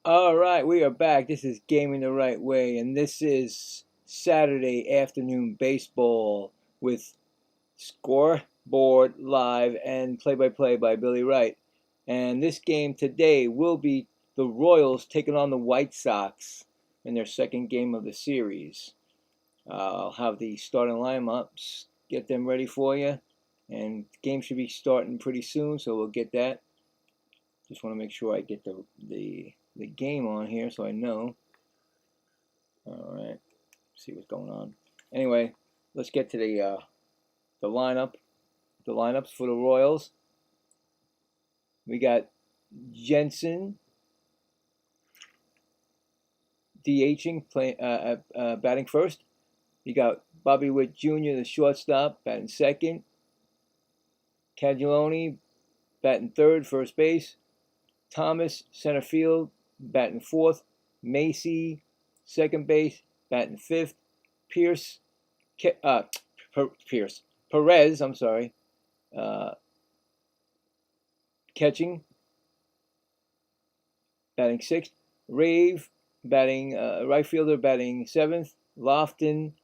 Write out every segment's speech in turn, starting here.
All right, we are back. This is Gaming the Right Way, and this is Saturday afternoon baseball with Scoreboard Live and play-by-play by Billy Wright. And this game today will be the Royals taking on the White Sox in their second game of the series. I'll have the starting lineups, get them ready for you, and the game should be starting pretty soon, so we'll get that. Just want to make sure I get the game on here so I know. All right, see what's going on. Anyway, let's get to the lineup. The lineups for the Royals. We got Jensen DHing, batting first. You got Bobby Witt Jr., the shortstop, batting second. Caglione batting third, first base. Thomas, center field, batting fourth. Macy, second base, batting fifth. Perez, I'm sorry, catching, batting sixth. Rave, batting right fielder, batting seventh. Lofton,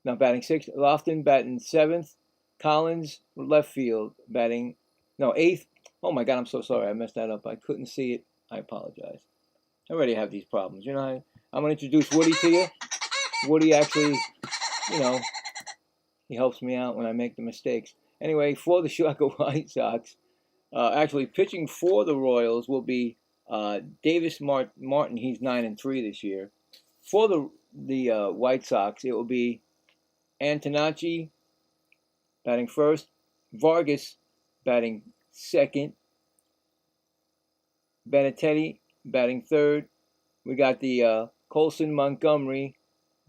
not batting sixth. Lofton batting seventh. Collins, left field, batting eighth. Oh my God, I'm so sorry, I messed that up. I couldn't see it. I apologize. I already have these problems. I'm gonna introduce Woody to you. Woody actually, he helps me out when I make the mistakes. Anyway, for the Chicago White Sox, actually pitching for the Royals will be Davis Martin. He's 9-3 this year. For the White Sox, it will be Antonacci batting first, Vargas batting second, Benintendi batting third. We got the Colson Montgomery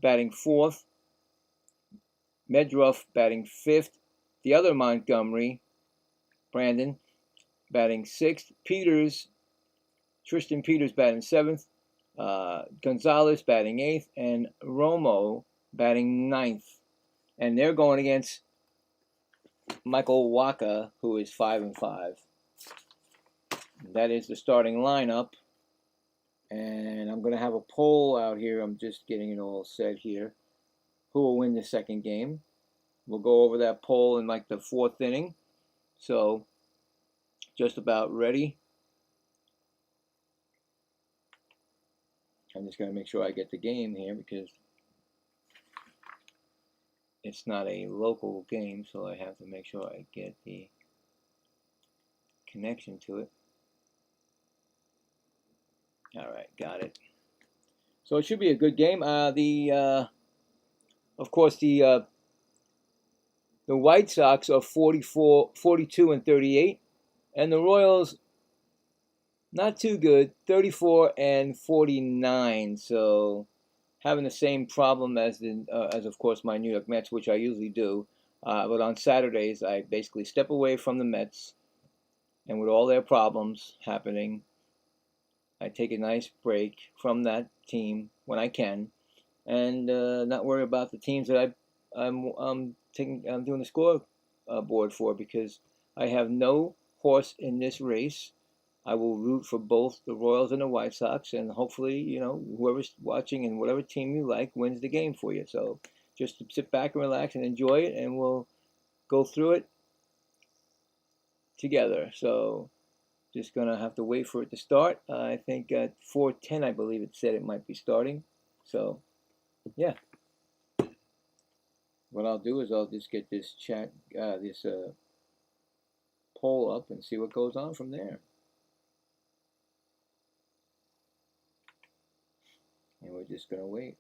batting fourth, Medruff batting fifth, the other Montgomery, Brandon, batting sixth, Tristan Peters batting seventh, Gonzalez batting eighth, and Romo batting ninth. And they're going against Michael Wacha, who is 5-5. That is the starting lineup. And I'm going to have a poll out here. I'm just getting it all set here. Who will win the second game? We'll go over that poll in like the fourth inning. So, just about ready. I'm just going to make sure I get the game here because it's not a local game, so I have to make sure I get the connection to it. All right, got it. So it should be a good game. Of course, the White Sox are 42-38, and the Royals not too good, 34-49. So having the same problem as of course my New York Mets, which I usually do. But on Saturdays, I basically step away from the Mets, and with all their problems happening, I take a nice break from that team when I can, and not worry about the teams that I'm doing the scoreboard for, because I have no horse in this race. I will root for both the Royals and the White Sox, and hopefully, whoever's watching and whatever team you like wins the game for you. So just sit back and relax and enjoy it, and we'll go through it together. So just going to have to wait for it to start. I think at 4:10, I believe it said it might be starting. So, yeah. What I'll do is I'll just get this poll up and see what goes on from there. And we're just going to wait.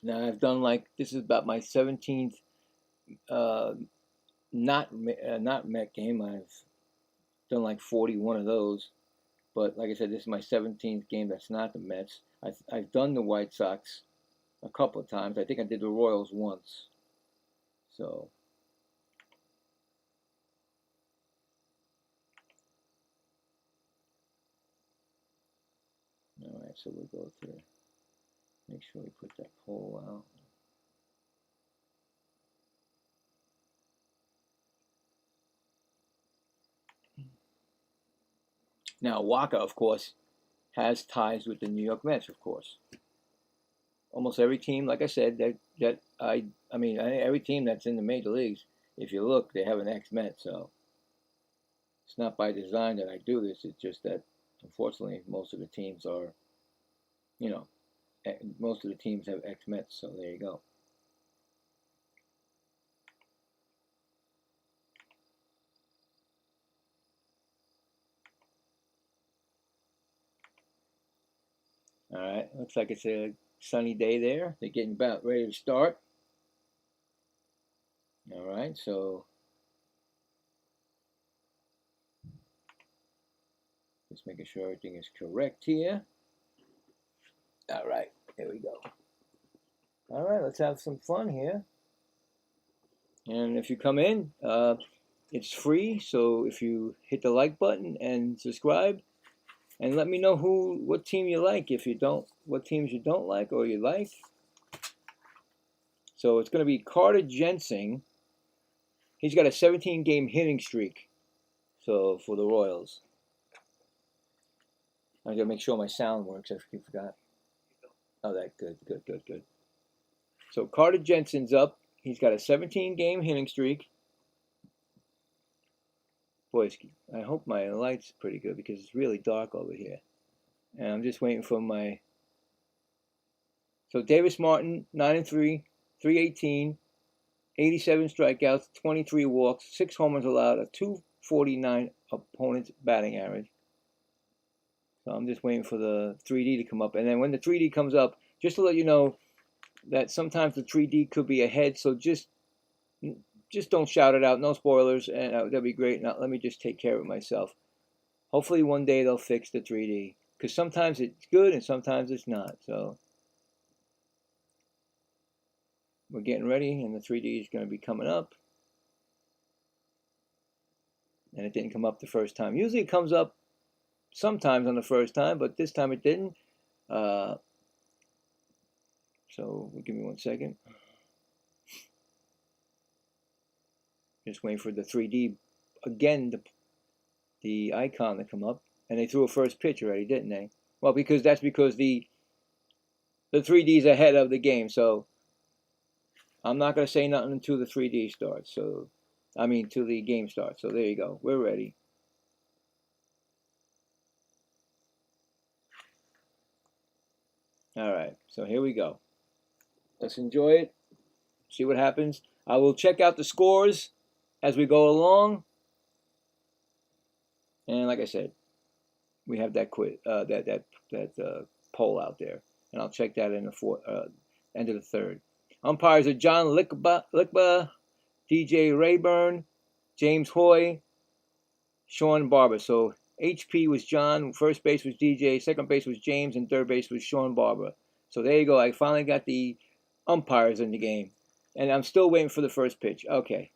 Now I've done this is about my 17th not Met game. I've done 41 of those, but like I said, this is my 17th game that's not the Mets. I've done the White Sox a couple of times. I think I did the Royals once. So all Alright, so we'll go to make sure we put that poll out. Now, Waka, of course, has ties with the New York Mets, of course. Almost every team, like I said, every team that's in the major leagues, if you look, they have an ex-Met. So it's not by design that I do this. It's just that, unfortunately, most of the teams are, most of the teams have ex-Mets. So there you go. All right, looks like it's a sunny day there. They're getting about ready to start. All right, so just making sure everything is correct here. All right, here we go. All right, let's have some fun here. And if you come in, it's free. So if you hit the like button and subscribe, and let me know what team you like. If you don't, what teams you don't like or you like. So it's going to be Carter Jensen. He's got a 17-game hitting streak. So for the Royals. I'm going to make sure my sound works. I forgot. Oh, that good. So Carter Jensen's up. He's got a 17-game hitting streak. Boys, I hope my light's pretty good because it's really dark over here. And I'm just waiting for my... So Davis Martin, 9-3, 318, 87 strikeouts, 23 walks, 6 homers allowed, a 249 opponent's batting average. So I'm just waiting for the 3D to come up. And then when the 3D comes up, just to let you know that sometimes the 3D could be ahead. So just don't shout it out. No spoilers. And that'd be great. Now, let me just take care of it myself. Hopefully one day they'll fix the 3D. Because sometimes it's good and sometimes it's not. So we're getting ready and the 3D is going to be coming up. And it didn't come up the first time. Usually it comes up sometimes on the first time, but this time it didn't. So give me 1 second. Just waiting for the 3D again, the icon to come up. And they threw a first pitch already, didn't they? Well, because the 3D is ahead of the game. So I'm not going to say nothing until the 3D starts. So till the game starts. So there you go. We're ready. All right. So here we go. Let's enjoy it. See what happens. I will check out the scores as we go along. And like I said, we have that poll out there, and I'll check that in the end of the third. Umpires are John Lickba, DJ Rayburn, James Hoy, Sean Barber. So HP was John, first base was DJ, second base was James, and third base was Sean Barber. So there you go. I finally got the umpires in the game, and I'm still waiting for the first pitch. Okay.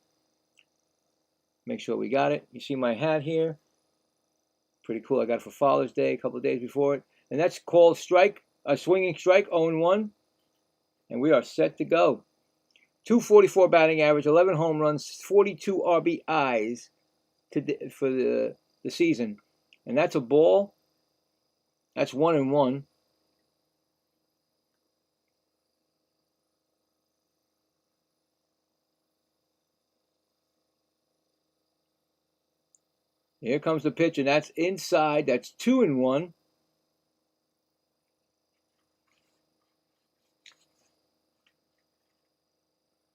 Make sure we got it. You see my hat here. Pretty cool. I got it for Father's Day a couple of days before it. And that's called a swinging strike, 0-1. And we are set to go. 244 batting average, 11 home runs, 42 RBIs for the season. And that's a ball. That's 1-1. Here comes the pitch, and that's inside. That's 2-1.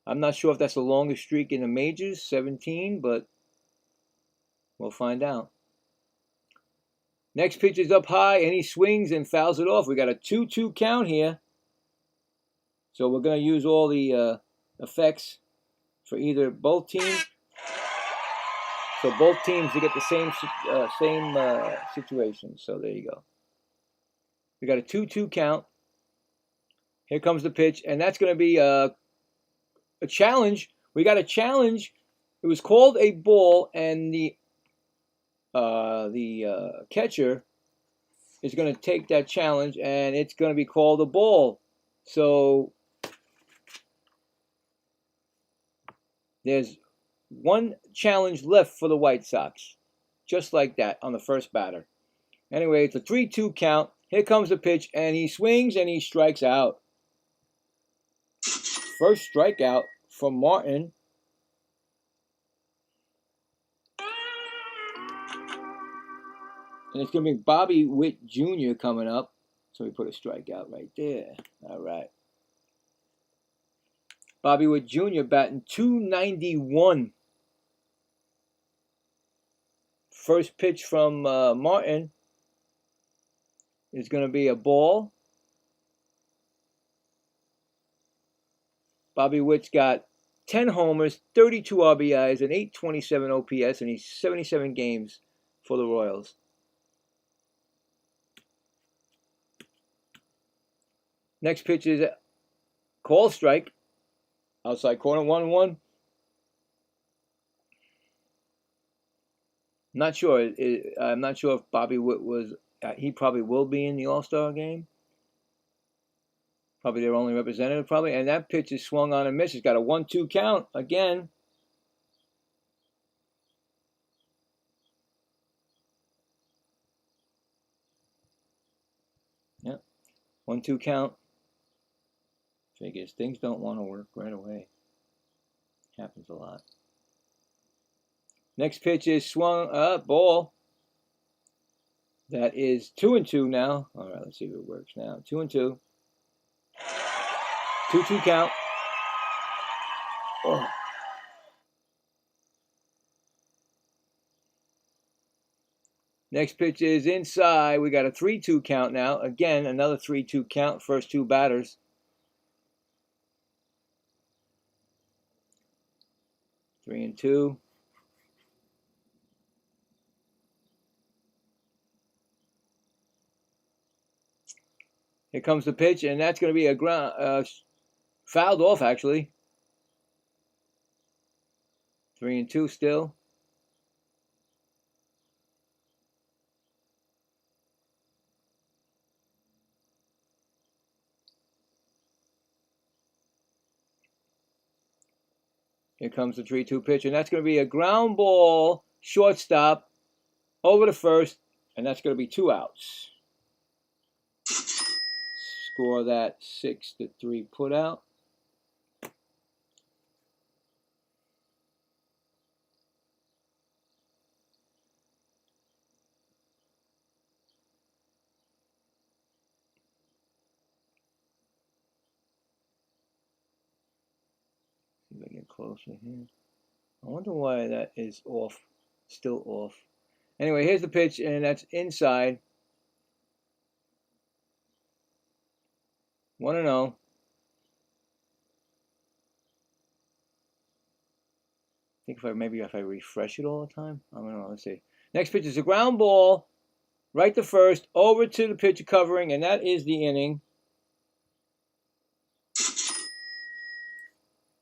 I'm not sure if that's the longest streak in the majors, 17, but we'll find out. Next pitch is up high, and he swings and fouls it off. We got a 2-2 count here. So we're going to use all the effects for either both teams. So both teams to get the same situation. So there you go. We got a 2-2 count. Here comes the pitch, and that's going to be a challenge. We got a challenge. It was called a ball, and the catcher is going to take that challenge, and it's going to be called a ball. So there's one challenge left for the White Sox, just like that on the first batter. Anyway, it's a 3-2 count. Here comes the pitch, and he swings and he strikes out. First strikeout from Martin. And it's going to be Bobby Witt Jr. coming up. So we put a strikeout right there. All right. Bobby Witt Jr. batting .291. First pitch from Martin is going to be a ball. Bobby Witt's got 10 homers, 32 RBIs, and 827 OPS, and he's 77 games for the Royals. Next pitch is a call strike. Outside corner, 1-1. Not sure. I'm not sure if Bobby Witt was. He probably will be in the All-Star game. Probably their only representative, probably. And that pitch is swung on and missed. It's got a 1-2 count again. Yeah, 1-2 count. Figures things don't want to work right away. Happens a lot. Next pitch is swung up, ball. That is 2-2 now. All right, let's see if it works now. 2-2. 2-2 count. Oh. Next pitch is inside. We got a 3-2 count now. Again, another 3-2 count. First two batters. Three and two. Here comes the pitch, and that's going to be a ground fouled off actually. 3-2 still. Here comes the 3-2 pitch, and that's going to be a ground ball, shortstop, over to first, and that's going to be 2 outs. Score that 6-3 put out. See if I get closer here. I wonder why that is off, still off. Anyway, here's the pitch, and that's inside. 1-0. I think if I refresh it all the time. I don't know. Let's see. Next pitch is a ground ball, right to first, over to the pitcher covering, and that is the inning.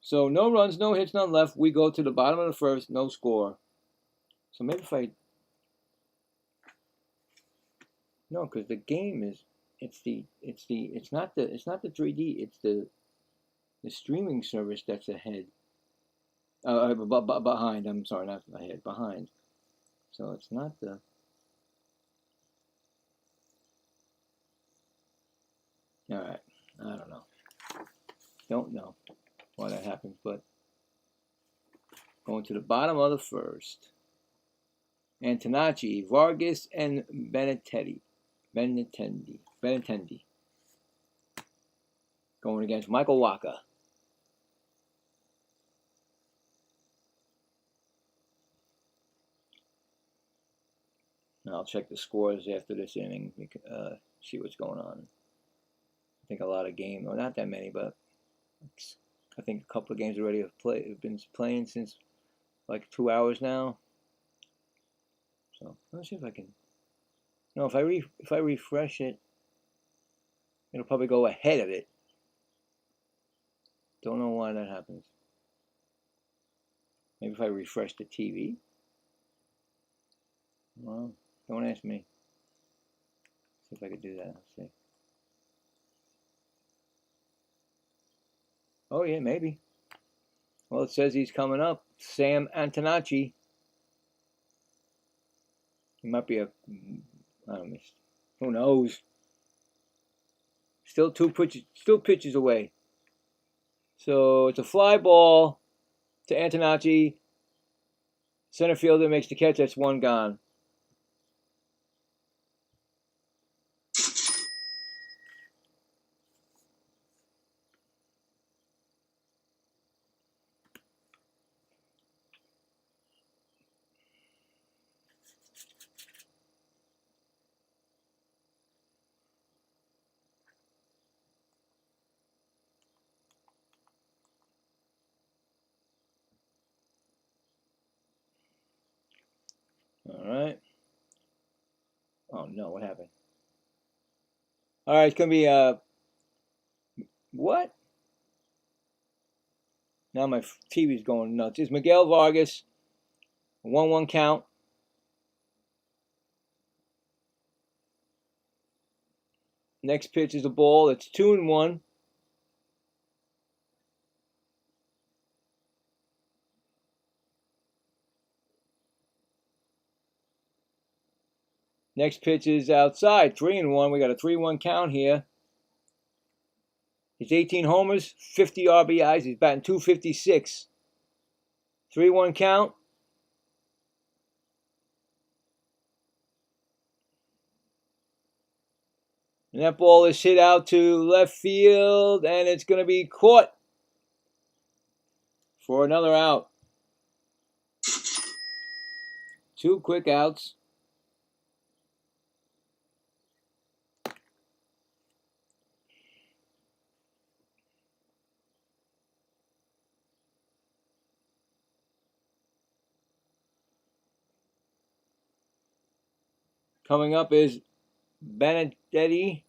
So no runs, no hits, none left. We go to the bottom of the first, no score. So maybe if I no, because the game is it's not the 3D. It's the streaming service that's ahead. Behind. I'm sorry, not ahead. Behind. So it's not the. All right. I don't know. Don't know why that happens, but going to the bottom of the first. Antonacci, Vargas, and Benintendi. Going against Michael Wacha. And I'll check the scores after this inning, see what's going on. I think a lot of games, well, not that many, but I think a couple of games already have been playing since like 2 hours now. So let's see if I can. No, if I refresh it, it'll probably go ahead of it. Don't know why that happens. Maybe if I refresh the TV. Well, don't ask me. See if I could do that. Let's see. Oh, yeah, maybe. Well, it says he's coming up. Sam Antonacci. He might be a, I don't know, who knows? Still pitches away. So it's a fly ball to Antonacci. Center fielder makes the catch. That's one gone. All right. Oh no, what happened? All right, it's gonna be what? Now my TV's going nuts. It's Miguel Vargas, 1-1 count. Next pitch is a ball. It's 2-1. Next pitch is outside, 3-1. We got a 3-1 count here. He's 18 homers, 50 RBIs. He's batting .256. 3-1 count. And that ball is hit out to left field, and it's going to be caught for another out. 2 quick outs. Coming up is Benedetti.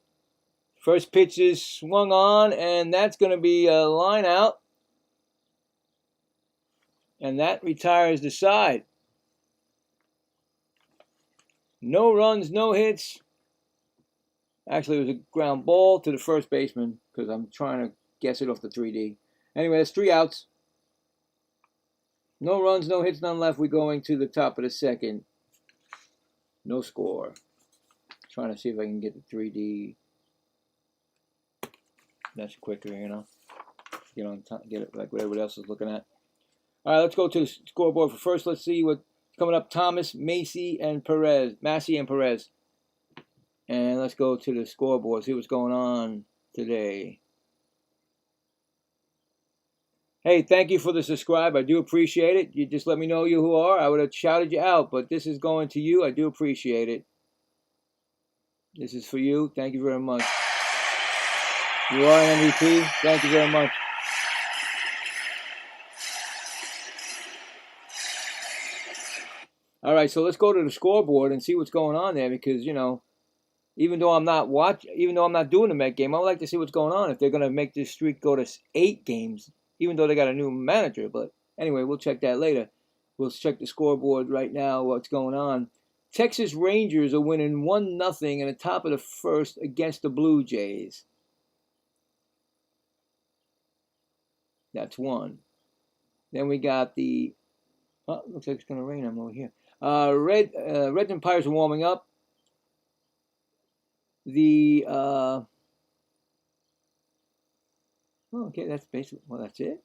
First pitch is swung on, and that's going to be a line out. And that retires the side. No runs, no hits. Actually, it was a ground ball to the first baseman because I'm trying to guess it off the 3D. Anyway, that's 3 outs. No runs, no hits, none left. We're going to the top of the second. No score. Trying to see if I can get the 3D. That's quicker, you know. Get on top, get it like what everybody else is looking at. All right, let's go to the scoreboard for first. Let's see what's coming up. Thomas, Massey, and Perez. And let's go to the scoreboard, see what's going on today. Hey, thank you for the subscribe. I do appreciate it. You just let me know you who are. I would have shouted you out, but this is going to you. I do appreciate it. This is for you. Thank you very much. You are an MVP. Thank you very much. All right, so let's go to the scoreboard and see what's going on there because, you know, even though I'm not doing the Met game, I would like to see what's going on if they're going to make this streak go to 8 games, even though they got a new manager. But anyway, we'll check that later. We'll check the scoreboard right now, what's going on. Texas Rangers are winning 1-0 in the top of the first against the Blue Jays. That's one. Then we got the, oh, looks like it's going to rain. I'm over here. Reds and Pirates are warming up. The, okay, that's basically, well, that's it.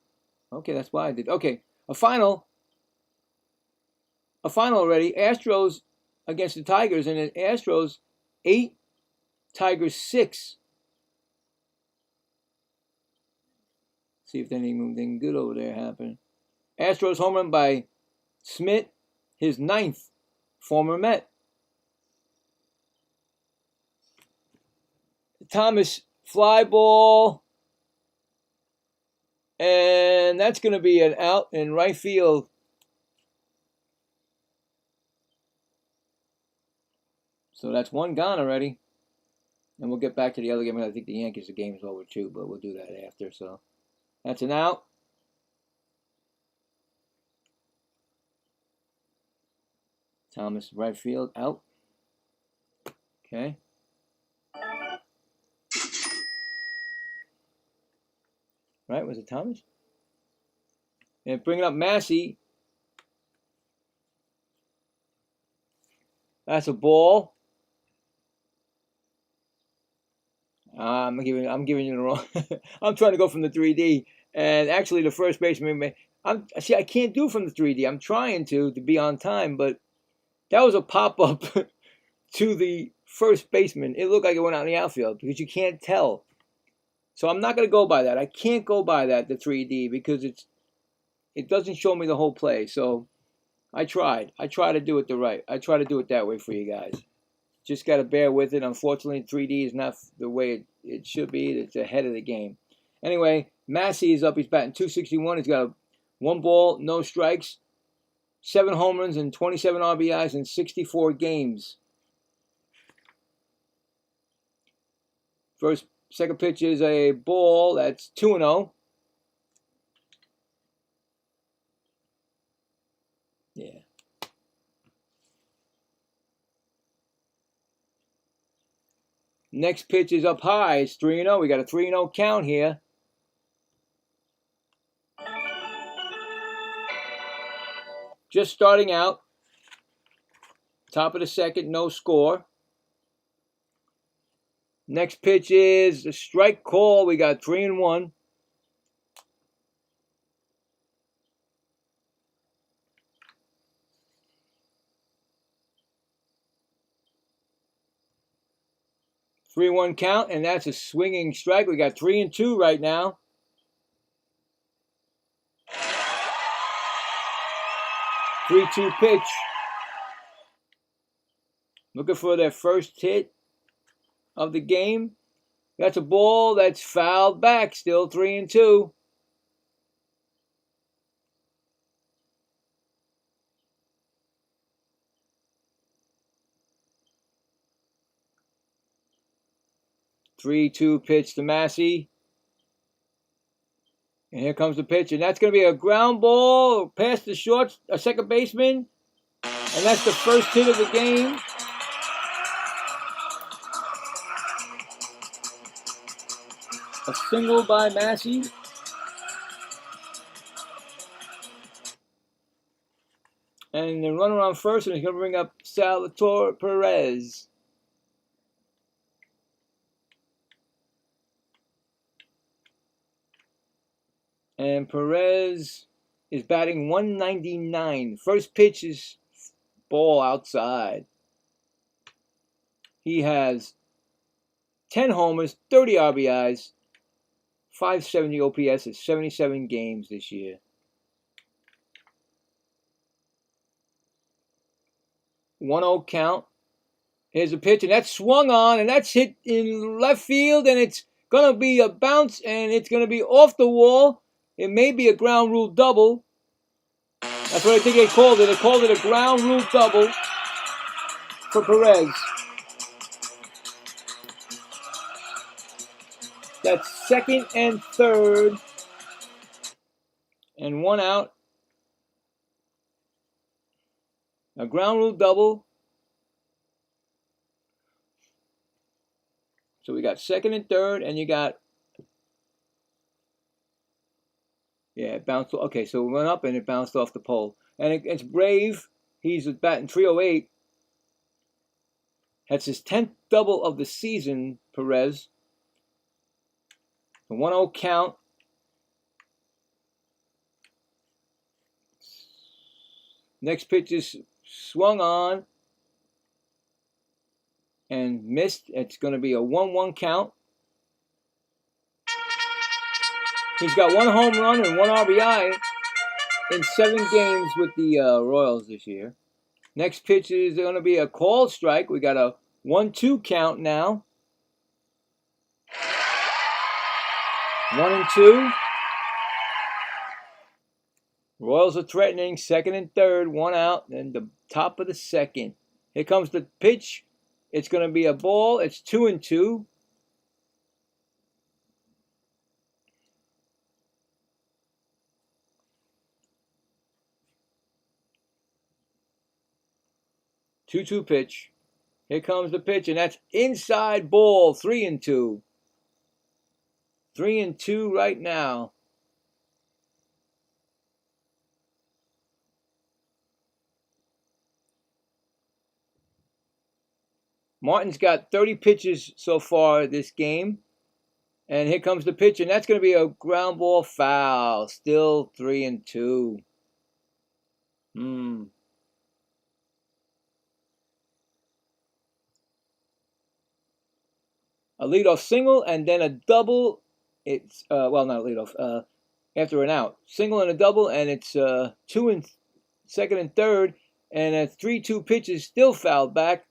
Okay, that's why I did. Okay, a final already. Astros against the Tigers, and the Astros 8, Tigers 6. See if anything good over there happened. Astros home run by Smith, his 9th, former Met. Thomas fly ball, and that's going to be an out in right field. So that's one gone already. And we'll get back to the other game. I think the Yankees, the game's over too, but we'll do that after. So that's an out. Thomas right field out. Okay. Right? Was it Thomas? And bringing up Massey. That's a ball. I'm giving you the wrong. I'm trying to go from the 3D, and actually the first baseman. I can't do from the 3D. I'm trying to be on time, but that was a pop up to the first baseman. It looked like it went out in the outfield because you can't tell. So I'm not going to go by that. I can't go by that, the 3D, because it doesn't show me the whole play. So I tried. I try to do it I try to do it that way for you guys. Just got to bear with it. Unfortunately, 3D is not the way it should be. It's ahead of the game. Anyway, Massey is up. He's batting .261. He's got 1 ball, no strikes, 7 home runs, and 27 RBIs in 64 games. Second pitch is a ball. That's 2-0. Yeah. Next pitch is up high. It's 3-0. We got a 3-0 count here. Just starting out. Top of the second, no score. Next pitch is a strike call. We got 3-1. Three-one count, and that's a swinging strike. We got 3-2 right now. Three-two pitch. Looking for their first hit of the game. That's a ball that's fouled back. Still 3-2. Three-two pitch to Massey. And here comes the pitch, and that's going to be a ground ball past the second baseman. And that's the first hit of the game. A single by Massey. And the runner on first, and he's going to bring up Salvatore Perez. And Perez is batting .199. First pitch is ball outside. He has 10 homers, 30 RBIs, 570 OPS in 77 games this year. 1-0 count. Here's a pitch, and that's swung on, and that's hit in left field, and it's going to be a bounce, and it's going to be off the wall. It may be a ground rule double. That's what I think they called it. They called it a ground rule double for Perez. That's second and third, and 1 out. A ground rule double. So we got second and third, and you got, it bounced. Okay, so it went up and it bounced off the pole. And it's Brave. He's batting .308. That's his 10th double of the season, Perez. The 1-0 count. Next pitch is swung on and missed. It's going to be a 1-1 count. He's got 1 home run and 1 RBI in 7 games with the Royals this year. Next pitch is going to be a called strike. We got a 1-2 count now. 1-2. Royals are threatening. Second and third, 1 out, and the top of the second. Here comes the pitch. It's going to be a ball. It's 2-2. Two-two pitch. Here comes the pitch, and that's inside ball. 3-2. 3-2 right now. Martin's got 30 pitches so far this game. And here comes the pitch, and that's going to be a ground ball foul. Still 3-2. A leadoff single and then a double. It's well, not a leadoff. After an out, single and a double, and it's 2 and second and third, and a 3-2 pitch is still fouled back,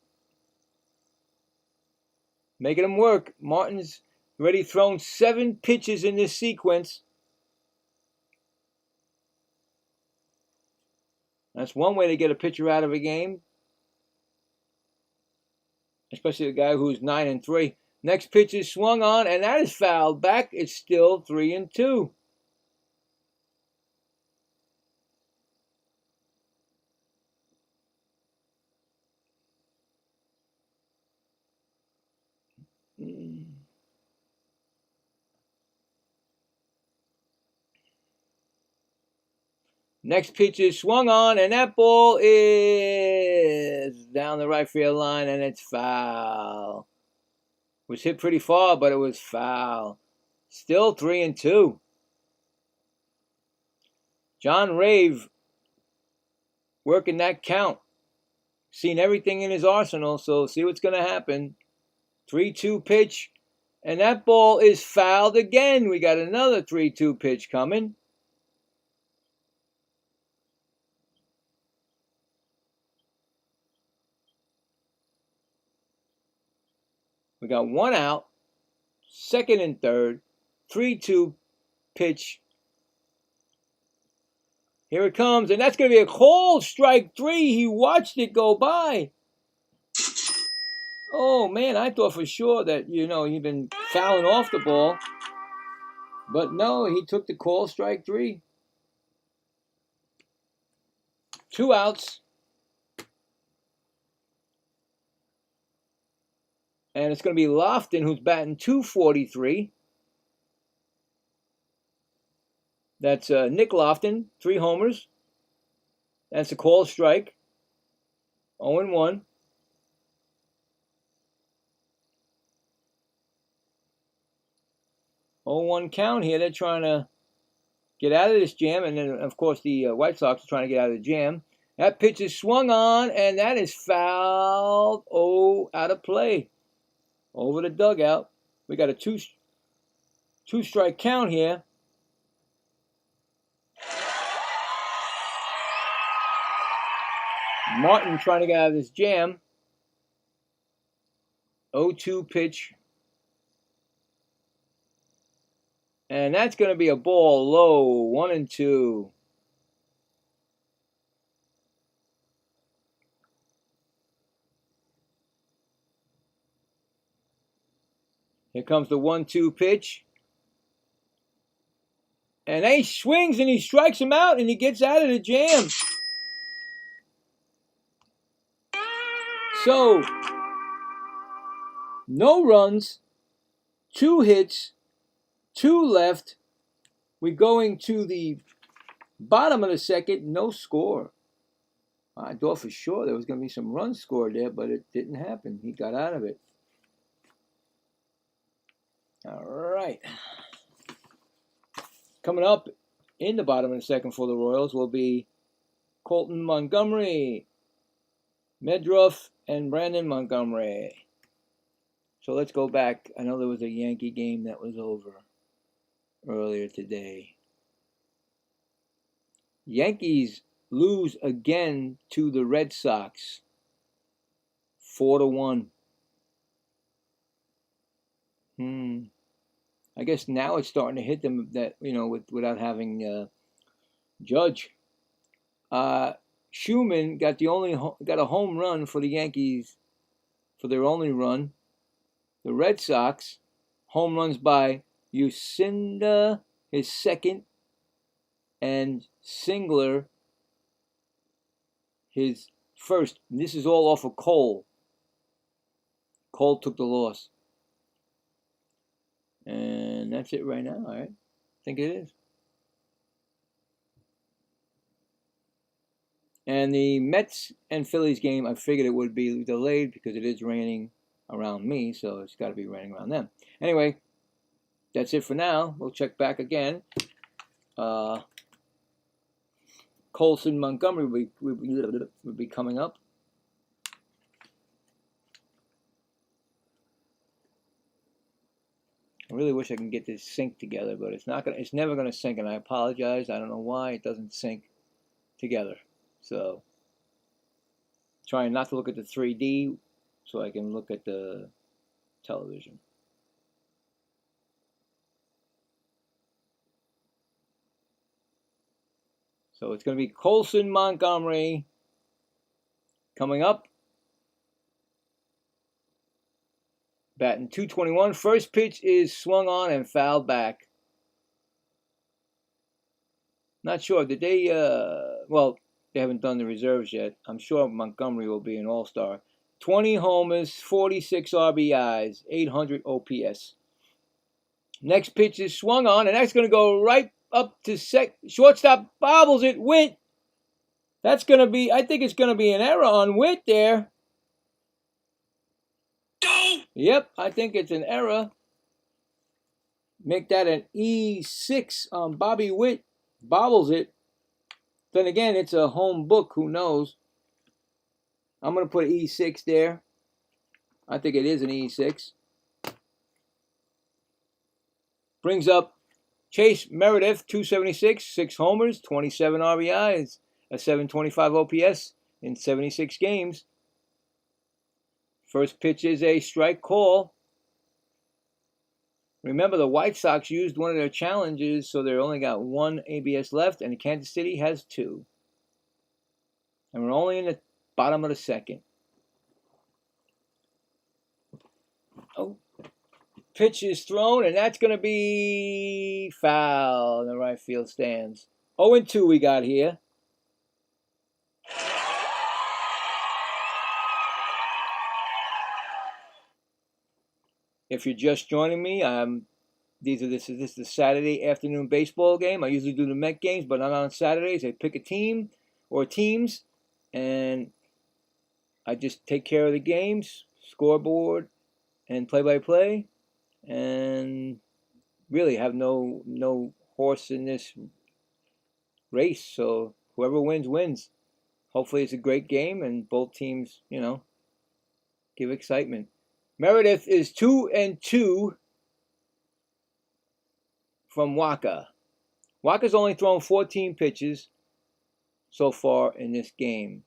making him work. Martin's already thrown 7 pitches in this sequence. That's one way to get a pitcher out of a game, especially a guy who's 9-3. Next pitch is swung on, and that is fouled back. It's still 3-2. Next pitch is swung on, and that ball is down the right field line, and it's foul. It was hit pretty far, but it was foul. Still 3-2. John Rave working that count. Seen everything in his arsenal, so see what's going to happen. 3-2 pitch, and that ball is fouled again. We got another 3-2 pitch coming. We got 1 out, second and third, 3-2 pitch. Here it comes, and that's going to be a cold strike 3. He watched it go by. Oh, man, I thought for sure that, he'd been fouling off the ball. But no, he took the call, strike 3. 2 outs. And it's going to be Lofton, who's batting .243. That's Nick Lofton, 3 homers. That's a call strike. 0-1. 0-1 count here. They're trying to get out of this jam. And then, of course, the White Sox are trying to get out of the jam. That pitch is swung on, and that is fouled. Oh, out of play. Over the dugout. We got a two-strike count here. Martin trying to get out of this jam. 0-2 pitch. And that's going to be a ball low. 1-2. Here comes the 1-2 pitch. And he swings and he strikes him out and he gets out of the jam. So, no runs, 2 hits, 2 left. We're going to the bottom of the second, no score. I thought for sure there was going to be some runs scored there, but it didn't happen. He got out of it. All right. Coming up in the bottom of the second for the Royals will be Colton Montgomery, Medruff, and Brandon Montgomery. So let's go back. I know there was a Yankee game that was over earlier today. Yankees lose again to the Red Sox, 4-1. I guess now it's starting to hit them that, without having Judge. Schumann got a home run for the Yankees for their only run. The Red Sox, home runs by Ucinda, his second, and Singler, his first. And this is all off of Cole. Cole took the loss. And that's it right now, all right? I think it is. And the Mets and Phillies game, I figured it would be delayed because it is raining around me, so it's got to be raining around them. Anyway, that's it for now. We'll check back again. Colson Montgomery will be coming up. I really wish I can get this sync together, but it's not gonna. It's never gonna sync, and I apologize. I don't know why it doesn't sync together. So, trying not to look at the 3D, so I can look at the television. So it's going to be Colson Montgomery coming up. Batting .221. First pitch is swung on and fouled back. Not sure. Did they, well, they haven't done the reserves yet. I'm sure Montgomery will be an all-star. 20 homers, 46 RBIs, 800 OPS. Next pitch is swung on, and that's going to go right up to shortstop bobbles it. Witt. That's going to be, I think it's going to be an error on Witt there. Yep, I think it's an error. Make that an E6 on Bobby Witt. Bobbles it. Then again, it's a home book. Who knows? I'm going to put E6 there. I think it is an E6. Brings up Chase Meredith, 276, 6 homers, 27 RBIs, a 725 OPS in 76 games. First pitch is a strike call. Remember, the White Sox used one of their challenges, so they only got 1 ABS left, and Kansas City has 2. And we're only in the bottom of the second. Oh, pitch is thrown, and that's going to be foul in the right field stands. 0-2 we got here. If you're just joining me, this is the Saturday afternoon baseball game. I usually do the Met games, but not on Saturdays. I pick a team or teams, and I just take care of the games, scoreboard, and play-by-play, and really have no horse in this race. So whoever wins, wins. Hopefully it's a great game, and both teams, give excitement. Meredith is 2-2 from Waka. Waka's only thrown 14 pitches so far in this game.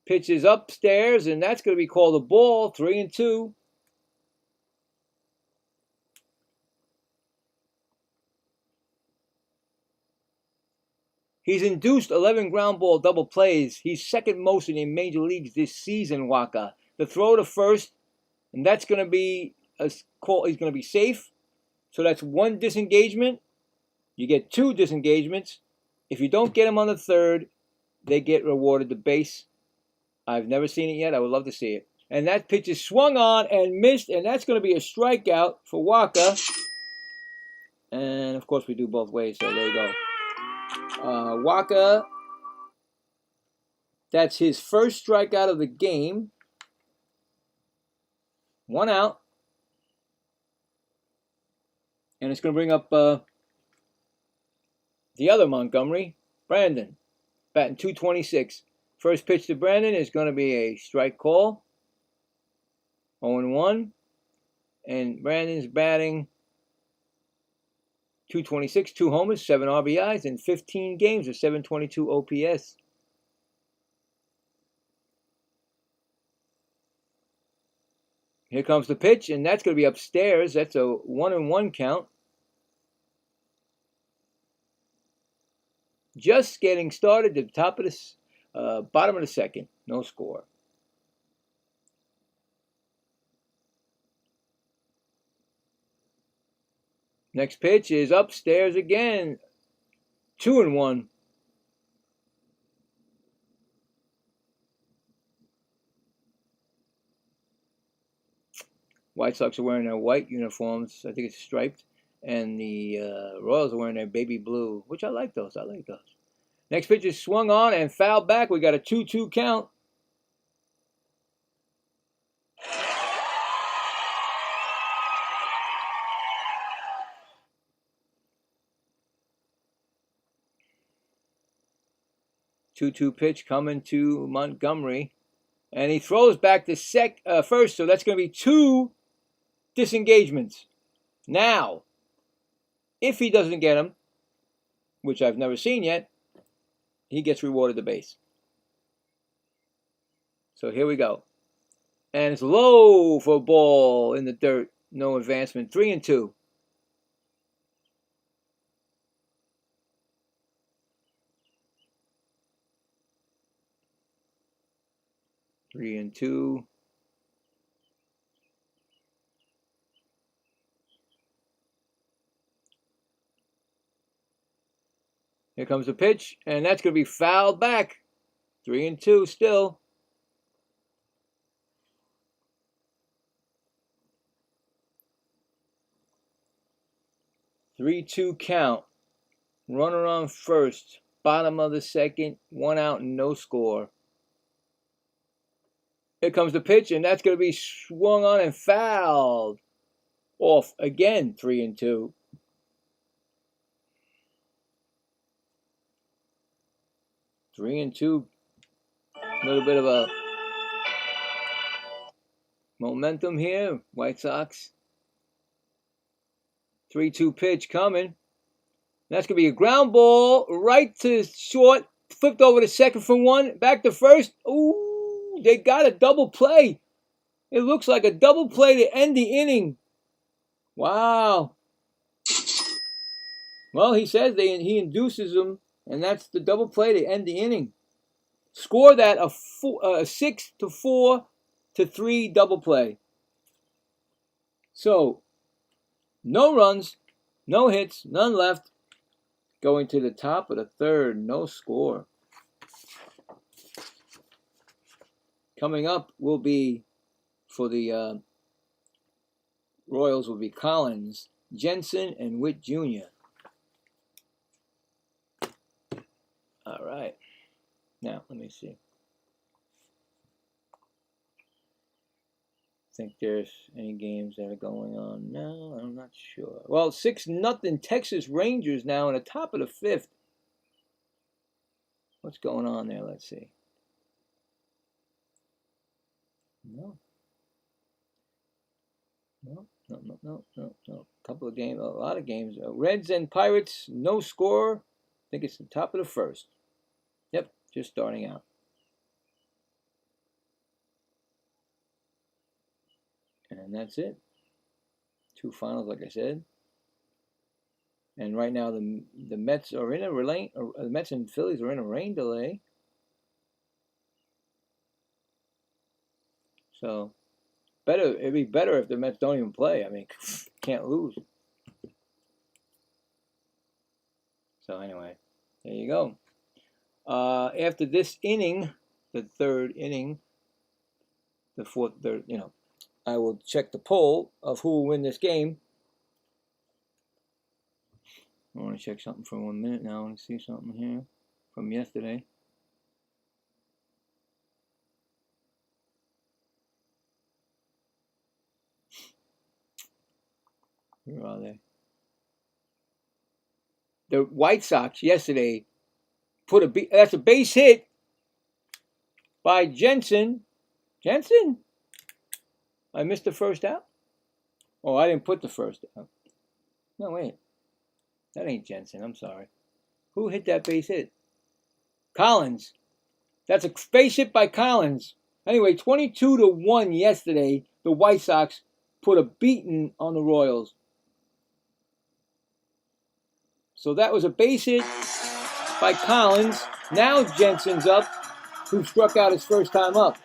Pitch is upstairs, and that's going to be called a ball. 3-2. He's induced 11 ground ball double plays. He's second most in the major leagues this season, Waka. The throw to first, and that's going to be a call. He's going to be safe. So that's 1 disengagement. You get 2 disengagements. If you don't get him on the third, they get rewarded the base. I've never seen it yet. I would love to see it. And that pitch is swung on and missed, and that's going to be a strikeout for Waka. And, of course, we do both ways, so there you go. Waka, that's his first strikeout of the game. 1 out. And it's going to bring up the other Montgomery, Brandon, batting .226. First pitch to Brandon is going to be a strike call. 0-1. And Brandon's batting .226, 2 homers, 7 RBIs in 15 games with 722 OPS. Here comes the pitch, and that's going to be upstairs. That's a 1-1 count. Just getting started at the top of the bottom of the second. No score. Next pitch is upstairs again. 2-1. White Sox are wearing their white uniforms. I think it's striped. And the Royals are wearing their baby blue, which I like those. I like those. Next pitch is swung on and fouled back. We got a 2-2 count. Two-two pitch coming to Montgomery. And he throws back to first, so that's going to be 2 disengagements. Now, if he doesn't get him, which I've never seen yet, he gets rewarded the base. So here we go. And it's low for a ball in the dirt. No advancement. 3-2. 3-2. Here comes the pitch, and that's going to be fouled back. 3-2 still. 3-2 count. Runner on first. Bottom of the second. 1 out and no score. Here comes the pitch, and that's going to be swung on and fouled. Off again. 3-2. 3-2. A little bit of a momentum here. White Sox. 3-2 pitch coming. That's going to be a ground ball right to short. Flipped over to second for 1. Back to first. Ooh, they got a double play. It looks like a double play to end the inning. Wow. Well, he says he induces them, and that's the double play to end the inning. Score that a 6-4 to 3 double play. So, no runs, no hits, none left. Going to the top of the third, no score. Coming up will be, for the Royals, will be Collins, Jensen, and Witt Jr. All right. Now, let me see. Think there's any games that are going on now. I'm not sure. Well, 6-0 Texas Rangers now in the top of the 5th. What's going on there? Let's see. No. Couple of games, a lot of games. Reds and Pirates, no score. I think it's the top of the 1st. Yep, just starting out. And that's it. 2 finals, like I said. And right now the Mets are in a rain. The Mets and Phillies are in a rain delay. So it'd be better if the Mets don't even play. I mean, can't lose. So anyway, there you go. After this inning, the 3rd inning, the 4th, third, I will check the poll of who will win this game. I want to check something for 1 minute now. I want to see something here from yesterday. Where are they? The White Sox yesterday put that's a base hit by Jensen. Jensen? I missed the first out? Oh, I didn't put the first out. No, wait. That ain't Jensen. I'm sorry. Who hit that base hit? Collins. That's a base hit by Collins. Anyway, 22-1 yesterday. The White Sox put a beating on the Royals. So that was a base hit by Collins. Now Jensen's up, who struck out his first time up.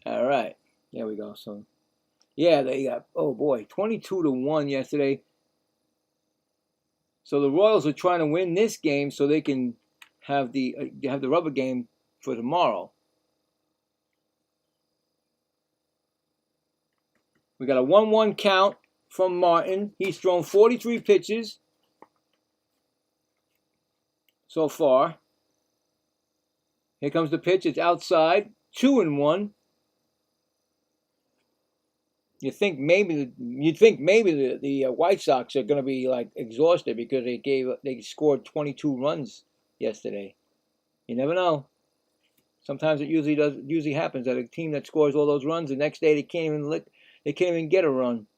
All right, there we go. So, yeah, they got, oh boy, 22-1 yesterday. So the Royals are trying to win this game so they can have the rubber game for tomorrow. We got a 1-1 count from Martin. He's thrown 43 pitches so far. Here comes the pitch. It's outside. 2-1. You'd think maybe the White Sox are going to be like exhausted because they scored 22 runs yesterday. You never know. Sometimes it usually happens that a team that scores all those runs the next day they can't even get a run.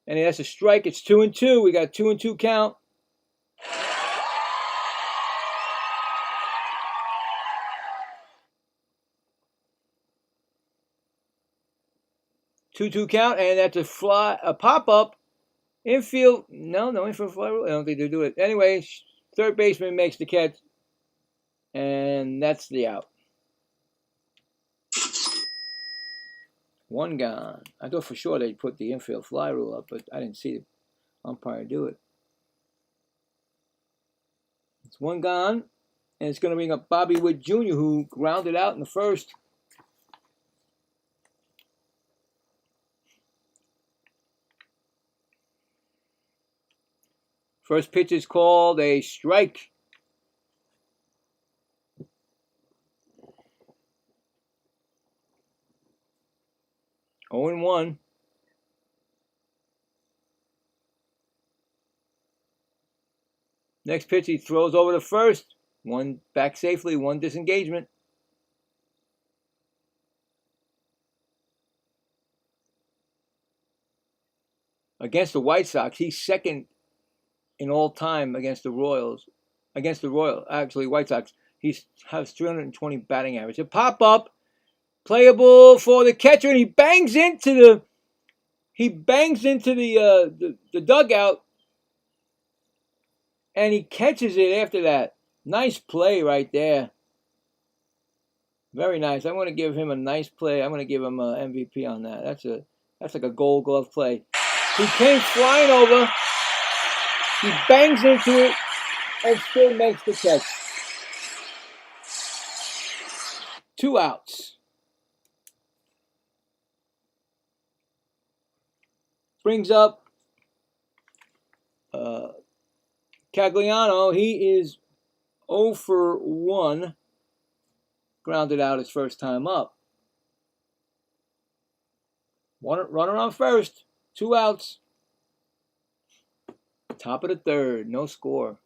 And that's a strike. It's 2-2. We got a 2-2 count. Two count, and that's a pop up, infield. No infield fly rule. I don't think they do it. Anyway, third baseman makes the catch, and that's the out. One gone. I thought for sure they'd put the infield fly rule up, but I didn't see the umpire do it. It's one gone, and it's going to bring up Bobby Witt Jr., who grounded out in the first. First pitch is called a strike. Oh and 1. Next pitch, he throws over to first. One back safely, one disengagement. Against the White Sox, he's second in all time against the Royals. Actually, White Sox. He has 320 batting average. A pop up, playable for the catcher, and he bangs into the dugout, and he catches it after that. Nice play right there. Very nice. I'm going to give him a nice play. I'm going to give him an MVP on that. That's like a Gold Glove play. He came flying over. He bangs into it and still makes the catch. 2 outs. Brings up Cagliano. He is 0 for 1. Grounded out his first time up. Runner on first. 2 outs. Top of the third. No score.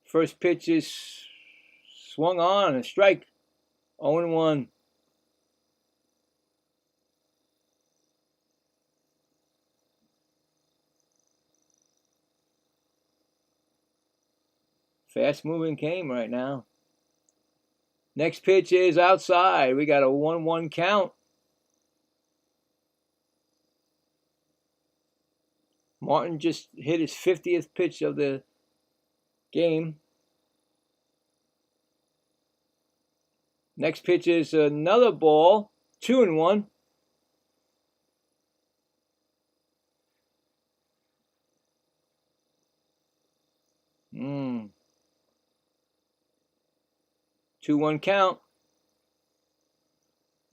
First pitch is swung on. A strike. 0 and 1. Fast moving game right now. Next pitch is outside. We got a 1-1 count. Martin just hit his 50th pitch of the game. Next pitch is another ball. 2 and 1. Mm. 2-1 count.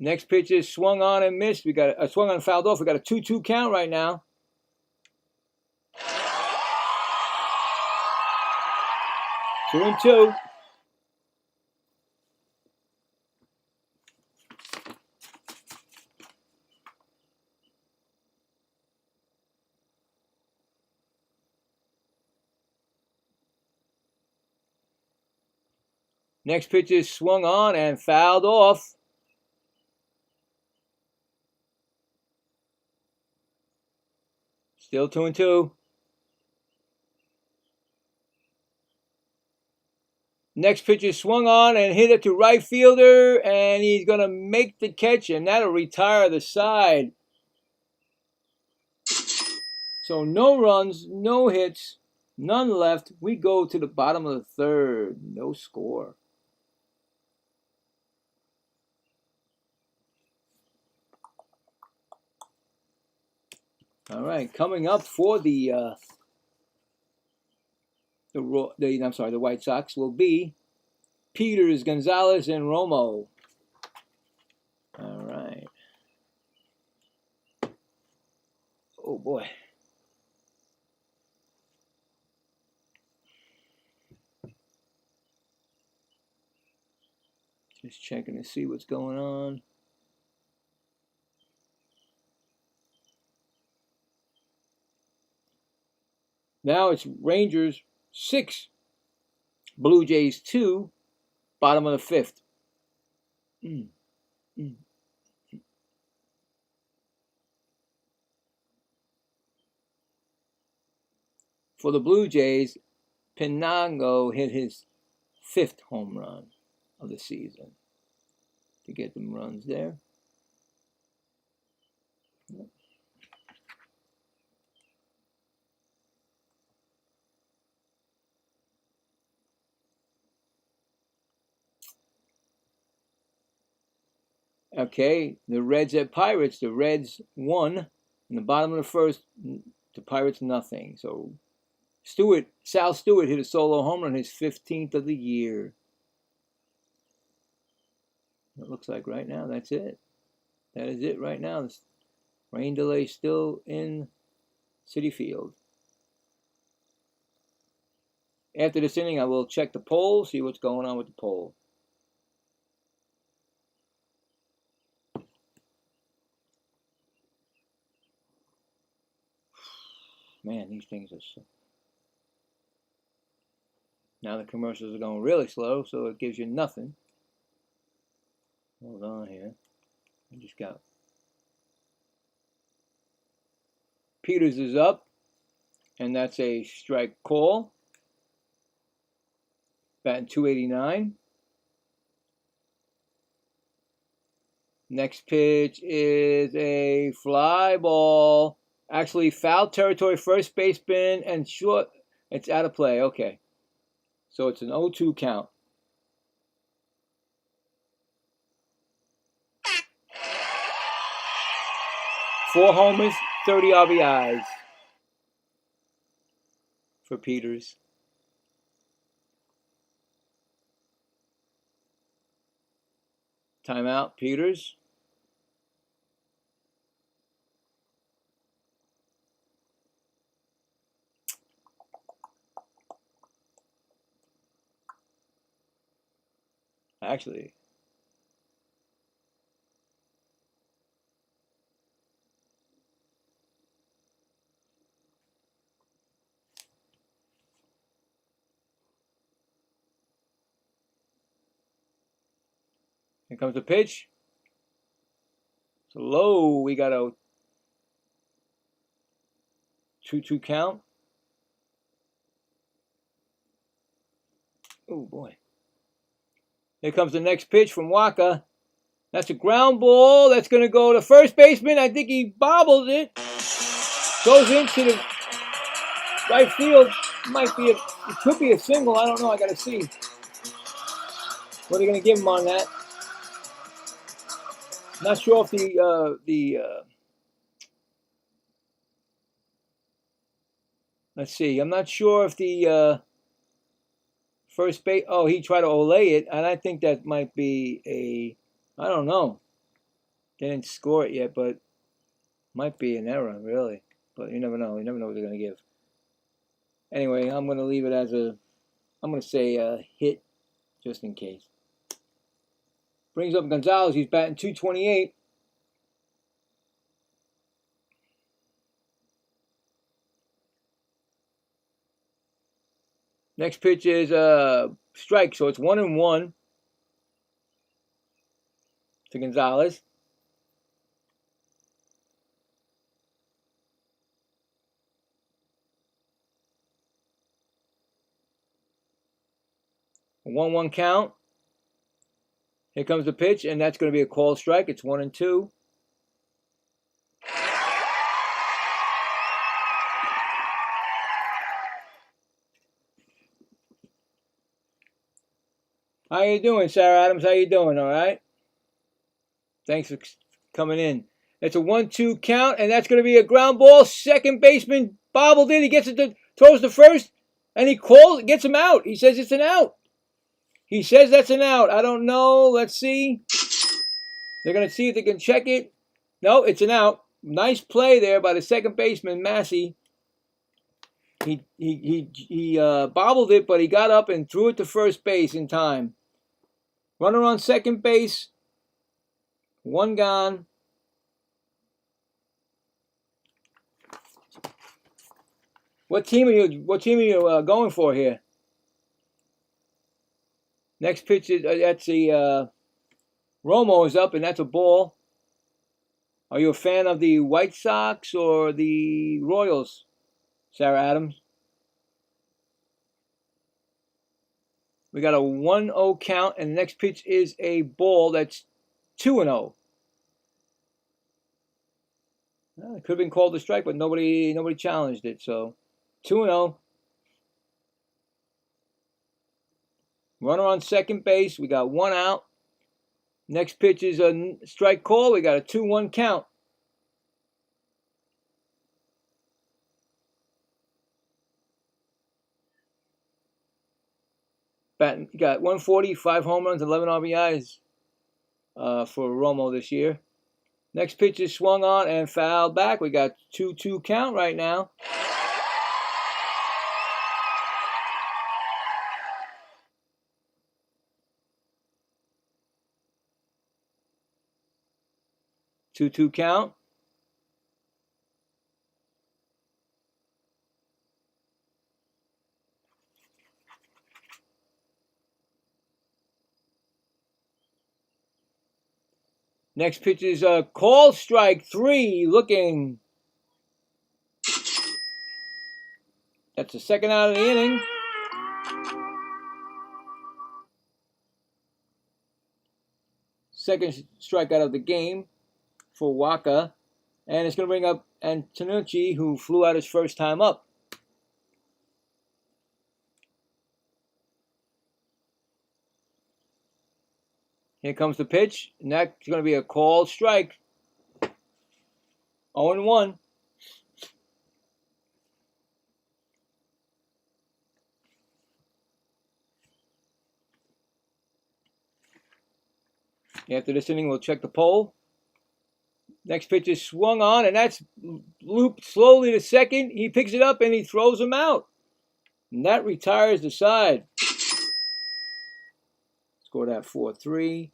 Next pitch is swung on and missed. We got a swung on and fouled off. We got a 2-2 count right now. Two and 2. Next pitch is swung on and fouled off. Still 2 and 2. Next pitch is swung on and hit it to right fielder, and he's going to make the catch, and that'll retire the side. So no runs, no hits, none left. We go to the bottom of the third. No score. All right, coming up for the the White Sox will be Peters, Gonzalez, and Romo. All right. Oh boy. Just checking to see what's going on. Now it's Rangers 6, Blue Jays 2, bottom of the 5th. For the Blue Jays, Pinango hit his 5th home run of the season to get them runs there. Okay, the Reds at Pirates. The Reds won in the bottom of the 1st. The Pirates nothing. So Sal Stewart hit a solo home run, his 15th of the year. It looks like right now that's it. That is it right now. This rain delay still in Citi Field. After this inning, I will check the poll, see what's going on with the poll. Man, these things are so... Now the commercials are going really slow, so it gives you nothing. Hold on here. I just got... Peters is up, and that's a strike call. Batting .289. Next pitch is a fly ball. Actually, foul territory, first baseman, and short. It's out of play. Okay. So it's an 0-2 count. Four homers, 30 RBIs for Peters. Timeout, Peters. Actually, here comes the pitch. It's low. We got a 2-2 count. Oh boy. Here comes the next pitch from Waka. That's a ground ball. That's going to go to first baseman. I think he bobbles it. Goes into the right field. It could be a single. I don't know. I got to see. What are they going to give him on that? Not sure if let's see. I'm not sure if the first base. Oh, he tried to olay it, and I think that might be a. I don't know. They didn't score it yet, but might be an error, really. But you never know. You never know what they're going to give. Anyway, I'm going to leave it as a. I'm going to say a hit, just in case. Brings up Gonzalez. He's batting .228. Next pitch is a strike, so it's 1-1 to Gonzalez. A 1-1 count. Here comes the pitch, and that's going to be a called strike. It's 1-2. How you doing, Sarah Adams? How you doing? All right. Thanks for coming in. It's a 1-2 count, and that's going to be a ground ball. Second baseman bobbled in. He gets it, throws to first. And he gets him out. He says it's an out. He says that's an out. I don't know. Let's see. They're going to see if they can check it. No, it's an out. Nice play there by the second baseman, Massey. He bobbled it, but he got up and threw it to first base in time. Runner on second base. One gone. What team are you going for here? Next pitch is that's the Romo is up, and that's a ball. Are you a fan of the White Sox or the Royals, Sarah Adams? We got a 1-0 count, and the next pitch is a ball that's 2-0. It could have been called a strike, but nobody challenged it. So 2-0. Runner on second base. We got one out. Next pitch is a strike call. We got a 2-1 count. Got 140, 5 home runs, 11 RBIs for Romo this year. Next pitch is swung on and fouled back. We got 2-2 count right now. Two count. Next pitch is a call, strike 3. Looking. That's the second out of the inning. Second strikeout of the game for Waka. And it's going to bring up Antonucci, who flew out his first time up. Here comes the pitch, and that's going to be a called strike. 0-1. After this inning, we'll check the poll. Next pitch is swung on, and that's looped slowly to second. He picks it up, and he throws him out. And that retires the side. Scored at 4-3.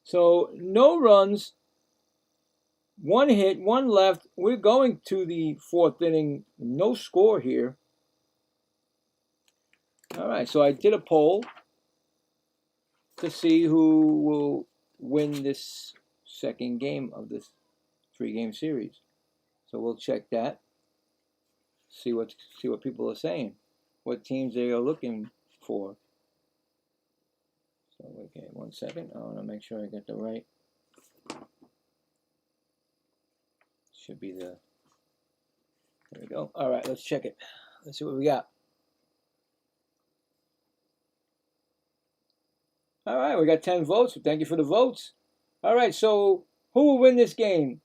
So no runs, one hit, one left. We're going to the fourth inning. No score here. All right, so I did a poll to see who will win this second game of this 3-game series. So we'll check that. See what people are saying. What teams they are looking for. So okay, 1 second. I want to make sure I get the right. Should be the. There we go. All right, let's check it. Let's see what we got. All right, we got 10 votes. Thank you for the votes. All right, so who will win this game?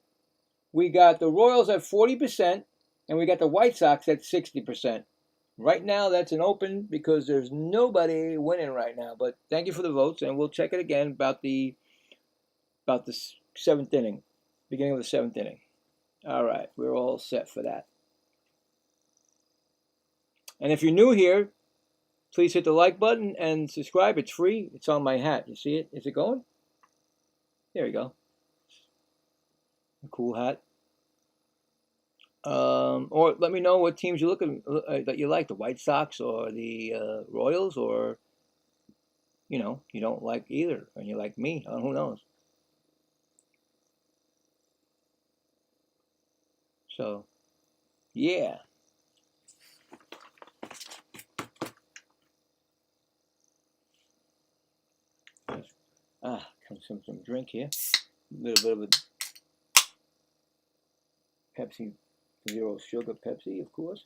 We got the Royals at 40%, and we got the White Sox at 60%. Right now, that's an open because there's nobody winning right now. But thank you for the votes, and we'll check it again about the 7th inning, beginning of the 7th inning. All right, we're all set for that. And if you're new here, please hit the like button and subscribe. It's free. It's on my hat. You see it? Is it going? There we go. A cool hat. Or let me know what teams you're looking that you like, the White Sox or the Royals, or you don't like either, and you like me. Who knows? So, yeah. Comes some drink here. A little bit of a Pepsi. 0 sugar Pepsi, of course.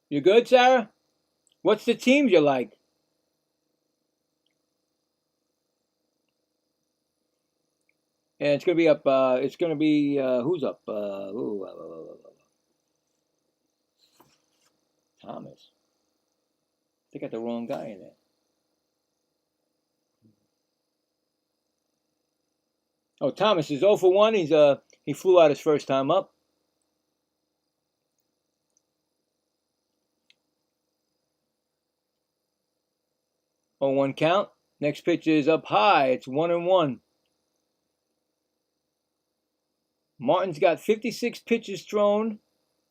You good, Sarah? What's the teams you like? And it's going to be up, it's going to be, who's up? Thomas. They got the wrong guy in there. Oh, Thomas is 0 for 1. He flew out his first time up. Oh, 1 count. Next pitch is up high. It's 1-1. Martin's got 56 pitches thrown,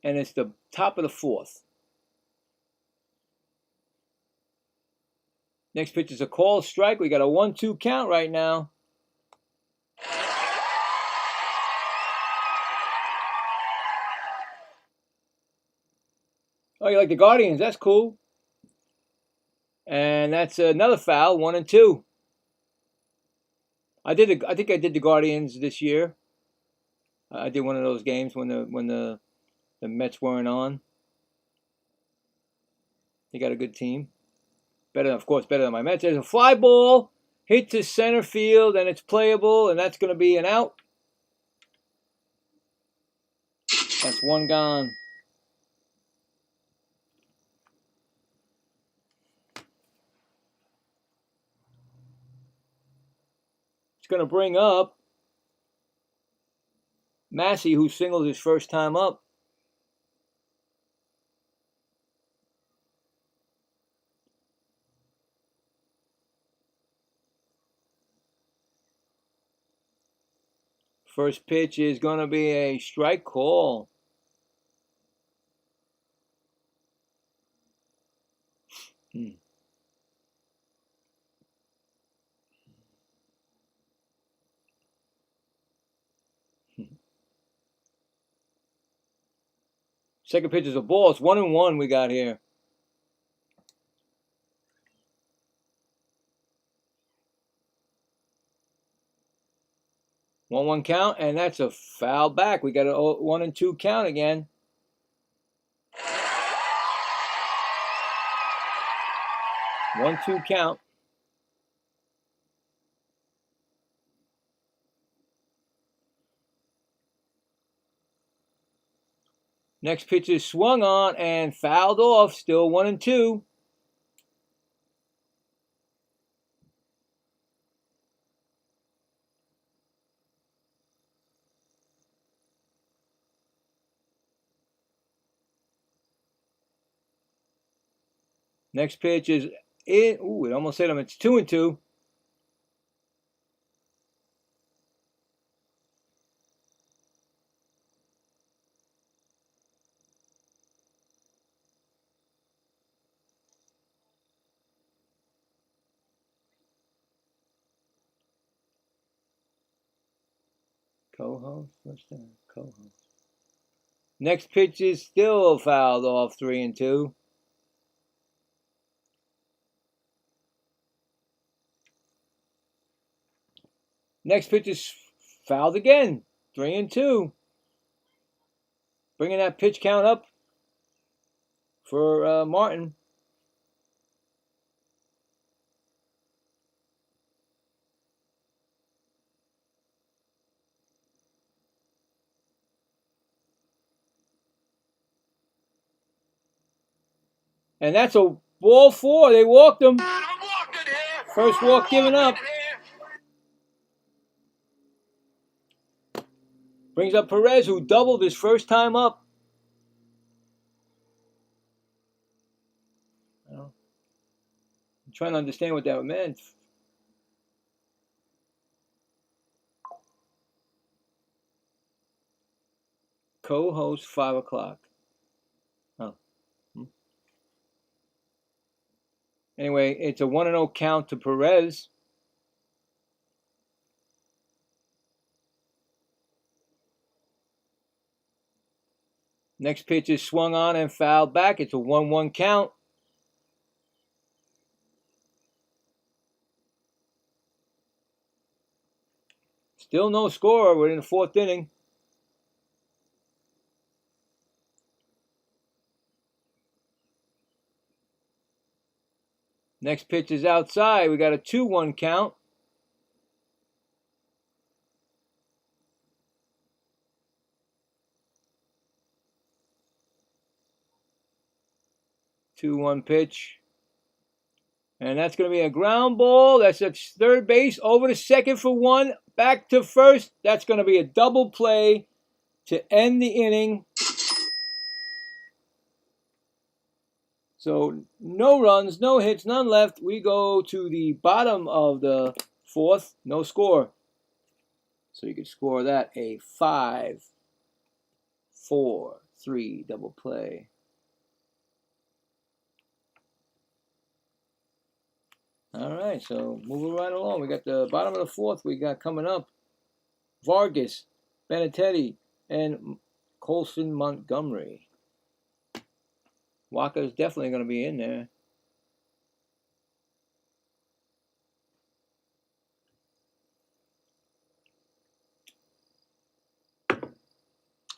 and it's the top of the 4th. Next pitch is a call strike. We got a 1-2 count right now. Oh, you like the Guardians? That's cool. And that's another foul, 1-2. I think I did the Guardians this year. I did one of those games when the Mets weren't on. They got a good team. Of course, better than my Mets. There's a fly ball hit to center field, and it's playable, and that's going to be an out. That's 1 gone. It's going to bring up Massey, who singled his first time up. First pitch is going to be a strike call. Second pitch is a ball. It's 1-1 we got here. One count, and that's a foul back. We got a 1-2 count again. One, 2 count. Next pitch is swung on and fouled off. Still 1-2. Next pitch is in. Ooh, it almost hit him. It's 2-2. Co-host? What's that? Co-host. Next pitch is still fouled off. 3-2. Next pitch is fouled again. 3-2. Bringing that pitch count up for Martin. And that's a ball 4. They walked him. First walk given up. Brings up Perez, who doubled his first time up. I'm trying to understand what that meant. Co-host 5 o'clock. Oh. Anyway, it's a 1-0 count to Perez. Next pitch is swung on and fouled back. It's a 1-1 count. Still no score. We're in the 4th inning. Next pitch is outside. We got a 2-1 count. 2-1 pitch. And that's going to be a ground ball. That's at third base, over to second for 1, back to first. That's going to be a double play to end the inning. So no runs, no hits, none left. We go to the bottom of the 4th, no score. So you could score that a 5-4-3 double play. All right, so moving right along. We got the bottom of the 4th. We got coming up Vargas, Benintendi, and Colson Montgomery. Walker's definitely going to be in there.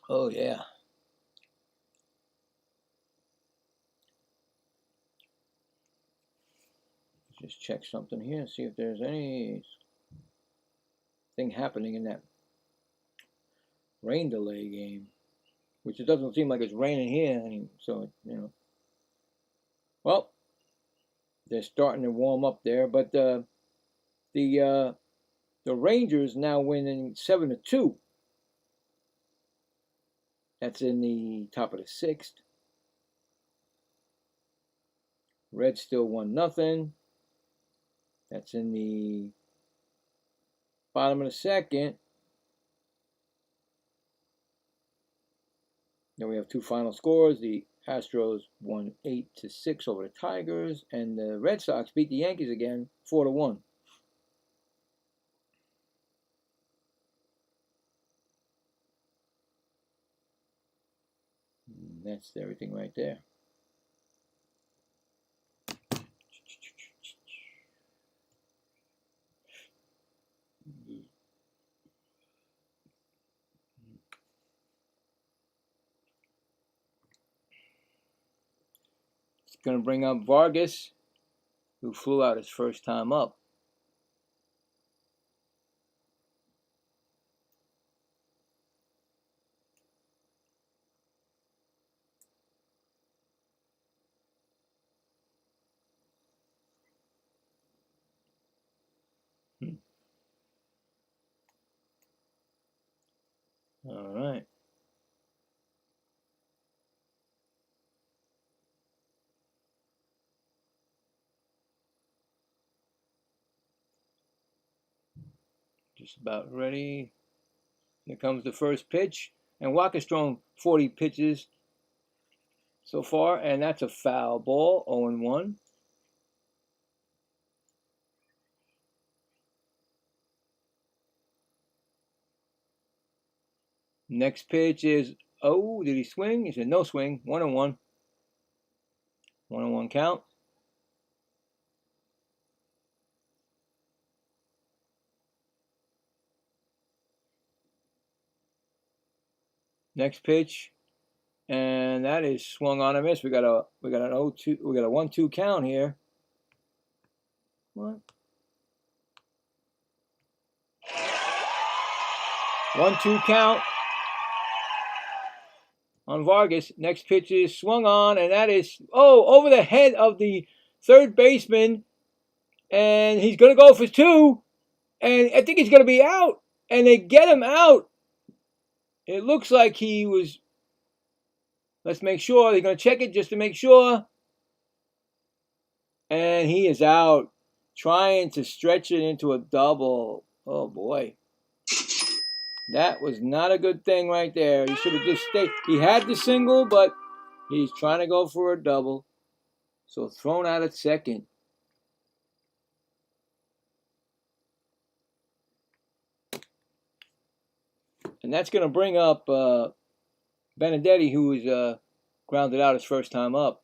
Oh, yeah. Just check something here and see if there's anything happening in that rain delay game, which it doesn't seem like it's raining here. So, well, they're starting to warm up there, but the Rangers now winning 7-2. That's in the top of the 6th. Reds still 1-0. That's in the bottom of the 2nd. Then we have 2 final scores. The Astros won 8-6 over the Tigers, and the Red Sox beat the Yankees again 4-1. That's everything right there. It's going to bring up Vargas, who flew out his first time up. All right. Just about ready. Here comes the first pitch. And Walker's thrown 40 pitches so far, and that's a foul ball, 0-1. Next pitch is, oh, did he swing? He said no swing, 1-1. 1-1 count. Next pitch, and that is swung on a miss. We got a 1-2 count here. What? 1-2 count on Vargas. Next pitch is swung on, and that is over the head of the third baseman, and he's gonna go for 2, and I think he's gonna be out, and they get him out. It looks like he was. Let's make sure. They're going to check it just to make sure. And he is out, trying to stretch it into a double. Oh, boy. That was not a good thing right there. He should have just stayed. He had the single, but he's trying to go for a double. So thrown out at second. And that's going to bring up Benintendi, who was grounded out his first time up.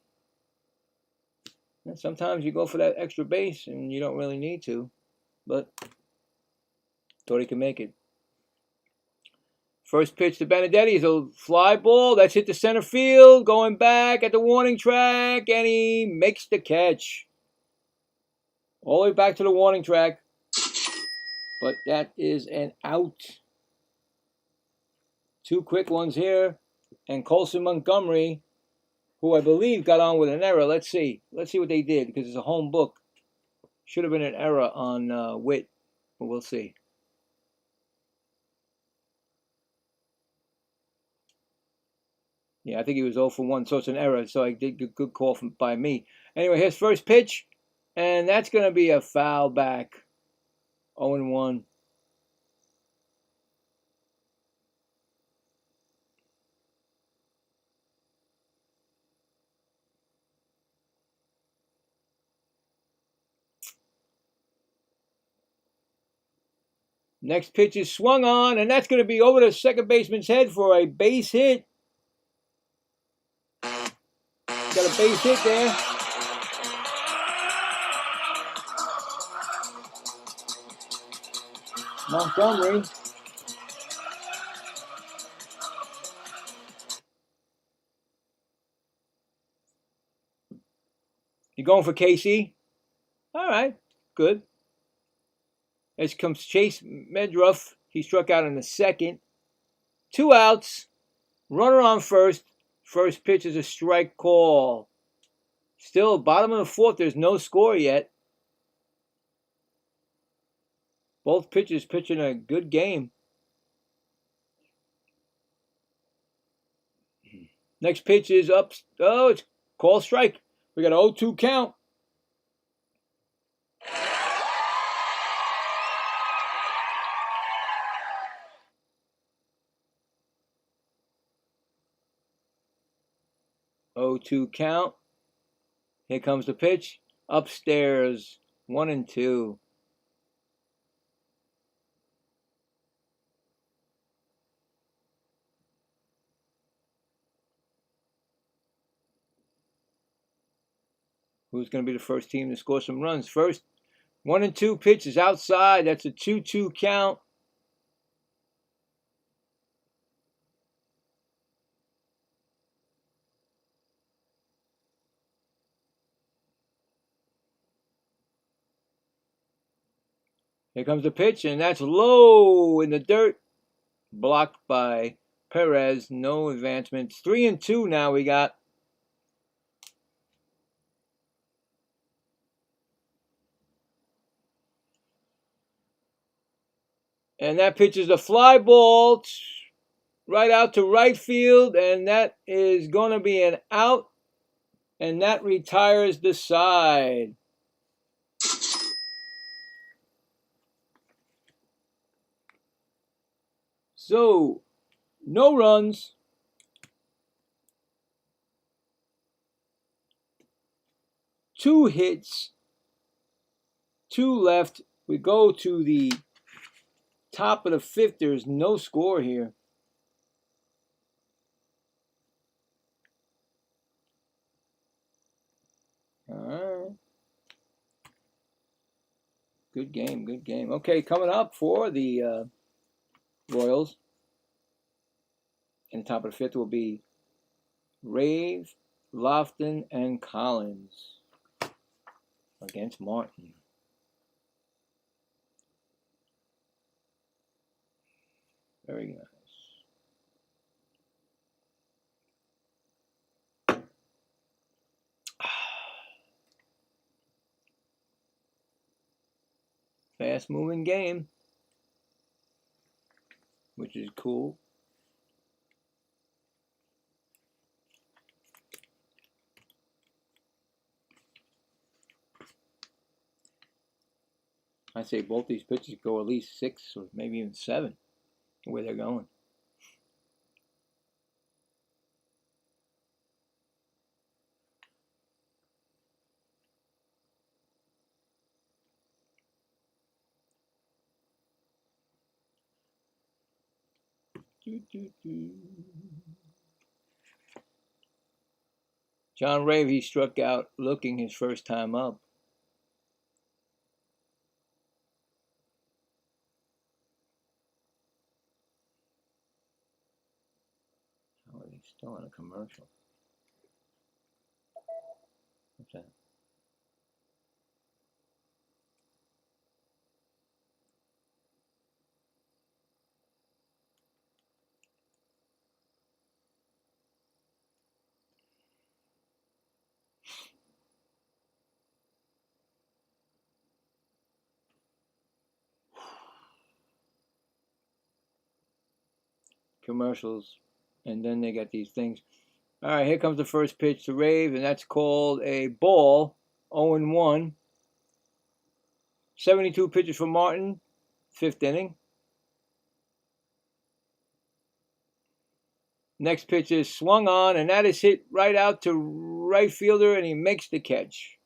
And sometimes you go for that extra base and you don't really need to, but thought he could make it. First pitch to Benintendi is a fly ball. That's hit the center field, going back at the warning track, and he makes the catch. All the way back to the warning track, but that is an out. 2 quick ones here, and Colson Montgomery, who I believe got on with an error. Let's see. Let's see what they did because it's a home book. Should have been an error on Wit, but we'll see. Yeah, I think he was 0 for 1, so it's an error. So I did good call by me. Anyway, here's first pitch, and that's going to be a foul back. 0-1. Next pitch is swung on, and that's going to be over the second baseman's head for a base hit. Got a base hit there. Montgomery. You going for KC? All right, good. As comes Chase Medruff. He struck out in the second. 2 outs. Runner on first. First pitch is a strike call. Still, bottom of the fourth, there's no score yet. Both pitchers pitching a good game. Next pitch is up. Oh, it's call strike. We got an 0-2 count. Oh, 2 count. Here comes the pitch. Upstairs. 1-2. Who's going to be the first team to score some runs? First, 1-2 pitch is outside. That's a 2-2 count. Here comes the pitch, and that's low in the dirt. Blocked by Perez. No advancements. 3-2 now we got. And that pitch is a fly ball right out to right field, and that is going to be an out, and that retires the side. So, no runs. Two hits. 2 left. We go to the top of the fifth. There's no score here. All right. Good game, good game. Okay, coming up for the Royals. In the top of the fifth will be Rave, Lofton, and Collins against Martin. Very nice. Fast moving game, which is cool. I say both these pitches go at least 6 or maybe even 7 where they're going. John Rave, he struck out looking his first time up. Oh, he's still in a commercial. What's that? commercials, and then they got these things. All right, here comes the first pitch to Rave, and that's called a ball. 0-1. 72 pitches for Martin, 5th inning. Next pitch is swung on, and that is hit right out to right fielder, and he makes the catch.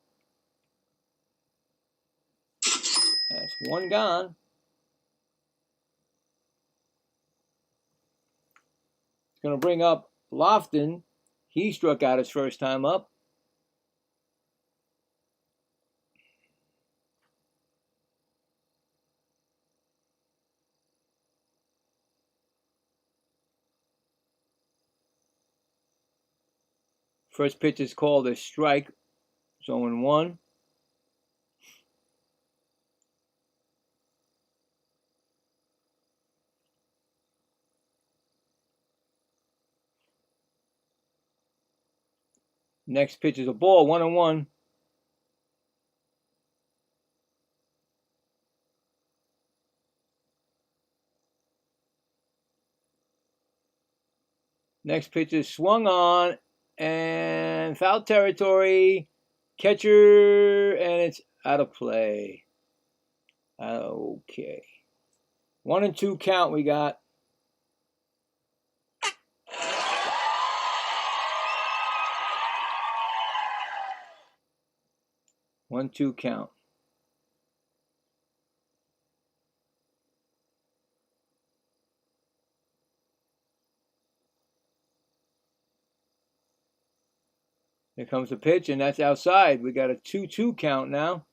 That's one gone. It's going to bring up Lofton. He struck out his first time up. First pitch is called a strike. It's 0-1. Next pitch is a ball, 1-1. Next pitch is swung on and foul territory. Catcher, and it's out of play. Okay. 1-2 count we got. One-two count. Here comes the pitch, and that's outside. We got a 2-2 count now.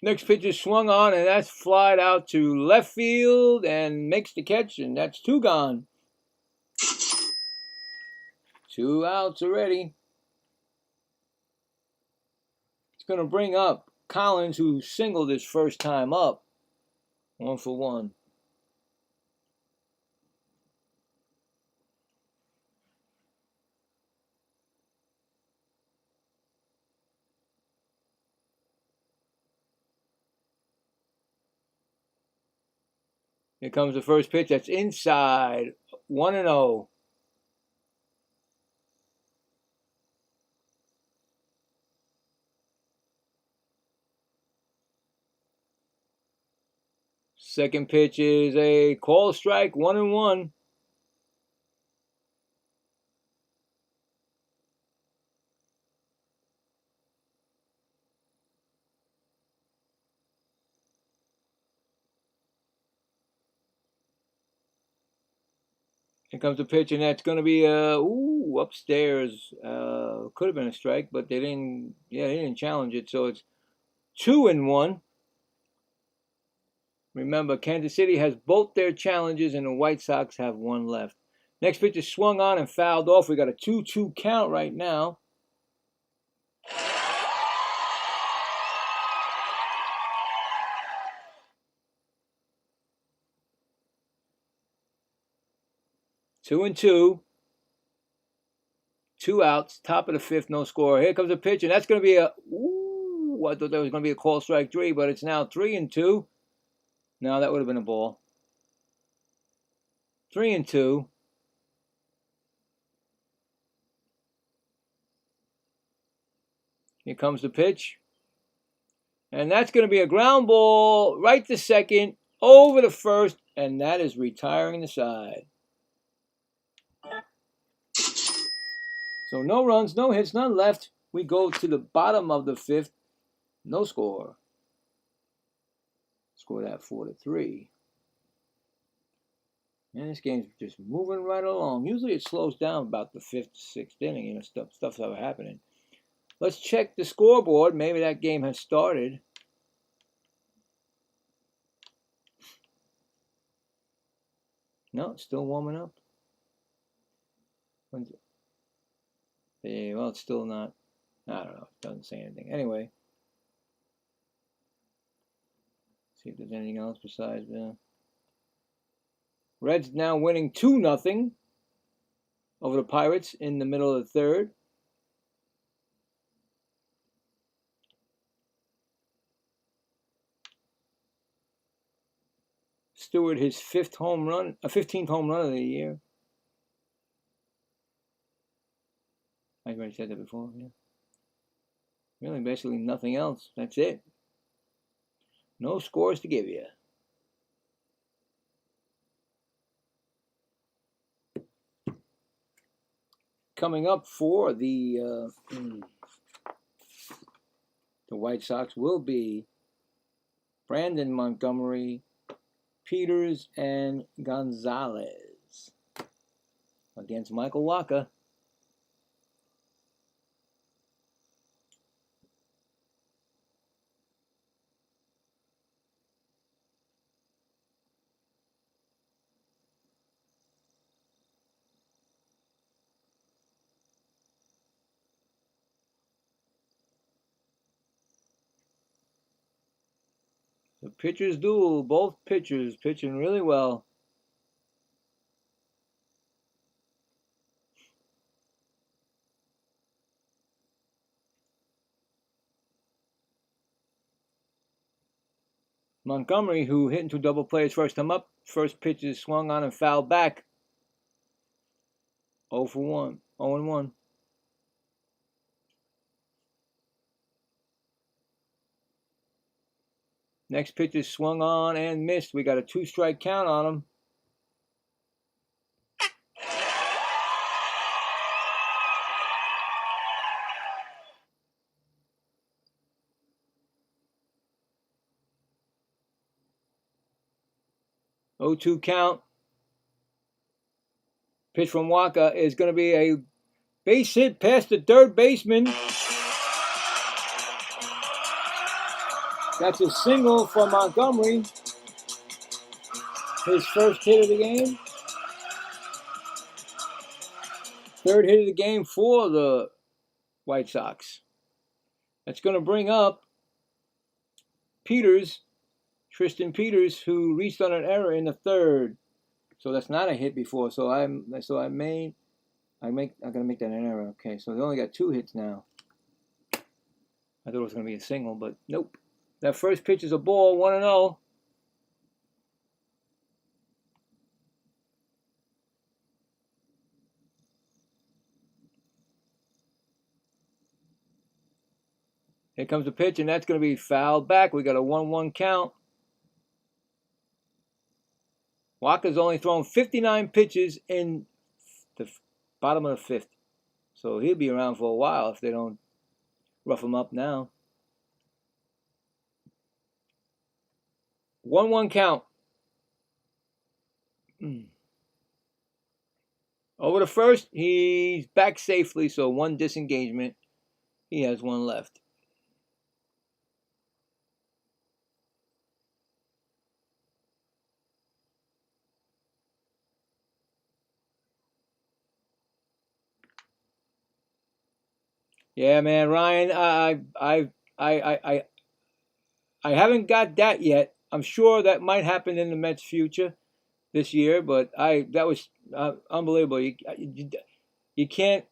Next pitch is swung on, and that's flied out to left field and makes the catch, and that's 2 gone. 2 outs already. It's going to bring up Collins, who singled his first time up. 1-for-1. Here comes the first pitch. That's inside. 1-0. Second pitch is a call strike. 1-1. Here comes the pitch, and that's going to be upstairs. Could have been a strike, but they didn't. Yeah, they didn't challenge it, so it's 2-1. Remember, Kansas City has both their challenges, and the White Sox have one left. Next pitch is swung on and fouled off. We got a 2-2 count right now. Two and two. 2 outs. Top of the 5th, no score. Here comes a pitch, and that's going to be a. I thought that was going to be a call strike 3, but it's now 3-2. No, that would have been a ball. 3-2. Here comes the pitch. And that's going to be a ground ball right to second, over the first, and that is retiring the side. So no runs, no hits, none left. We go to the bottom of the 5th. No score. Score that 4-3. And this game's just moving right along. Usually it slows down about the 5th, 6th inning. You know, stuff's ever happening. Let's check the scoreboard. Maybe that game has started. No, it's still warming up. When's it? Yeah, well, it's still not. I don't know. It doesn't say anything. Anyway. See if there's anything else besides that. Reds now winning 2-0 over the Pirates in the middle of the 3rd. Stewart his 15th home run of the year. I already said that before. Yeah. Really, basically nothing else. That's it. No scores to give you. Coming up for the White Sox will be Brandon Montgomery, Peters, and Gonzalez against Michael Wacha. The pitchers duel, both pitchers pitching really well. Montgomery, who hit into double play his first time up, first pitch is swung on and fouled back. 0 for 1, 0 and 1. Next pitch is swung on and missed. We got a 2-strike count on him. Oh, 2 count. Pitch from Wacha is going to be a base hit past the third baseman. That's a single for Montgomery. His first hit of the game. Third hit of the game for the White Sox. That's going to bring up Peters, Tristan Peters, who reached on an error in the third. So that's not a hit before. So I'm going to make that an error. Okay, so they only got 2 hits now. I thought it was going to be a single, but nope. That first pitch is a ball, 1-0. Here comes the pitch, and that's going to be fouled back. We got a 1-1 count. Wacha's only thrown 59 pitches in the bottom of the 5th. So he'll be around for a while if they don't rough him up now. 1-1 count. Over the first, he's back safely, so 1 disengagement. He has 1 left. Yeah, man, Ryan, I haven't got that yet. I'm sure that might happen in the Mets' future this year, but that was unbelievable. You can't.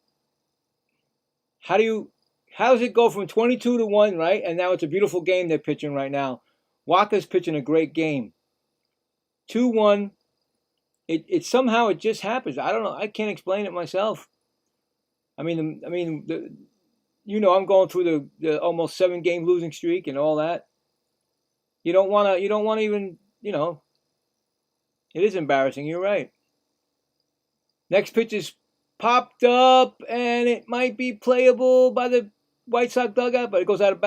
How does it go from 22-1, right? And now it's a beautiful game they're pitching right now. Wacha's pitching a great game. 2-1. It somehow it just happens. I don't know. I can't explain it myself. I'm going through the almost 7-game losing streak and all that. You don't want to even, it is embarrassing. You're right. Next pitch is popped up, and it might be playable by the White Sox dugout, but it goes out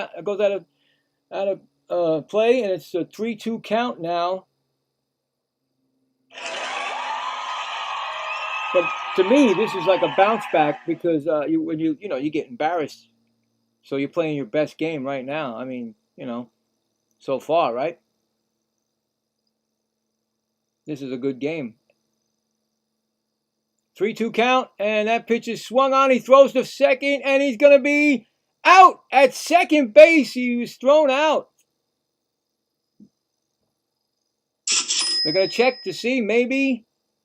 of play, and it's a 3-2 count now. But to me, this is like a bounce back because you get embarrassed, so you're playing your best game right now. So far, right? This is a good game. 3-2 count, and that pitch is swung on. He throws to second, and he's going to be out at second base. He was thrown out. They're going to check to see. Maybe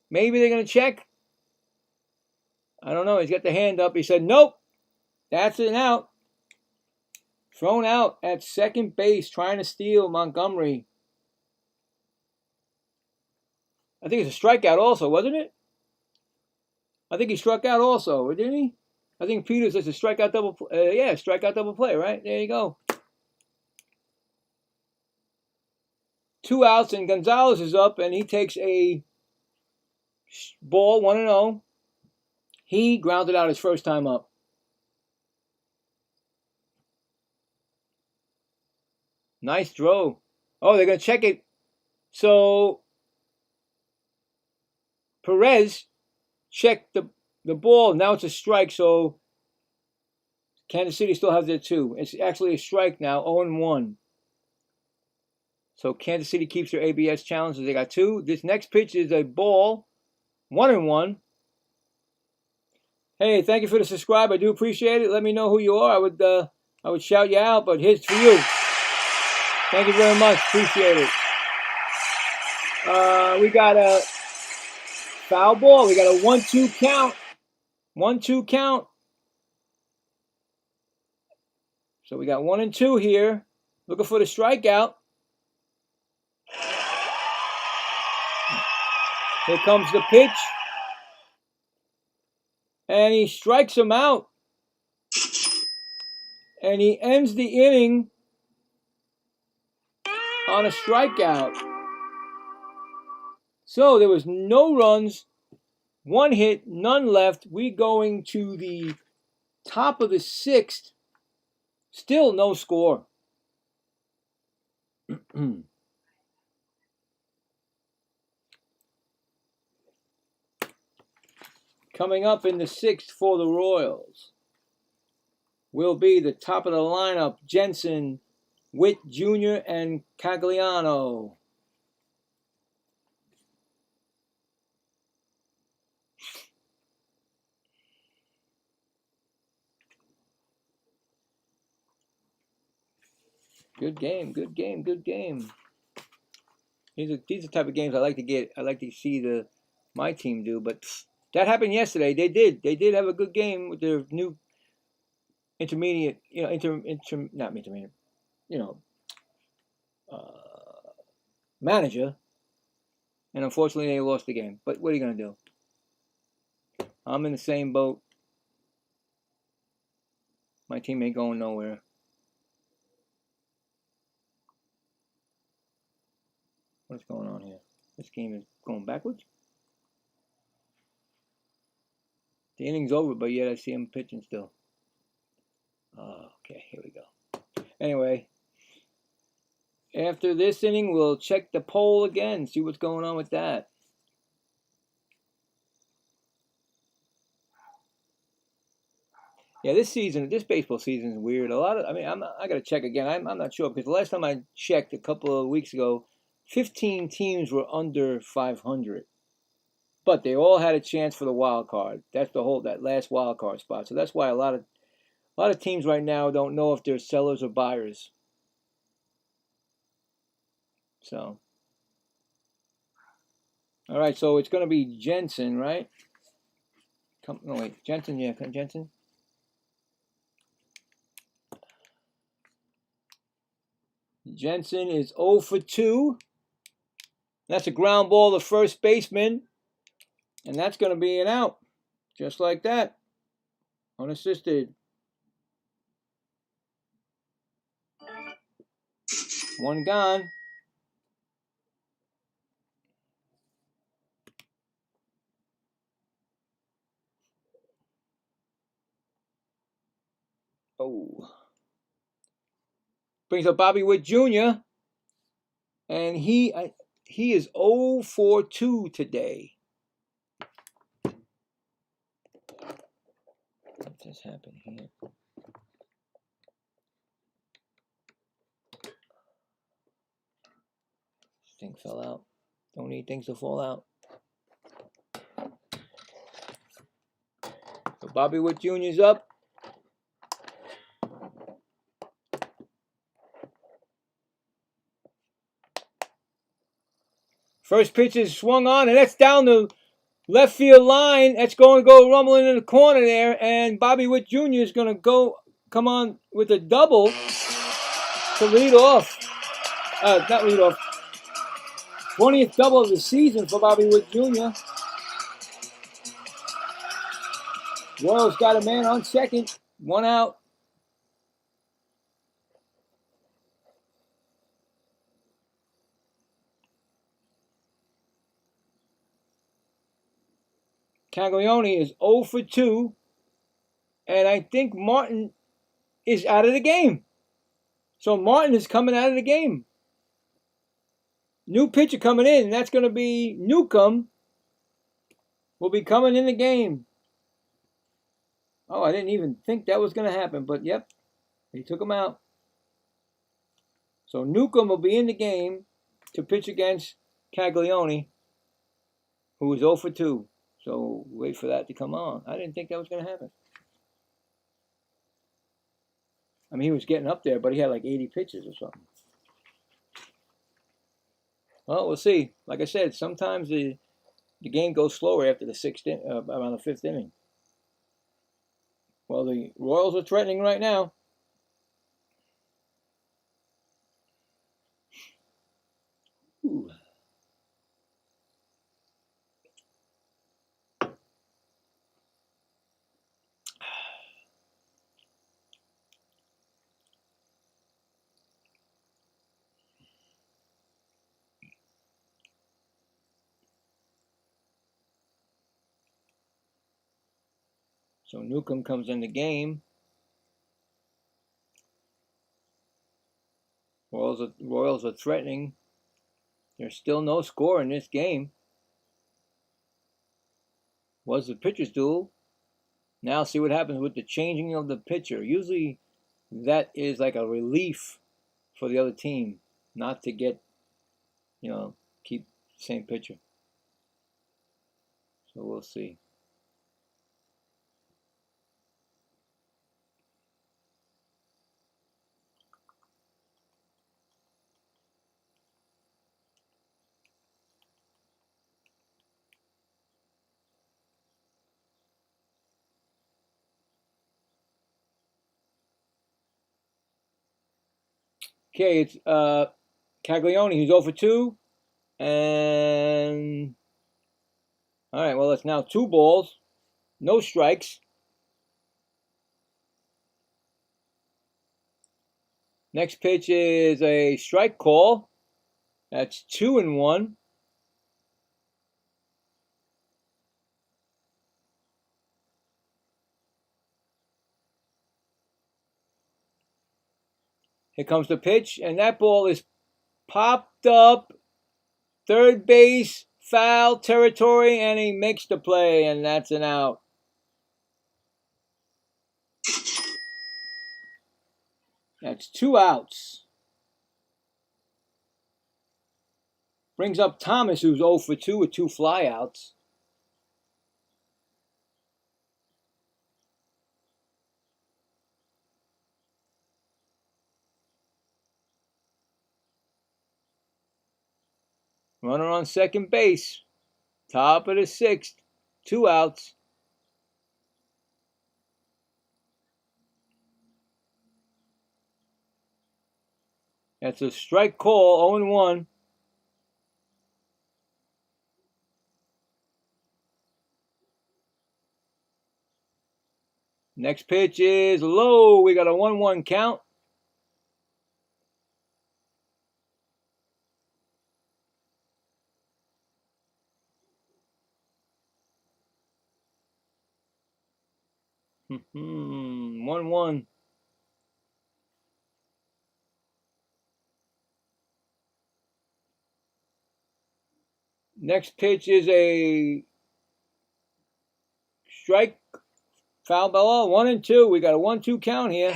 they're going to check. I don't know. He's got the hand up. He said, nope. That's an out. Thrown out at second base, trying to steal Montgomery. I think it's a strikeout also, wasn't it? I think he struck out also, didn't he? I think Peters is a strikeout double. Yeah, strikeout double play. Right there you go. 2 outs, and Gonzalez is up, and he takes a ball, 1-0. He grounded out his first time up. Nice throw. Oh, they're going to check it. So Perez checked the ball. Now it's a strike, so Kansas City still has their 2. It's actually a strike now, 0-1. So Kansas City keeps their ABS challenges. They got 2. This next pitch is a ball, 1-1. Hey, thank you for the subscribe. I do appreciate it. Let me know who you are. I would shout you out, but here's for you. Thank you very much. Appreciate it. We got a foul ball. We got a 1-2 count. 1-2 count. So we got 1-2 here. Looking for the strikeout. Here comes the pitch. And he strikes him out. And he ends the inning on a strikeout. So there was no runs, 1 hit, none left. We going to the top of the 6th. Still no score. Coming up in the 6th for the Royals will be the top of the lineup, Jensen, Witt Jr., and Cagliano. Good game, good game, good game. These are the type of games I like to get. I like to see my team do, but that happened yesterday. They did have a good game with their new intermediate, not intermediate, manager. And unfortunately, they lost the game. But what are you going to do? I'm in the same boat. My team ain't going nowhere. What's going on here? This game is going backwards. The inning's over, but yet I see him pitching still. Okay, here we go. Anyway, after this inning, we'll check the poll again, see what's going on with that. Yeah, this baseball season is weird. I got to check again. I'm not sure because the last time I checked a couple of weeks ago, 15 teams were under 500, but they all had a chance for the wild card. That's that last wild card spot. So that's why a lot of teams right now don't know if they're sellers or buyers. So, all right. So it's going to be Jensen, right? Jensen. Yeah, Jensen. Jensen is 0 for 2. That's a ground ball to first baseman. And that's going to be an out. Just like that. Unassisted. 1 gone. Oh. Brings up Bobby Witt Jr. And he is 0 for 2 today. What just happened here? This thing fell out. Don't need things to fall out. So Bobby Witt Jr.'s up. First pitch is swung on, and that's down the left field line. That's going to go rumbling in the corner there, and Bobby Witt Jr. is going to come on with a double to lead off. Not lead off. 20th double of the season for Bobby Witt Jr. Royals got a man on second. 1 out. Caglione is 0 for 2. And I think Martin is out of the game. So Martin is coming out of the game. New pitcher coming in, and that's going to be Newcomb. Will be coming in the game. Oh, I didn't even think that was going to happen, but yep, they took him out. So Newcomb will be in the game to pitch against Caglione, who was 0 for 2. So wait for that to come on. I didn't think that was going to happen. I mean, he was getting up there, but he had like 80 pitches or something. Well, we'll see. Like I said, sometimes the game goes slower after the around the 5th inning. Well, the Royals are threatening right now. Ooh. So Newcomb comes in the game. Royals are threatening. There's still no score in this game. Was the pitcher's duel. Now see what happens with the changing of the pitcher. Usually that is like a relief for the other team not to get, keep the same pitcher. So we'll see. Okay, it's Caglione. He's 0 for 2. And all right, well, it's now 2 balls, no strikes. Next pitch is a strike call. That's 2-1. Here comes the pitch, and that ball is popped up. Third base, foul territory, and he makes the play, and that's an out. That's 2 outs. Brings up Thomas, who's 0 for 2 with 2 flyouts. Runner on second base. Top of the 6th. 2 outs. That's a strike call, 0-1. Next pitch is low. We got a 1-1 count. Hmm. 1-1. Next pitch is a strike, foul ball, 1-2. We got a 1-2 count here.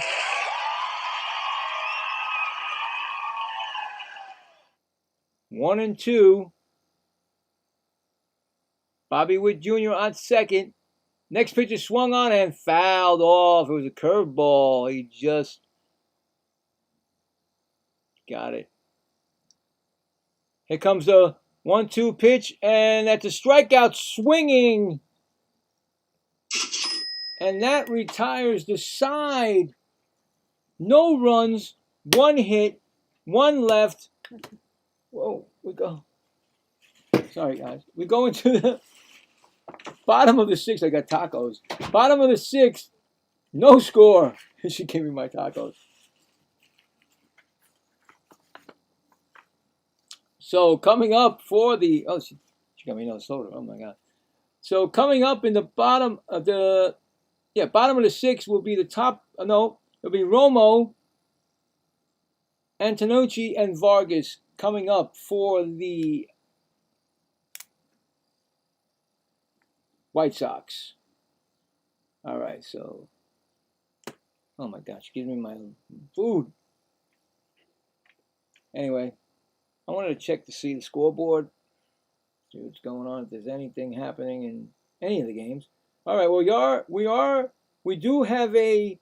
One and two. Bobby Witt Jr. on second. Next pitch is swung on and fouled off. It was a curveball. He just got it. Here comes the 1-2 pitch, and that's a strikeout swinging. And that retires the side. No runs, 1 hit, 1 left. Whoa, we go. Sorry, guys. We go into the bottom of the sixth. I got tacos. Bottom of the sixth. No score. She gave me my tacos. So coming up for the she got me another soda. Oh my god. So coming up in the bottom of the bottom of the sixth will be the top. No, it'll be Romo, Antonucci, and Vargas coming up for the White Sox. All right, so oh my gosh, give me my food. Anyway, I wanted to check to see the scoreboard, see what's going on, if there's anything happening in any of the games. All right, well, we do have the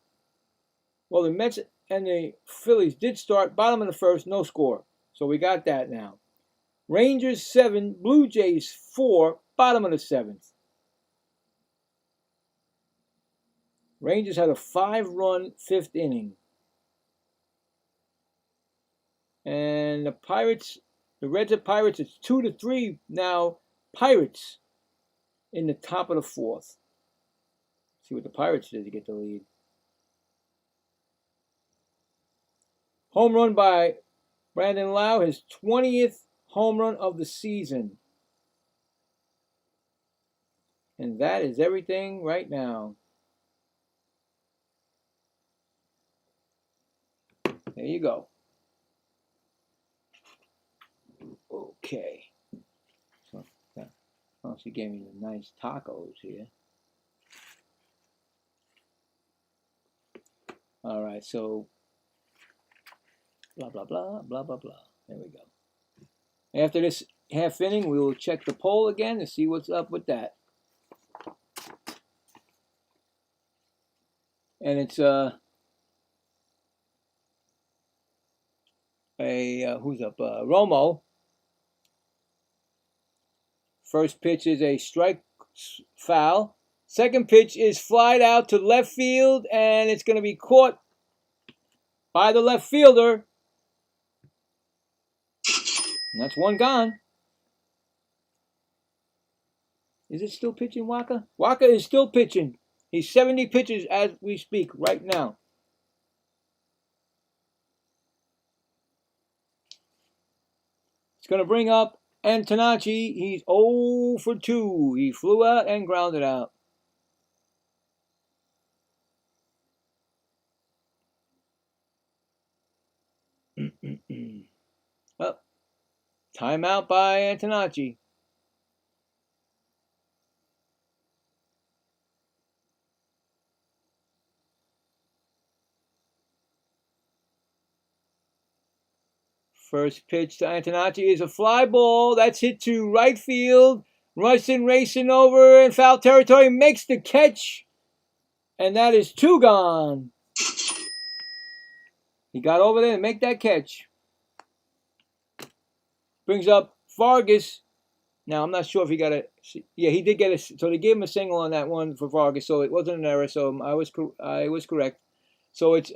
Mets and the Phillies did start bottom of the first, no score. So we got that now. Rangers 7, Blue Jays 4, bottom of the seventh. Rangers had a 5-run fifth inning. And the Reds and Pirates, it's 2-3 now. Pirates in the top of the fourth. See what the Pirates did to get the lead. Home run by Brandon Lau, his 20th home run of the season. And that is everything right now. There you go. Okay. So, she gave me the nice tacos here. All right, so blah, blah, blah, blah, blah, blah. There we go. After this half inning, we will check the poll again to see what's up with that. And it's who's up? Romo. First pitch is a strike foul. Second pitch is flied out to left field, and it's going to be caught by the left fielder. And that's one gone. Is it still pitching, Waka? Waka is still pitching. He's 70 pitches as we speak right now. It's going to bring up Antonucci. He's 0 for 2. He flew out and grounded out. Oh, timeout by Antonucci. First pitch to Antonucci is a fly ball. That's hit to right field. Rushing, racing over in foul territory. Makes the catch. And that is 2 gone. He got over there and make that catch. Brings up Vargas. Now, I'm not sure if he got a... Yeah, he did get a... So they gave him a single on that one for Vargas. So it wasn't an error. So I was correct. So it's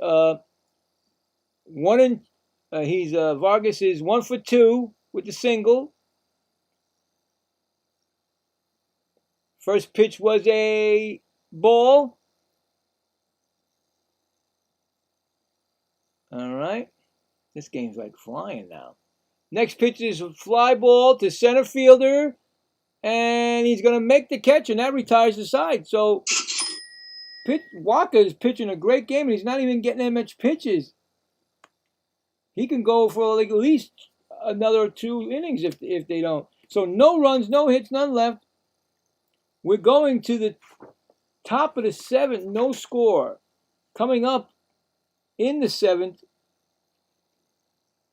Vargas is 1 for 2 with the single. First pitch was a ball. All right. This game's like flying now. Next pitch is a fly ball to center fielder. And he's going to make the catch, and that retires the side. So Walker is pitching a great game, and he's not even getting that much pitches. He can go for like at least another 2 innings if they don't. So no runs, no hits, none left. We're going to the top of the 7th, no score. Coming up in the 7th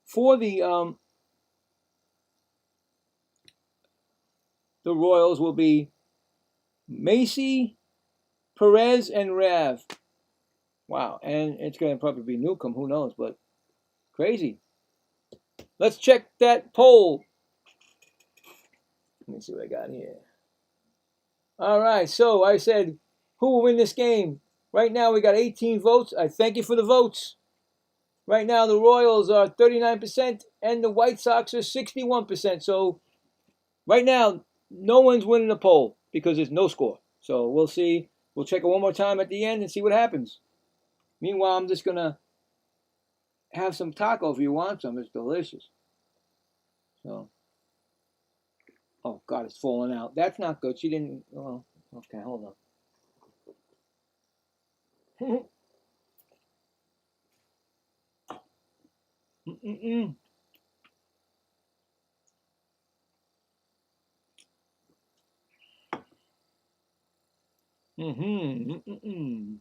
for the Royals will be Macy, Perez, and Rav. Wow, and it's going to probably be Newcomb, who knows, but crazy. Let's check that poll. Let me see what I got here. All right, so I said, who will win this game? Right now we got 18 votes. I thank you for the votes. Right now the Royals are 39% and the White Sox are 61%. So Right now, no one's winning the poll because there's no score. So we'll see. We'll check it one more time at the end and see what happens. Meanwhile, I'm just going to have some taco if you want some. It's delicious. So, oh, God, it's falling out. That's not good. She didn't. Oh, okay, hold on. Mm-mm-mm. Mm-hmm. Mm-mm-mm.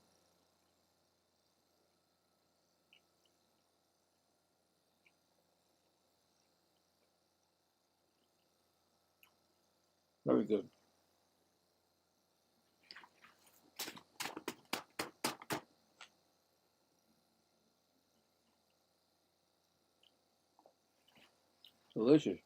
Very good. Delicious.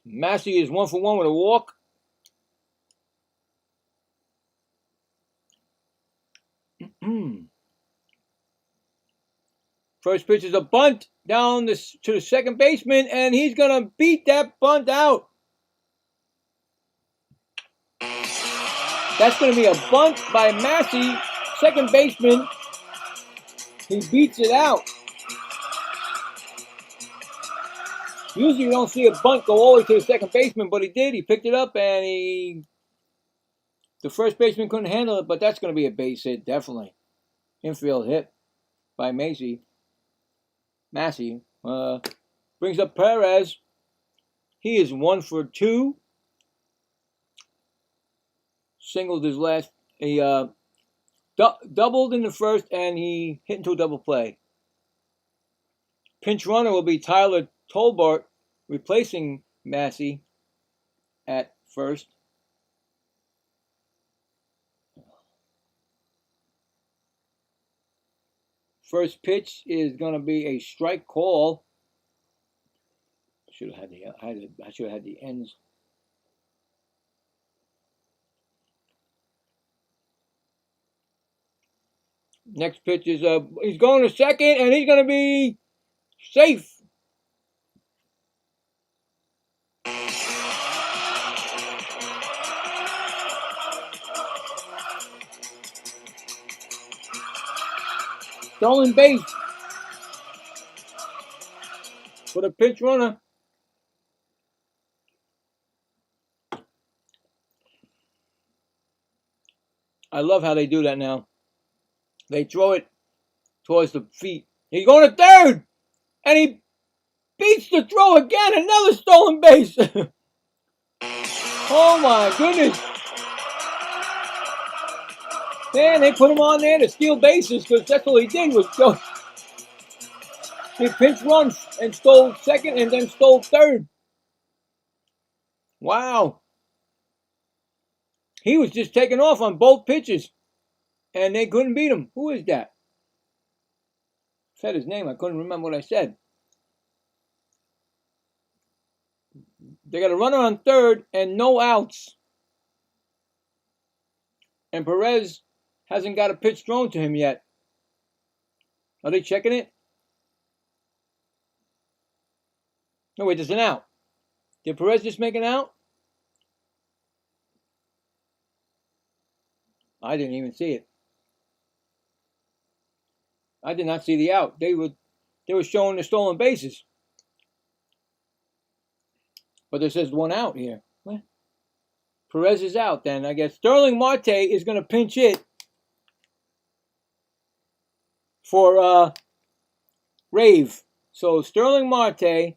Massey is 1-for-1 with a walk. First pitch is a bunt down to the second baseman, and he's going to beat that bunt out. That's going to be a bunt by Massey, second baseman. He beats it out. Usually you don't see a bunt go all the way to the second baseman, but he did. He picked it up, and the first baseman couldn't handle it, but that's going to be a base hit, definitely. Infield hit by Massey. Brings up Perez. He is 1-for-2. Singled his last. He doubled in the first, and he hit into a double play. Pinch runner will be Tyler Tolbert, replacing Massey at first. First pitch is going to be a strike call. I should have had the ends. Next pitch is he's going to second, and he's going to be safe. Stolen base for the pinch runner. I love how they do that now. They throw it towards the feet. He's going to third, and he beats the throw again. Another stolen base. Oh my goodness. Man, they put him on there to steal bases because that's all he did was go. He pinch run and stole second and then stole third. Wow. He was just taking off on both pitches, and they couldn't beat him. Who is that? I said his name. I couldn't remember what I said. They got a runner on third and no outs. And Perez hasn't got a pitch thrown to him yet. Are they checking it? No, wait, there's an out. Did Perez just make an out? I didn't even see it. I did not see the out. They were showing the stolen bases. But there says one out here. What? Perez is out then. I guess Sterling Marte is going to pinch hit for Rave. So Sterling Marte,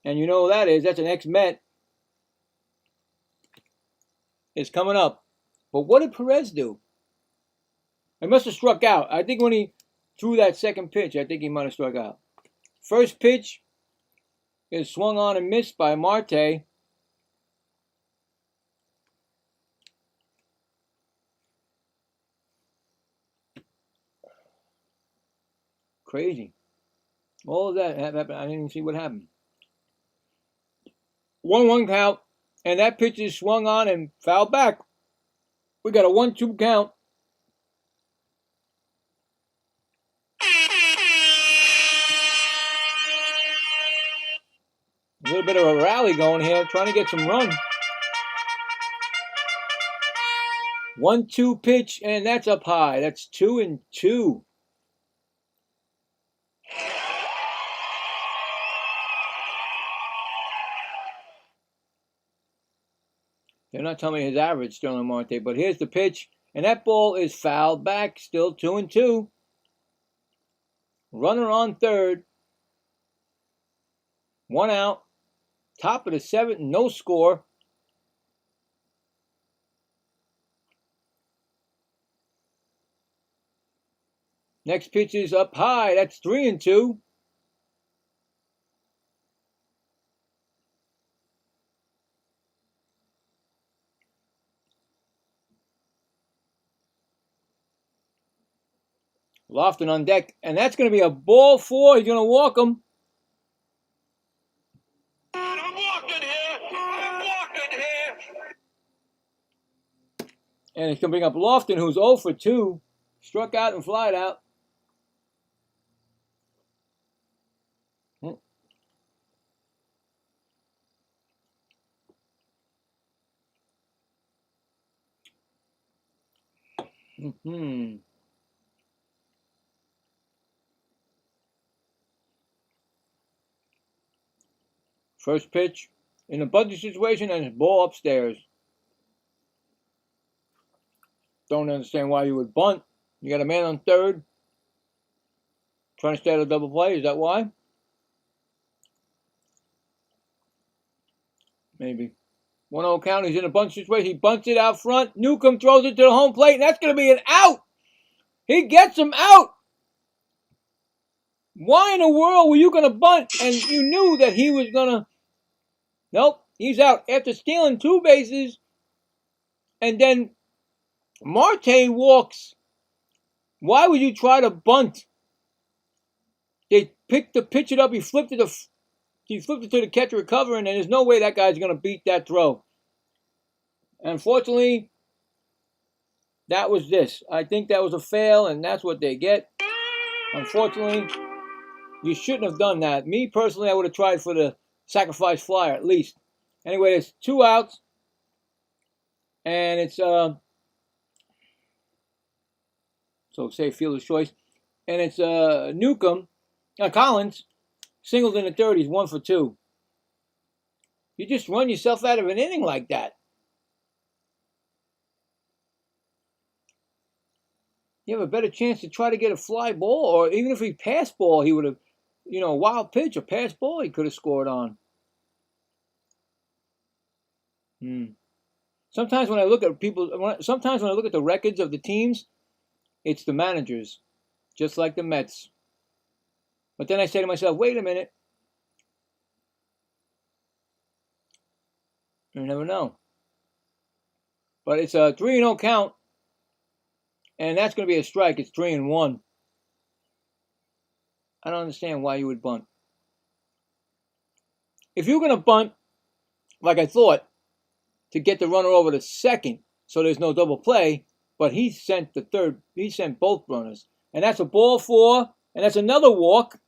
and you know who that is. That's an ex-Met. Is coming up. But what did Perez do? He must have struck out. I think when he threw that second pitch, I think he might have struck out. First pitch is swung on and missed by Marte. Crazy. All of that happened. I didn't even see what happened. 1-1 count. And that pitch is swung on and fouled back. We got a 1-2 count. A little bit of a rally going here, trying to get some run. 1-2 pitch, and that's up high. That's 2-2. They're not telling me his average, Sterling Marte, but here's the pitch, and that ball is fouled back. Still 2-2. Runner on third. 1 out. Top of the 7th, no score. Next pitch is up high. That's 3-2. Lofton on deck, and that's going to be a ball 4. He's going to walk him. I'm walking here. And he's going to bring up Lofton, who's 0 for 2. Struck out and flied out. First pitch in a bunting situation, and his ball upstairs. Don't understand why you would bunt. You got a man on third. Trying to start a double play. Is that why? Maybe. 1-0 count. He's in a bunt situation. He bunts it out front. Newcomb throws it to the home plate, and that's going to be an out. He gets him out. Why in the world were you going to bunt? And you knew that he was going to... Nope, he's out. After stealing 2 bases, and then Marte walks. Why would you try to bunt? They pitch it up. He flipped it to the catcher recovering, and there's no way that guy's going to beat that throw. Unfortunately, that was this. I think that was a fail, and that's what they get. Unfortunately, you shouldn't have done that. Me, personally, I would have tried for the sacrifice flyer at least. Anyway, there's 2 outs, and it's so say fielder's choice, and it's Newcomb, Collins, singled in the third. He's 1 for 2. You just run yourself out of an inning like that. You have a better chance to try to get a fly ball, or even if he passed ball, he would have, a wild pitch or pass ball he could have scored on. Sometimes when I look at the records of the teams, it's the managers, just like the Mets. But then I say to myself, wait a minute. You never know. But it's a 3-0 count, and that's going to be a strike. It's 3-1. I don't understand why you would bunt. If you're going to bunt, like I thought, to get the runner over to second, so there's no double play, but he sent both runners. And that's a ball 4, and that's another walk.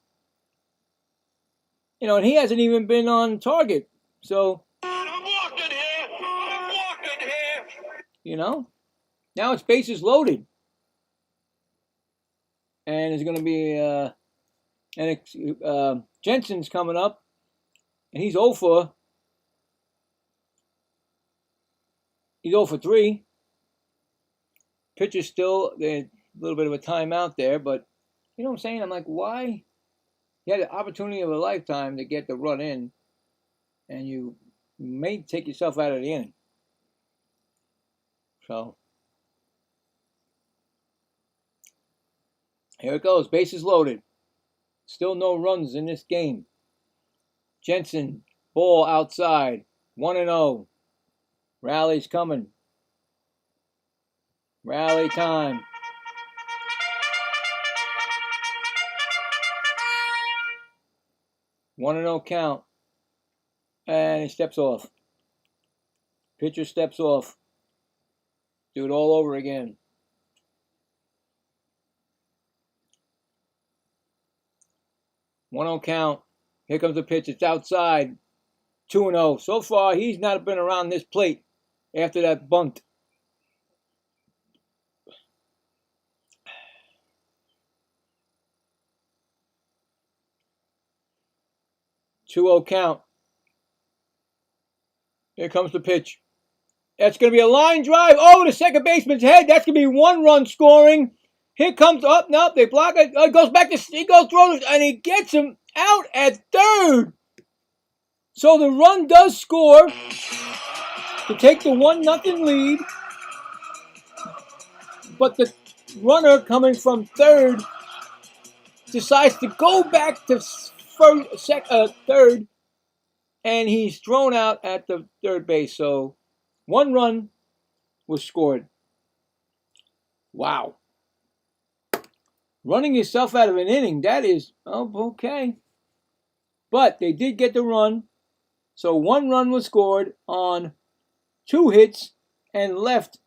And he hasn't even been on target. So, I'm walking here. Now it's bases loaded. And there's going to be, Jensen's coming up, and he's 0 for 3. Pitcher's still a little bit of a timeout there, but you know what I'm saying? I'm like, why? You had the opportunity of a lifetime to get the run in, and you may take yourself out of the inning. So, here it goes. Bases loaded. Still no runs in this game. Jensen, ball outside. 1-0. Rally's coming. Rally time. One and 0 count. And he steps off. Pitcher steps off. Do it all over again. One-0 count. Here comes the pitch. It's outside. 2-0. So far, he's not been around this plate after that bunt. Two-0 count. Here comes the pitch. That's going to be a line drive over the second baseman's head. That's going to be 1-run scoring. Here comes up. Nope, they block it. It goes back to he goes through and he gets him out at third. So the run does score to take the 1-0 lead. But the runner coming from third decides to go back to third, and he's thrown out at the third base. So 1 run was scored. Wow. Running yourself out of an inning, that is, okay. But they did get the run. So 1 run was scored on 2 hits and left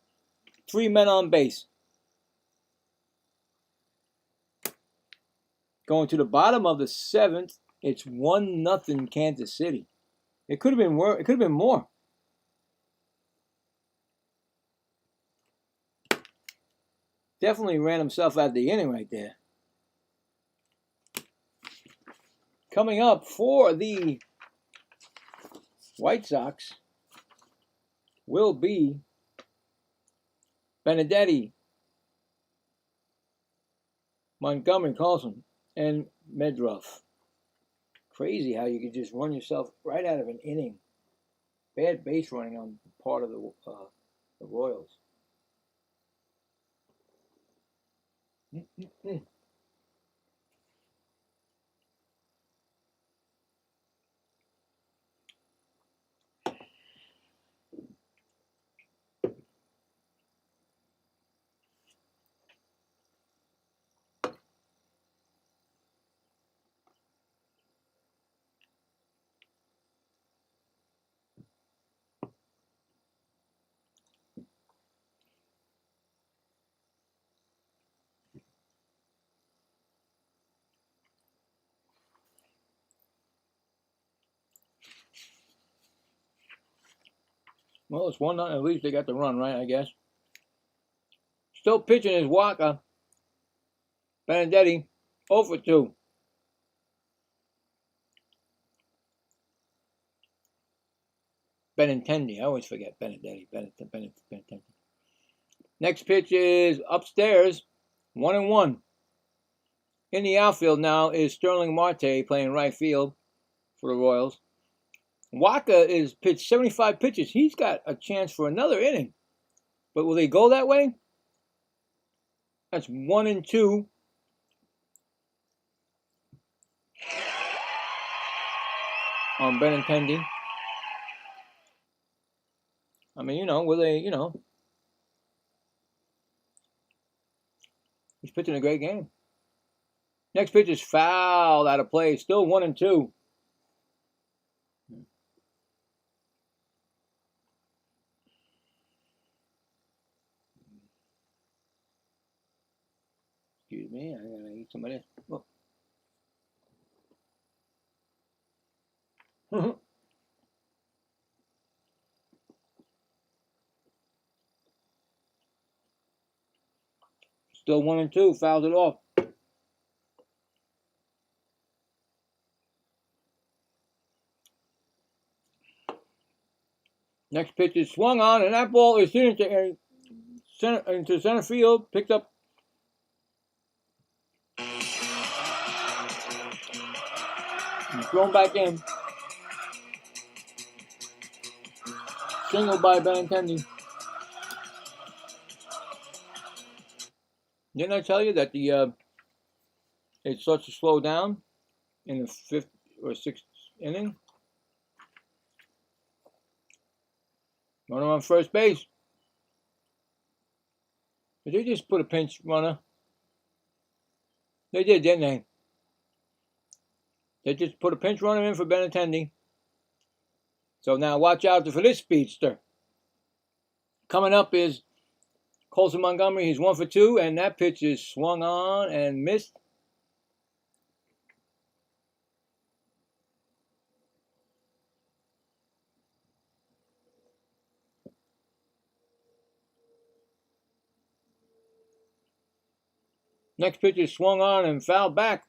3 men on base. Going to the bottom of the 7th, it's 1-0 Kansas City. It could have been more. It could have been more. Definitely ran himself out of the inning right there. Coming up for the White Sox will be Benedetti, Montgomery, Carlson, and Medruff. Crazy how you could just run yourself right out of an inning. Bad base running on part of the Royals. Well, it's 1-0. At least they got the run, right, I guess. Still pitching is Walker. Benedetti, 0 for 2. Benintendi. I always forget Benedetti. Benintendi. Next pitch is upstairs. 1-1. In the outfield now is Sterling Marte playing right field for the Royals. Waka is pitched 75 pitches. He's got a chance for another inning. But will they go that way? That's 1-2. On Benintendi. I mean, will they, he's pitching a great game. Next pitch is fouled out of play. Still 1-2. Excuse me, I gotta eat some of this. Oh. Still 1-2. Fouled it off. Next pitch is swung on, and that ball is hit into center field. Picked up. And thrown back in. Single by Benintendi. Didn't I tell you that it starts to slow down in the 5th or 6th inning? Runner on first base. Did they just put a pinch runner? They did, didn't they? They just put a pinch runner in for Benintendi. So now watch out for this speedster. Coming up is Colson Montgomery. He's 1 for 2, and that pitch is swung on and missed. Next pitch is swung on and fouled back.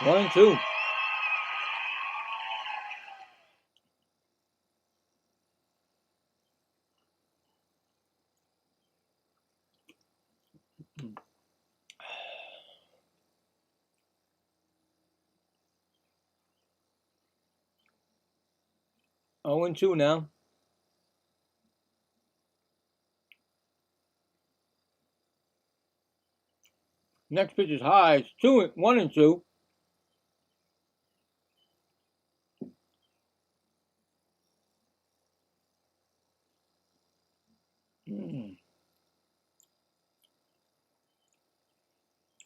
1-2. Oh and 2 now. Next pitch is high. It's 1-2.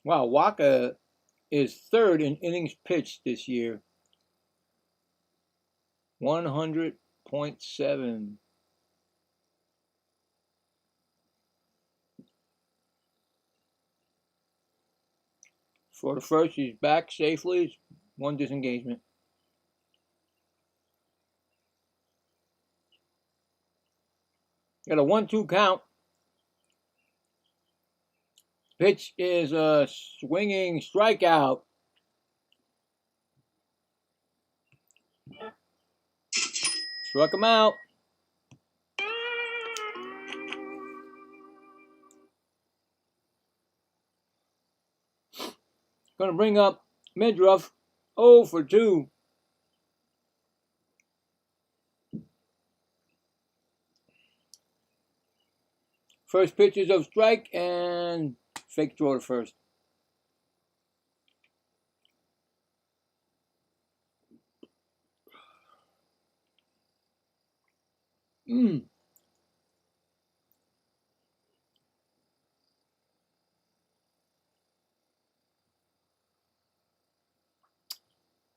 Wow, Waka is third in innings pitched this year. 100.7. For the first, he's back safely. 1 disengagement. Got a 1-2 count. Pitch is a swinging strikeout. Struck him out. Going to bring up Midruff. 0 for 2. First pitch is of strike and fake throw to first. Mm.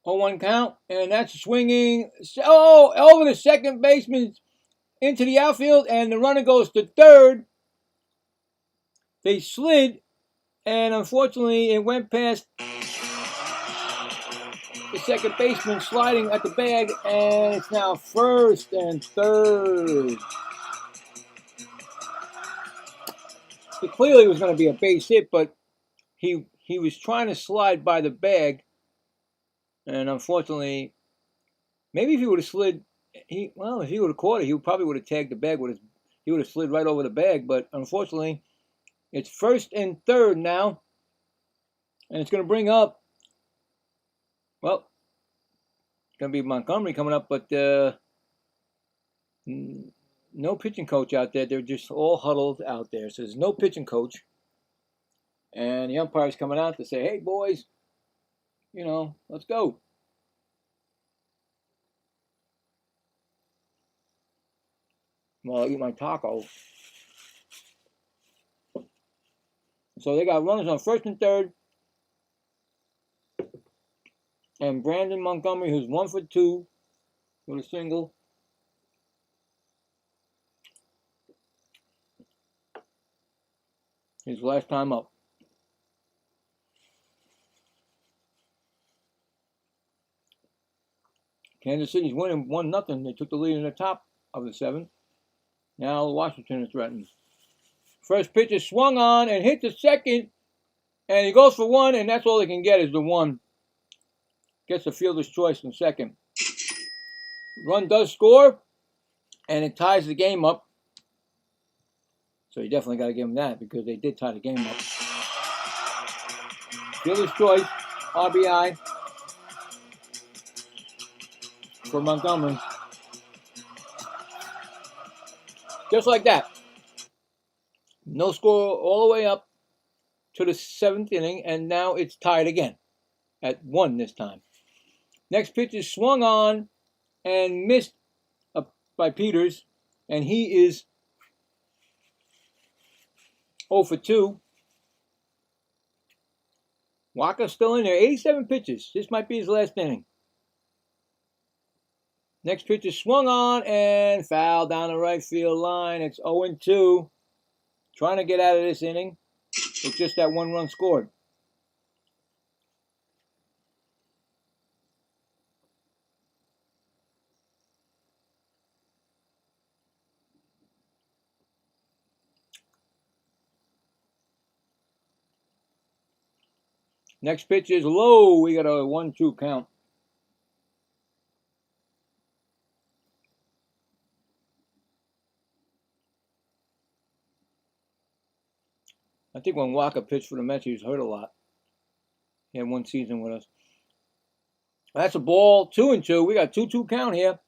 0-1 count, and that's swinging. Oh, over the second baseman into the outfield, and the runner goes to third. They slid, and unfortunately, it went past the second baseman sliding at the bag, and it's now first and third. It clearly was going to be a base hit, but he was trying to slide by the bag, and unfortunately, maybe if he would have slid, if he would have caught it, he probably would have tagged the bag. He would have slid right over the bag, but unfortunately, it's first and third now, and it's going to bring up, well, it's going to be Montgomery coming up, but no pitching coach out there. They're just all huddled out there, so there's no pitching coach, and the umpire's coming out to say, hey, boys, let's go. Well, I'll eat my taco. So they got runners on first and third. And Brandon Montgomery, who's 1 for 2 with a single. His last time up. Kansas City's winning 1-0. They took the lead in the top of the 7th. Now Washington is threatened. First pitch is swung on and hit the second. And he goes for 1, and that's all they can get is the 1. Gets the fielder's choice in second. Run does score, and it ties the game up. So you definitely got to give him that because they did tie the game up. Fielder's choice, RBI for Montgomery. Just like that. No score all the way up to the 7th inning, and now it's tied again at 1 this time. Next pitch is swung on and missed by Peters, and he is 0 for 2. Waka's still in there. 87 pitches. This might be his last inning. Next pitch is swung on and foul down the right field line. It's 0-2. Trying to get out of this inning with just that 1 run scored. Next pitch is low. We got a 1-2 count. I think when Walker pitched for the Mets, he was hurt a lot. He had 1 season with us. That's a ball. 2-2. We got 2-2 count here.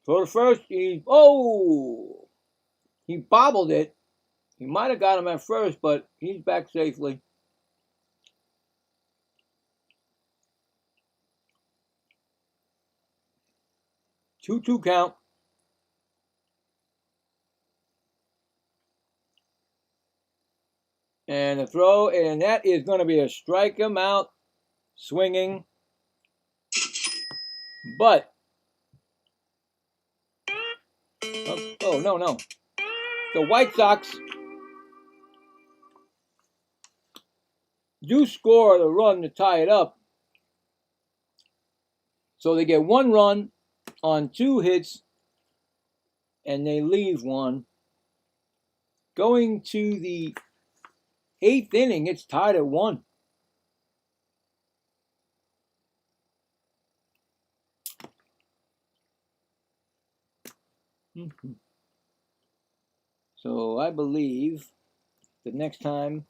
Throw to first. He bobbled it. He might have got him at first, but he's back safely. Two count. And the throw, and that is going to be a strike him out, swinging. But, no. The White Sox do score the run to tie it up. So they get 1 run on 2 hits, and they leave 1. Going to the 8th inning, it's tied at 1. So I believe the next time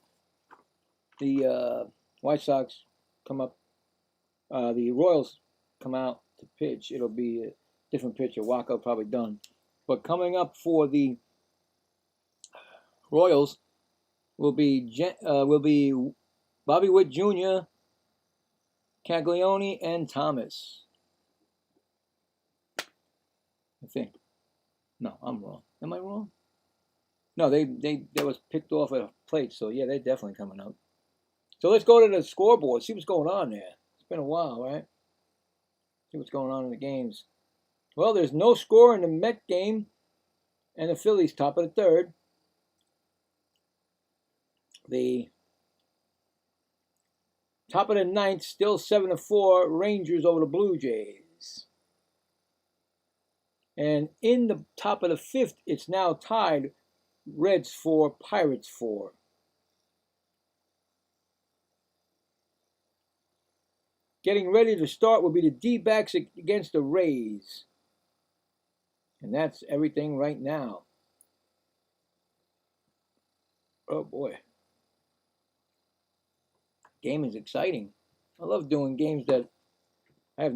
the White Sox come up, the Royals come out to pitch, it'll be a different pitcher. Waka probably done. But coming up for the Royals will be Bobby Witt Jr., Caglione, and Thomas. I think. No, I'm wrong. Am I wrong? No, they was picked off at a plate, so yeah, they're definitely coming up. So let's go to the scoreboard, see what's going on there. It's been a while, right? See what's going on in the games. Well, there's no score in the Met game, and the Phillies top of the 3rd. The top of the 9th, still 7-4, Rangers over the Blue Jays. And in the top of the 5th, it's now tied, Reds 4, Pirates 4. Getting ready to start will be the D-backs against the Rays. And that's everything right now. Oh boy. Game is exciting. I love doing games that I have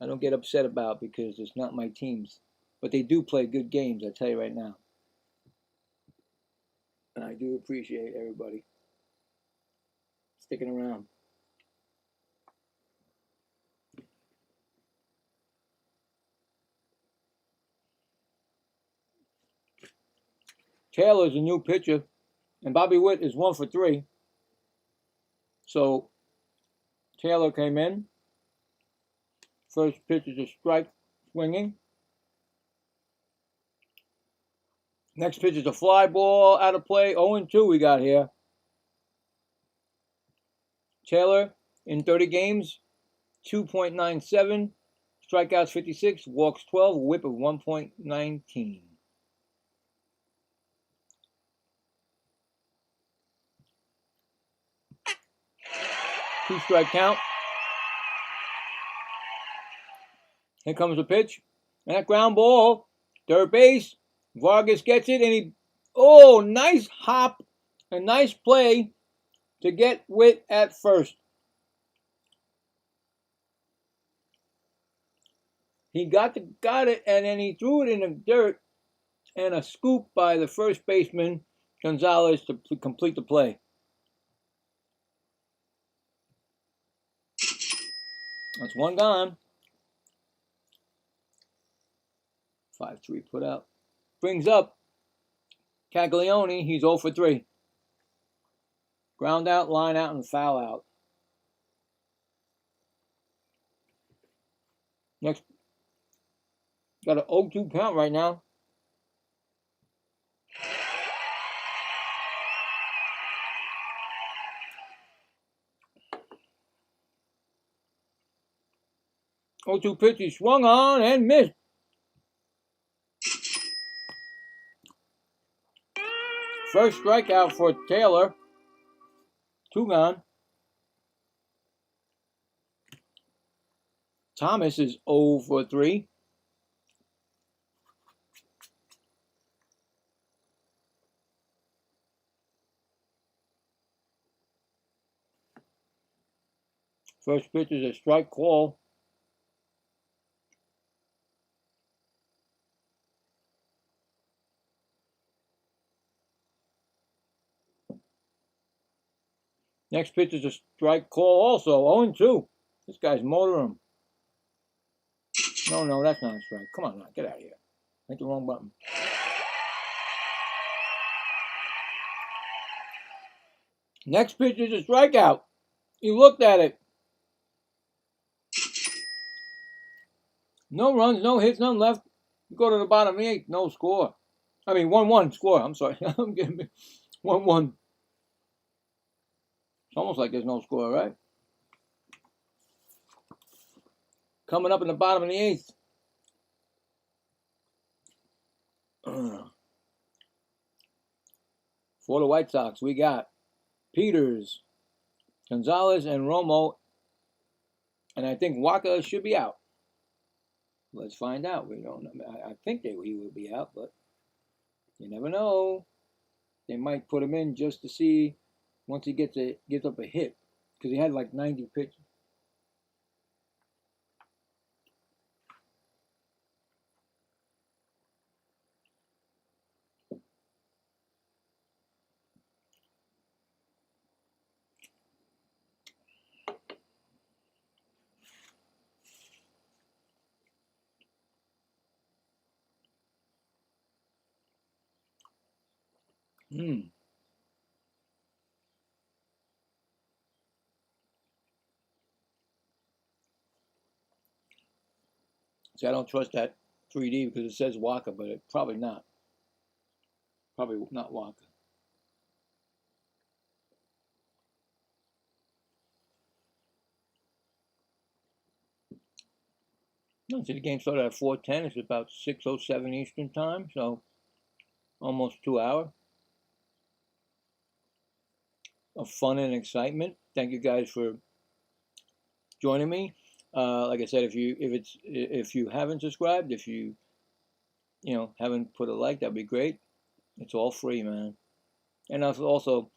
I don't get upset about because it's not my teams. But they do play good games, I tell you right now. And I do appreciate everybody sticking around. Taylor's a new pitcher, and Bobby Witt is 1 for 3. So Taylor came in. First pitch is a strike, swinging. Next pitch is a fly ball, out of play. 0-2 we got here. Taylor in 30 games, 2.97, strikeouts 56, walks 12, whip of 1.19. Two-strike count. Here comes the pitch. And that ground ball, third base. Vargas gets it, and nice hop, a nice play to get Witt at first. He got it, and then he threw it in the dirt, and a scoop by the first baseman, Gonzalez, to complete the play. That's 1 gone. 5-3 put out. Brings up Caglione, he's 0 for 3. Ground out, line out, and foul out. Next, got an 0-2 count right now. Oh, 2 pitch, he swung on and missed. First strikeout for Taylor. 2 gone. Thomas is 0 for 3. First pitch is a strike call. Next pitch is a strike call also. 0-2. This guy's motoring him. No, that's not a strike. Come on now, get out of here. Hit the wrong button. Next pitch is a strikeout. He looked at it. No runs, no hits, none left. Go to the bottom of the 8th, no score. I mean, 1-1 score. I'm sorry. I'm getting 1-1. It's almost like there's no score, right? Coming up in the bottom of the 8th. For the White Sox, we got Peters, Gonzalez, and Romo. And I think Waka should be out. Let's find out. We don't know. I think he will be out, but you never know. They might put him in just to see once he gives up a hit, because he had like 90 pitches. See, I don't trust that 3D because it says Waka, but it's probably not. Probably not Waka. No, see, the game started at 4:10. It's about 6:07 Eastern time, so almost 2 hours of fun and excitement. Thank you guys for joining me. Like I said, if you haven't subscribed, if you haven't put a like, that'd be great. It's all free, man. And also,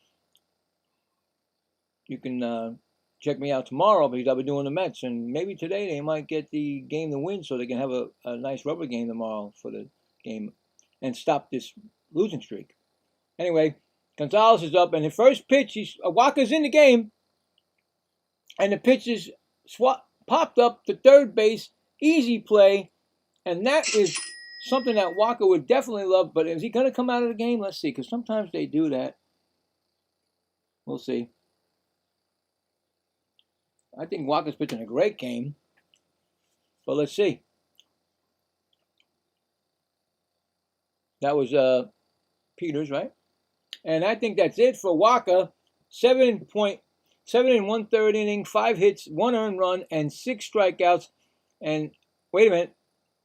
you can check me out tomorrow because I'll be doing the Mets, and maybe today they might get the game to win so they can have a nice rubber game tomorrow for the game and stop this losing streak. Anyway, Gonzalez is up, and the first pitch, Waka's in the game, and the pitch is popped up to third base, easy play, and that is something that Waka would definitely love. But is he going to come out of the game? Let's see, because sometimes they do that. We'll see. I think Waka's pitching a great game, but let's see. That was Peters, right? And I think that's it for Waka. 7 1/3 inning, 5 hits, 1 earned run, and 6 strikeouts. And wait a minute.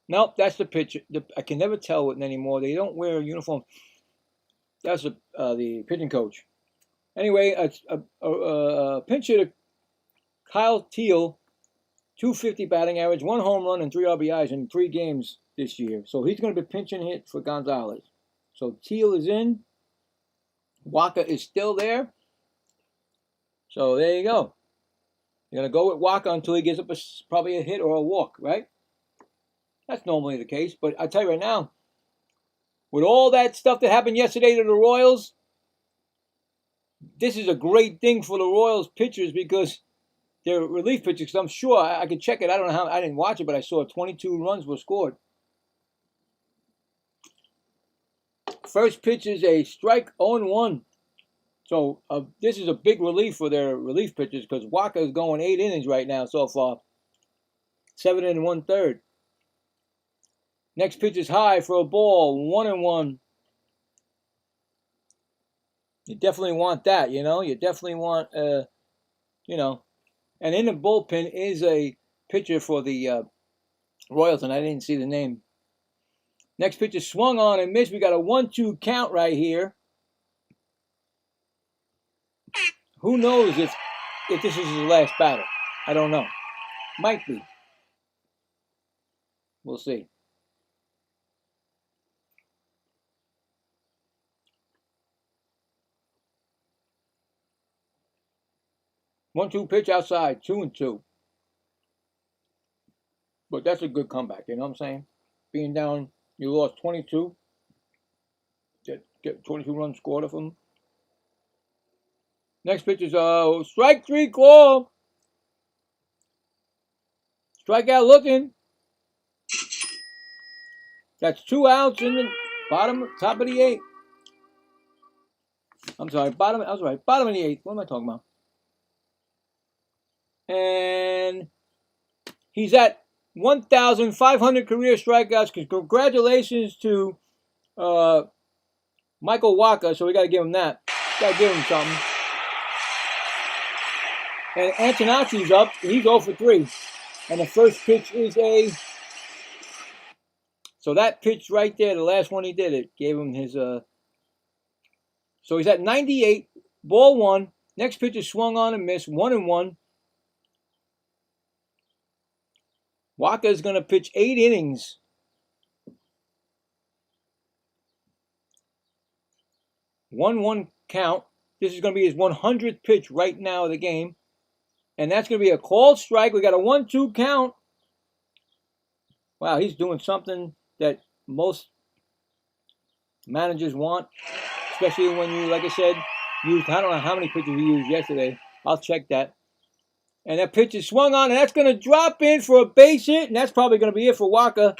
Nope, that's the pitcher. I can never tell it anymore. They don't wear a uniform. That's the pitching coach. Anyway, a pinch hitter, Kyle Teal, 250 batting average, 1 home run, and 3 RBIs in 3 games this year. So he's going to be pinching hit for Gonzalez. So Teal is in. Waka is still there. So there you go. You're going to go with Waka until he gives up probably a hit or a walk, right? That's normally the case. But I'll tell you right now, with all that stuff that happened yesterday to the Royals, this is a great thing for the Royals pitchers because they're relief pitchers. I'm sure I could check it. I don't know how. I didn't watch it, but I saw 22 runs were scored. First pitch is a strike 0-1. So this is a big relief for their relief pitchers because Walker is going 8 innings right now so far. 7 1/3. Next pitch is high for a ball. 1-1. You definitely want that, you know. You definitely want, you know. And in the bullpen is a pitcher for the Royals, and I didn't see the name. Next pitch is swung on and missed. We got a 1-2 count right here. Who knows if this is his last batter? I don't know. Might be. We'll see. One-two pitch outside, 2-2. But that's a good comeback, you know what I'm saying? Being down, you lost 22. Get 22 runs scored of them. Next pitch is strike 3 call. Strikeout looking. That's 2 outs in the top of the 8th. I'm sorry, bottom of the 8th. What am I talking about? And he's at 1,500 career strikeouts. Congratulations to Michael Wacha. So we got to give him that. Got to give him something. And Antonacci's up. He's 0 for 3. And the first pitch is a... So that pitch right there, the last one he did, it gave him his... So he's at 98. Ball 1. Next pitch is swung on and missed. 1-1. Wacha is going to pitch 8 innings. One count. This is going to be his 100th pitch right now of the game. And that's going to be a called strike. We got a 1-2 count. Wow, he's doing something that most managers want. Especially when you, like I said, used, I don't know how many pitches he used yesterday. I'll check that. And that pitch is swung on, and that's going to drop in for a base hit, and that's probably going to be it for Wacha.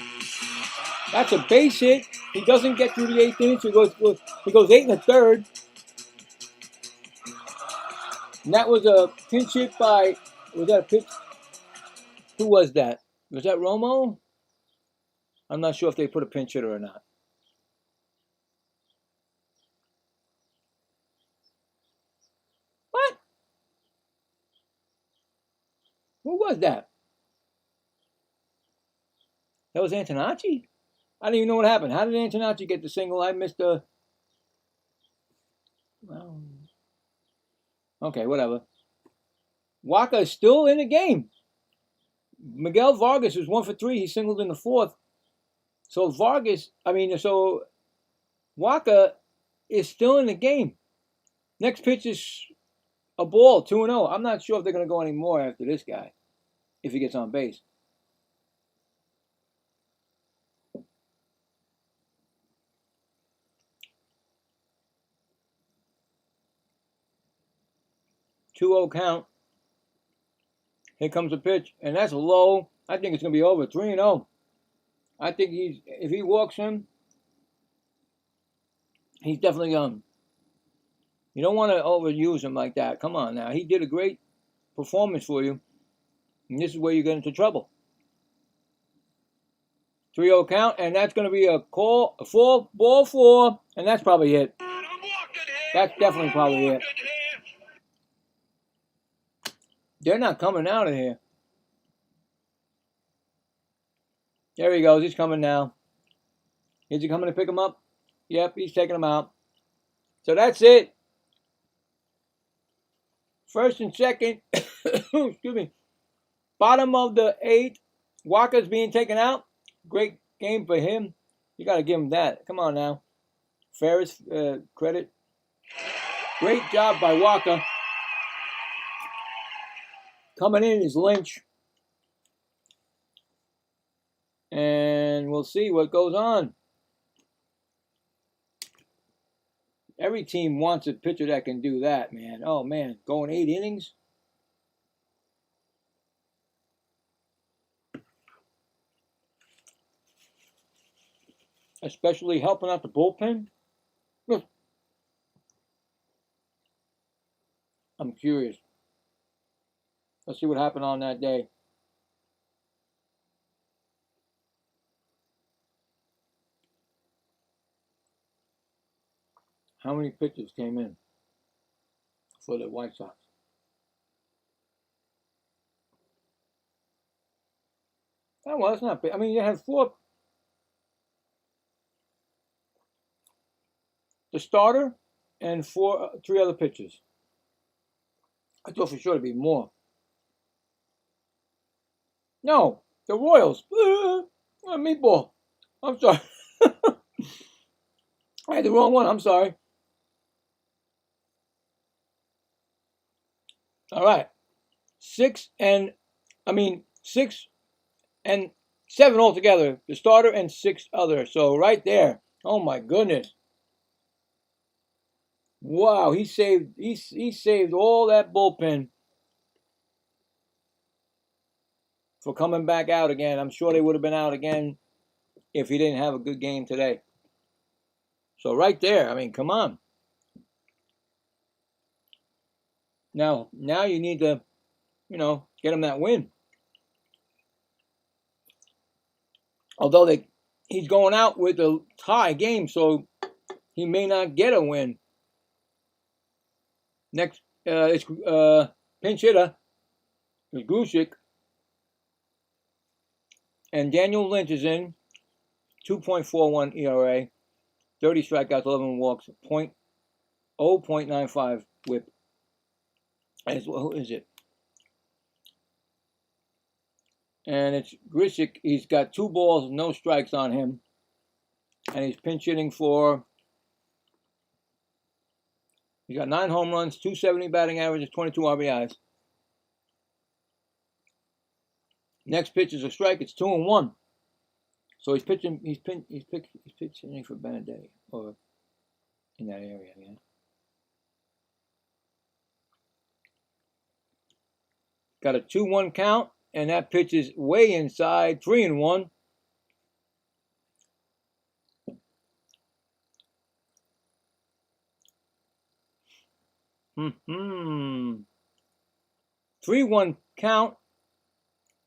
That's a base hit. He doesn't get through the 8th inning, so he goes 8 1/3. And that was a pinch hit by, was that a pitch? Who was that? Was that Romo? I'm not sure if they put a pinch hitter or not. What? Who was that? That was Antonacci? I don't even know what happened. How did Antonacci get the single? I missed the... Well, okay, whatever. Wacha is still in the game. Miguel Vargas was 1 for 3. He singled in the 4th. So Wacha is still in the game. Next pitch is a ball, 2-0. I'm not sure if they're going to go any more after this guy, if he gets on base. Two-0 count. Here comes a pitch, and that's low. I think it's going to be over. 3-0. I think if he walks him, he's definitely gone. You don't want to overuse him like that. Come on now. He did a great performance for you, and this is where you get into trouble. 3-0 count, and that's going to be a call, ball 4, and that's probably it. That's definitely probably it. They're not coming out of here. There he goes. He's coming now. Is he coming to pick him up? Yep, he's taking him out. So that's it. First and second. Excuse me. Bottom of the 8th. Wacha's being taken out. Great game for him. You got to give him that. Come on now. Fairest credit. Great job by Wacha. Coming in is Lynch. And we'll see what goes on. Every team wants a pitcher that can do that, man. Oh, man. Going 8 innings? Especially helping out the bullpen. Look. I'm curious. Let's see what happened on that day. How many pitchers came in for the White Sox? Oh, well, it's not big. I mean, you had four. The starter and three other pitchers. I thought for sure it'd be more. No, the Royals. Meatball. I'm sorry. I had the wrong one. I'm sorry. All right. 6 and 7 altogether. The starter and 6 other. So right there. Oh my goodness. Wow, he saved all that bullpen for coming back out again. I'm sure they would have been out again if he didn't have a good game today. So right there, I mean, come on. Now you need to, get him that win. Although he's going out with a tie game, so he may not get a win. Next, it's pinch hitter is Grusick, and Daniel Lynch is in. 2.41 ERA, 30 strikeouts, 11 walks, 0.95 WHIP. As well, who is it? And it's Grusick. He's got 2 balls, no strikes on him, and he's pinch hitting for. He's got 9 home runs, 270 batting average, 22 RBIs. Next pitch is a strike. It's 2-1. So he's pitching. He's pitching for Benedetti or in that area. Yeah. Got a 2-1 count, and that pitch is way inside. 3-1. Hmm. 3-1 count.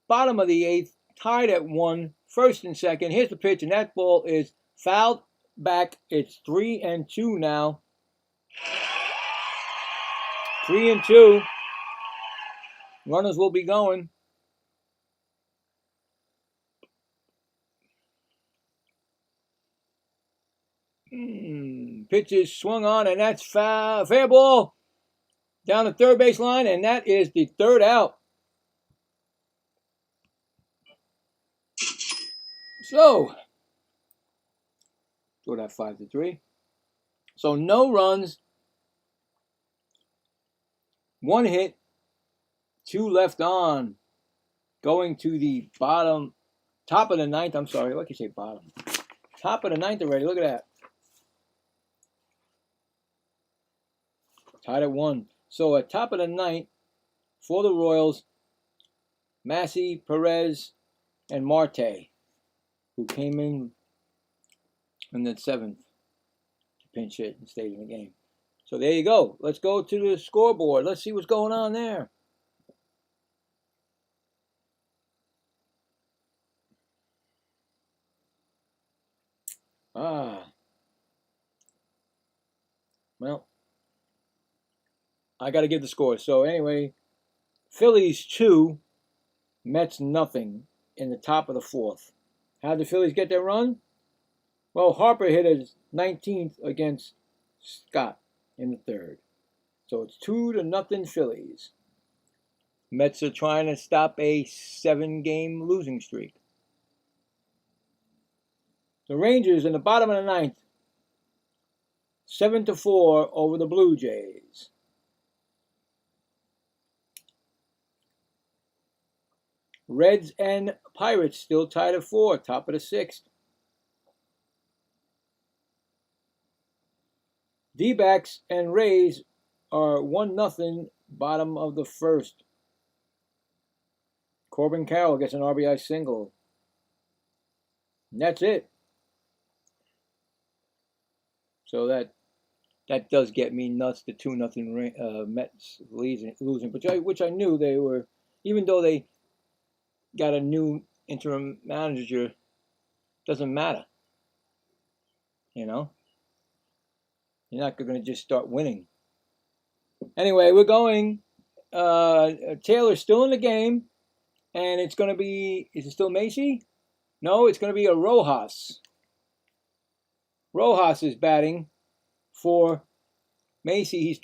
Bottom of the 8th, tied at 1, first and second. Here's the pitch, and that ball is fouled back. It's 3-2 now. 3-2. Runners will be going. Pitch is swung on, and that's foul. Fair ball down the third base line, and that is the 3rd out. So, throw that 5-3. So no runs, 1 hit, 2 left on. Going to the top of the 9th. I'm sorry, what can you say bottom? Top of the 9th already. Look at that. Tied at 1. So at top of the 9th for the Royals, Massey, Perez, and Marte, who came in the 7th to pinch hit and stayed in the game. So there you go. Let's go to the scoreboard. Let's see what's going on there. Well, I got to give the score. So anyway, Phillies 2, Mets nothing in the top of the 4th. How did the Phillies get their run? Well, Harper hit his 19th against Scott in the 3rd. So it's 2-0 Phillies. Mets are trying to stop a 7-game losing streak. The Rangers in the bottom of the 9th, 7-4 over the Blue Jays. Reds and Pirates still tied at 4, top of the 6th. D-backs and Rays are 1-0, bottom of the 1st. Corbin Carroll gets an RBI single. And that's it. So that that does get me nuts. The 2-0 Mets losing, which I knew they were, even though they got a new interim manager, doesn't matter. You know, you're not going to just start winning. Anyway, we're going. Taylor's still in the game, and it's going to be. Is it still Macy? No, it's going to be a Rojas. Rojas is batting for Macy. He's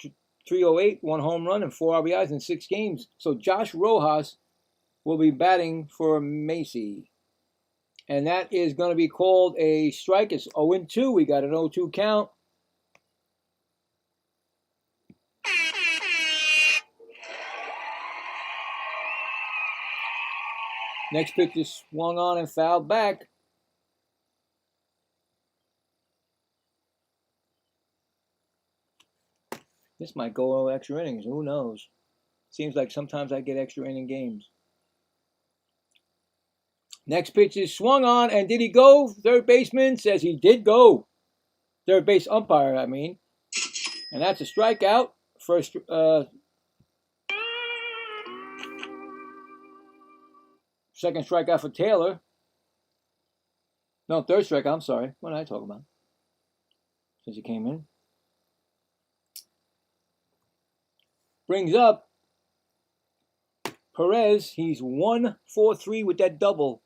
308, 1 home run, and 4 RBIs in 6 games. So Josh Rojas will be batting for Macy. And that is going to be called a strike. It's 0-2. We got an 0-2 count. Next pitch is swung on and fouled back. This might go extra innings. Who knows? Seems like sometimes I get extra inning games. Next pitch is swung on, and did he go? Third baseman says he did go. Third base umpire, I mean. And that's a strikeout. First, second strikeout for Taylor. No, third strikeout, I'm sorry. What did I talk about? Since he came in. Brings up Perez. He's 1-for-3 with that double.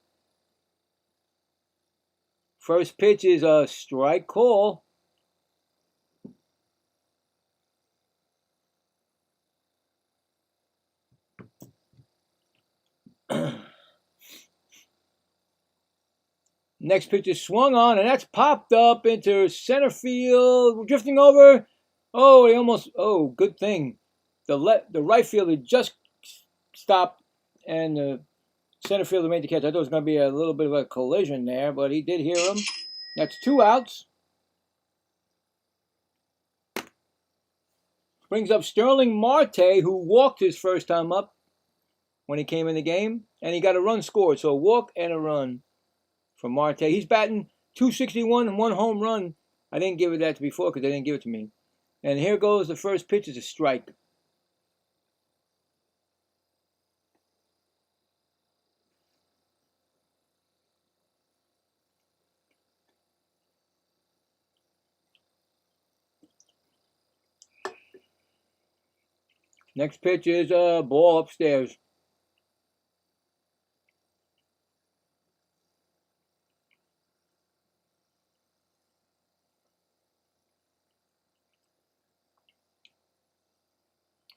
First pitch is a strike call. Next pitch is swung on, and that's popped up into center field. Drifting over. Oh, he almost. Oh, good thing. The right fielder just stopped, and the center fielder made the catch. I thought it was going to be a little bit of a collision there, but he did hear him. That's 2 outs. Brings up Sterling Marte, who walked his first time up when he came in the game, and he got a run scored. So a walk and a run for Marte. He's batting .261 and 1 home run. I didn't give it that before because they didn't give it to me. And here goes the first pitch. Is a strike. Next pitch is a ball upstairs.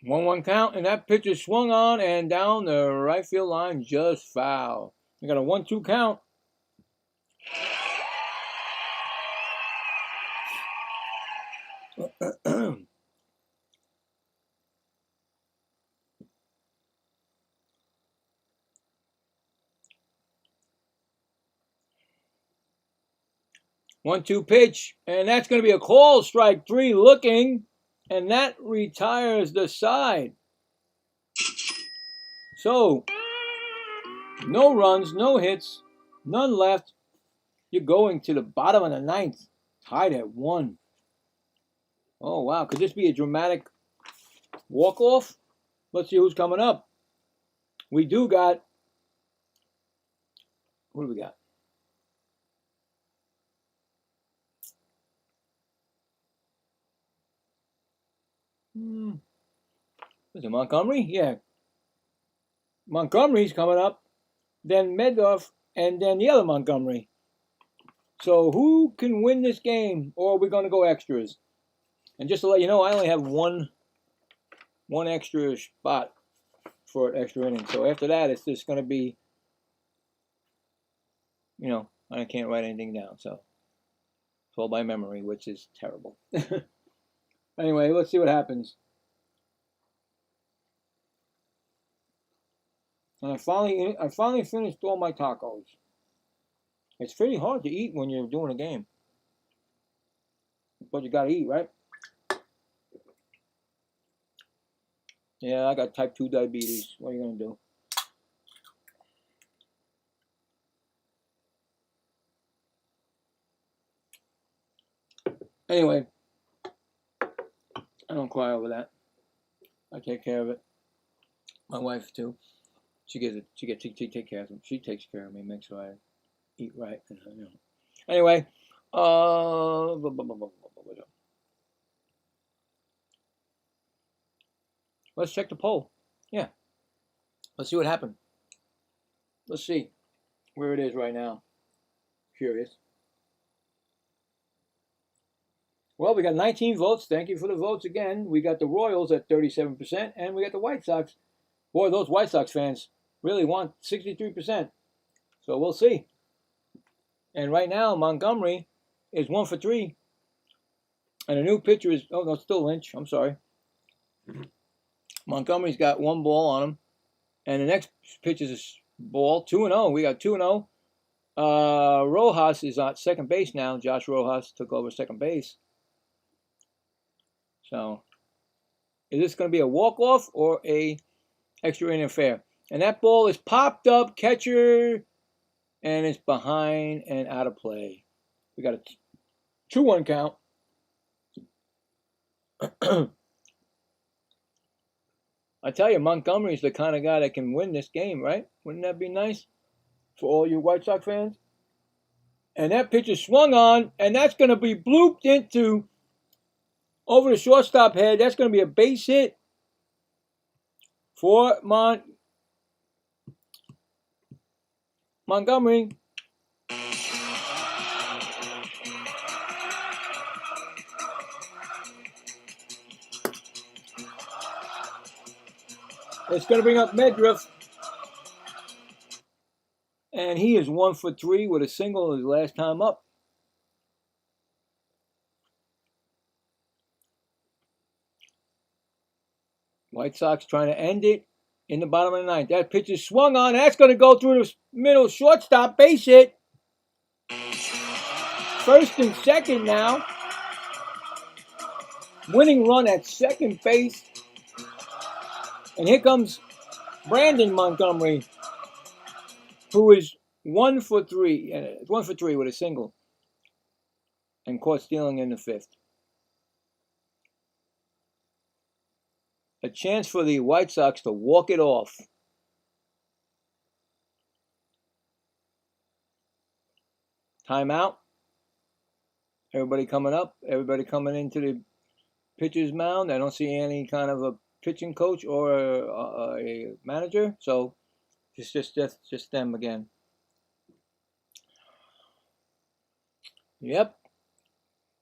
One count, and that pitch is swung on and down the right field line, just foul. We got a 1-2 count. One-two pitch, and that's going to be a call. Strike 3 looking, and that retires the side. So, no runs, no hits, none left. You're going to the bottom of the 9th, tied at 1. Oh, wow. Could this be a dramatic walk-off? Let's see who's coming up. We do got, what do we got? Is it Montgomery? Yeah. Montgomery's coming up, then Medorf, and then the other Montgomery. So who can win this game, or are we going to go extras? And just to let you know, I only have one extra spot for extra inning. So after that, it's just going to be, you know, I can't write anything down. So it's all by memory, which is terrible. Anyway, let's see what happens. And I finally finished all my tacos. It's pretty hard to eat when you're doing a game. But you gotta eat, right? Yeah, I got type 2 diabetes. What are you gonna do? Anyway, I don't cry over that. I take care of it. My wife too. She take care of them. She takes care of me, makes sure I eat right. Anyway, let's check the poll. Yeah, let's see what happened. Let's see where it is right now. Curious. Well, we got 19 votes. Thank you for the votes again. We got the Royals at 37%, and we got the White Sox. Boy, those White Sox fans really want 63%. So we'll see. And right now, Montgomery is 1 for 3. And the new pitcher is, oh, no, still Lynch. I'm sorry. Montgomery's got 1 ball on him. And the next pitch is a ball, 2-0. We got 2-0. Rojas is on second base now. Josh Rojas took over second base. So, is this going to be a walk-off or a extra inning affair? And that ball is popped up, catcher, and it's behind and out of play. We got a 2-1 count. I tell you, Montgomery's the kind of guy that can win this game, right? Wouldn't that be nice for all you White Sox fans? And that pitch is swung on, and that's going to be blooped into over the shortstop head. That's going to be a base hit for Montgomery. It's going to bring up Medriff. And he is 1 for 3 with a single his last time up. White Sox trying to end it in the bottom of the ninth. That pitch is swung on. That's going to go through the middle shortstop. Base hit. First and second now. Winning run at second base. And here comes Brandon Montgomery, who is 1 for 3. 1 for 3 with a single. And caught stealing in the fifth. A chance for the White Sox to walk it off. Timeout. Everybody coming up. Everybody coming into the pitcher's mound. I don't see any kind of a pitching coach or a manager. So it's just them again. Yep.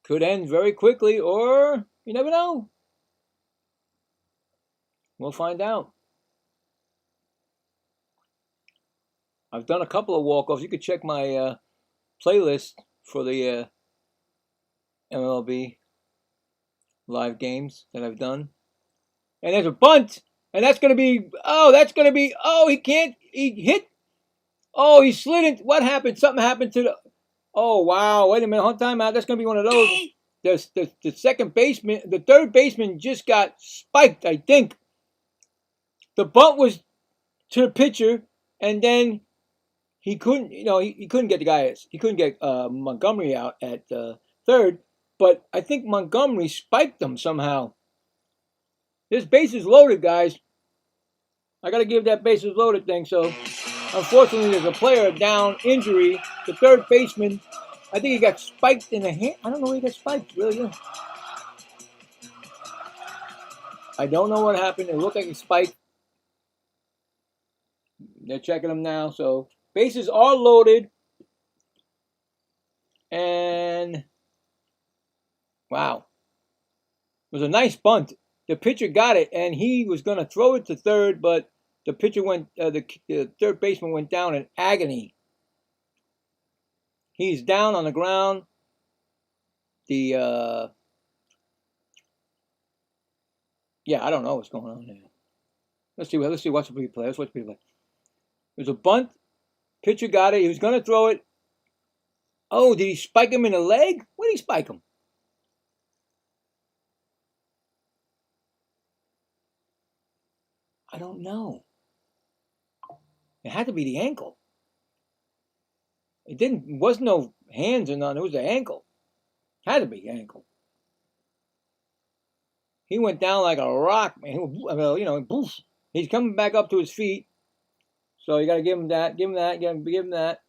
Could end very quickly, or you never know. We'll find out. I've done a couple of walk-offs. You could check my playlist for the MLB live games that I've done. And there's a bunt. And that's going to be, he can't, he hit. Oh, he slid in. What happened? Something happened to the, oh, wow. Wait a minute. Hold time out. That's going to be one of those. The second baseman, the third baseman just got spiked, I think. The bunt was to the pitcher, and then he couldn't, he couldn't get the guy, he couldn't get Montgomery out at third, but I think Montgomery spiked him somehow. This base is loaded, guys. I got to give that bases loaded thing. So, unfortunately, there's a player down, injury. The third baseman, I think he got spiked in the hand. I don't know where he got spiked, really. Yeah. I don't know what happened. It looked like a spike. They're checking them now. So, bases are loaded. And, wow. It was a nice bunt. The pitcher got it, and he was going to throw it to third, but the pitcher went, the third baseman went down in agony. He's down on the ground. Yeah, I don't know what's going on there. Let's see what's the replay. Let's watch the replay. There's a bunt. Pitcher got it. He was going to throw it. Oh, did he spike him in the leg? Where did he spike him? I don't know. It had to be the ankle. Wasn't no hands or nothing. It was the ankle. Had to be the ankle. He went down like a rock, man. You know, poof. He's coming back up to his feet. So you got to give him that, give him that, give him that.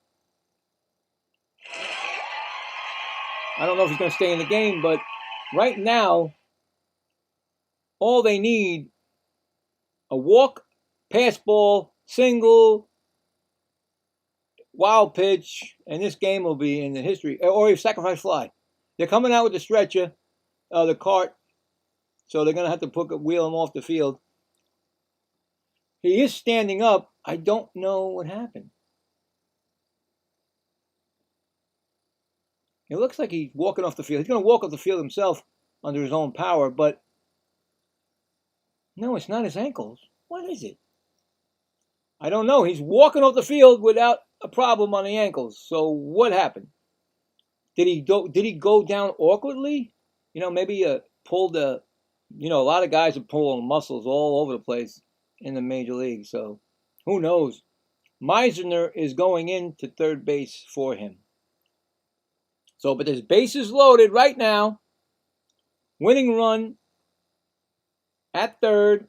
I don't know if he's going to stay in the game, but right now, all they need, a walk, pass ball, single, wild pitch, and this game will be in the history, or a sacrifice fly. They're coming out with the stretcher, the cart, so they're going to have to wheel him off the field. He is standing up. I don't know what happened. It looks like he's walking off the field. He's going to walk off the field himself under his own power, but no, it's not his ankles. What is it? I don't know. He's walking off the field without a problem on the ankles. So what happened? Did he go down awkwardly? You know, maybe pulled a. You know, a lot of guys are pulling muscles all over the place in the major league. So who knows? Meisner is going into third base for him. So, but there's bases loaded right now. Winning run at third,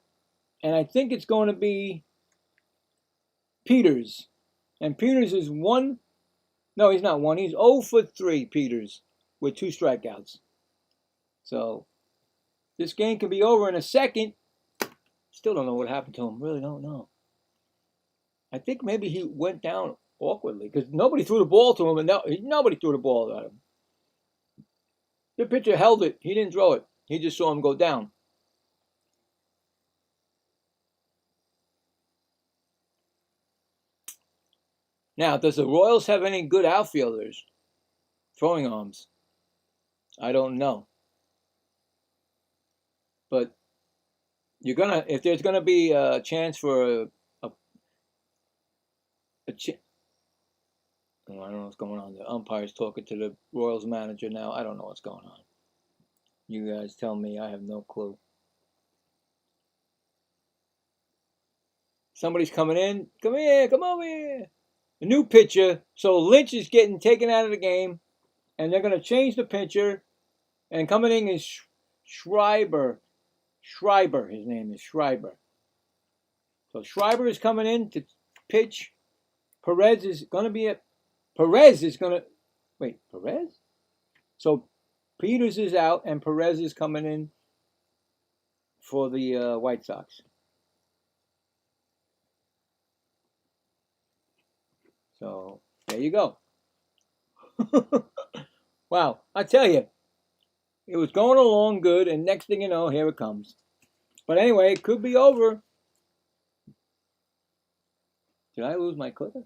and I think it's going to be Peters. And Peters is one. No, he's not one. He's 0 for 3, Peters, with 2 strikeouts. So this game can be over in a second. Still don't know what happened to him. Really don't know. I think maybe he went down awkwardly because nobody threw the ball to him, and nobody threw the ball at him. The pitcher held it. He didn't throw it. He just saw him go down. Now, does the Royals have any good outfielders? Throwing arms? I don't know. But if there's gonna be a chance for I don't know what's going on. The umpire's talking to the Royals manager now. I don't know what's going on. You guys tell me. I have no clue. Somebody's coming in. Come here. Come over here. A new pitcher. So Lynch is getting taken out of the game. And they're going to change the pitcher. And coming in is Schreiber. Schreiber. His name is Schreiber. So Schreiber is coming in to pitch. Perez is going to be at... Perez is going to... Wait, Perez? So Peters is out and Perez is coming in for the White Sox. So there you go. Wow, I tell you, it was going along good, and next thing you know, here it comes. But anyway, it could be over. Did I lose my clicker?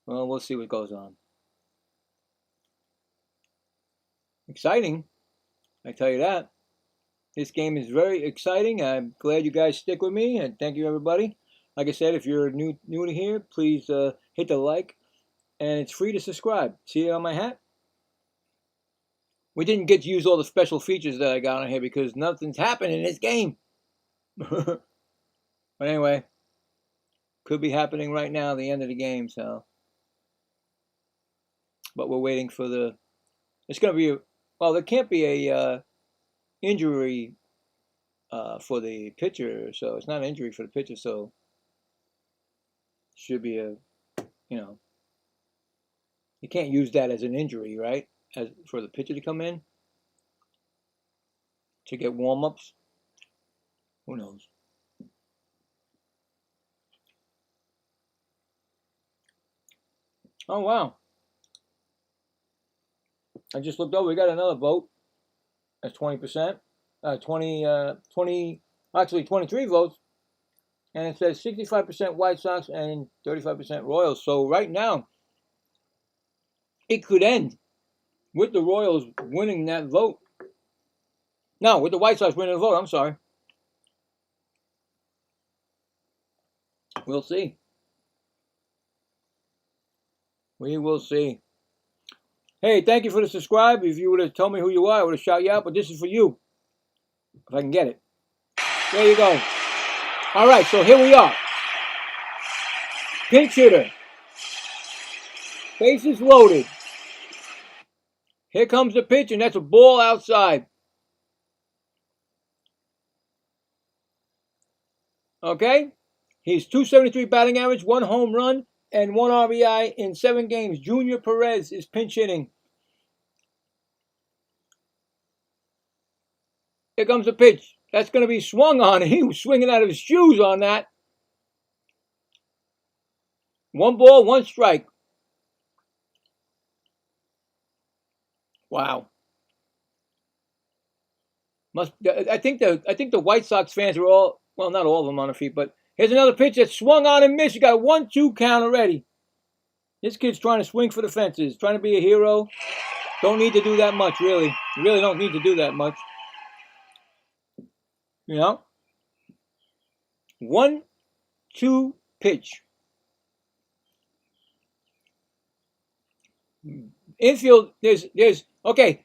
Well, we'll see what goes on. Exciting, I tell you that. This game is very exciting. I'm glad you guys stick with me, and thank you, everybody. Like I said, if you're new to here, please hit the like, and it's free to subscribe. See it on my hat? We didn't get to use all the special features that I got on here because nothing's happened in this game. But anyway, could be happening right now, the end of the game, so. But we're waiting for it's going to be, well, there can't be a injury for the pitcher, so it's not an injury for the pitcher, so should be you can't use that as an injury, right? As for the pitcher to come in to get warm-ups. Who knows? Oh, wow. I just looked over. We got another vote. That's 20%. 23 votes. And it says 65% White Sox and 35% Royals. So right now, it could end with the Royals winning that vote. No, with the White Sox winning the vote. I'm sorry. We'll see. We will see. Hey, thank you for the subscribe. If you would have told me who you are, I would have shout you out. But this is for you. If I can get it. There you go. All right, so here we are. Pinch hitter. Bases loaded. Here comes the pitch, and that's a ball outside. Okay? He's 273 batting average, 1 home run, and 1 RBI in 7 games. Junior Perez is pinch hitting. Here comes the pitch. That's going to be swung on. He was swinging out of his shoes on that. 1 ball, 1 strike. Wow. I think the White Sox fans are all, well, not all of them on their feet, but here's another pitch that swung on and missed. You got a 1-2 count already. This kid's trying to swing for the fences, trying to be a hero. Don't need to do that much, really. You really don't need to do that much. You know? 1-2 pitch. Infield, there's okay.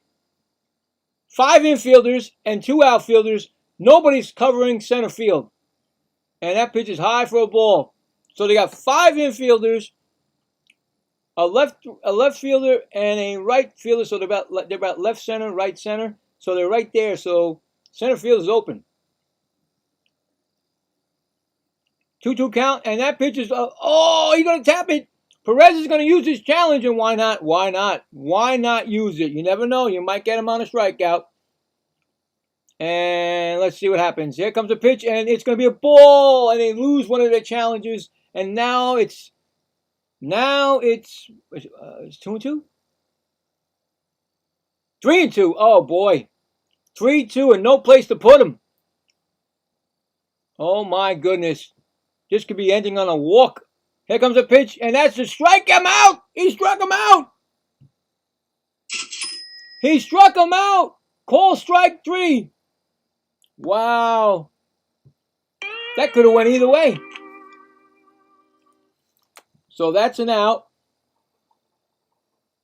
5 infielders and 2 outfielders. Nobody's covering center field. And that pitch is high for a ball. So they got 5 infielders, a left fielder, and a right fielder. So they're about left center, right center. So they're right there. So center field is open. 2-2 count, and that pitch is, oh, he's going to tap it. Perez is going to use his challenge, and why not? Why not? Why not use it? You never know. You might get him on a strikeout. And let's see what happens. Here comes a pitch, and it's going to be a ball, and they lose one of their challenges. And now it's 2-2? 3-2. Oh, boy. 3-2 and no place to put him. Oh, my goodness. This could be ending on a walk. Here comes a pitch, and that's to strike him out. He struck him out. He struck him out. Call strike 3. Wow. That could have went either way. So that's an out.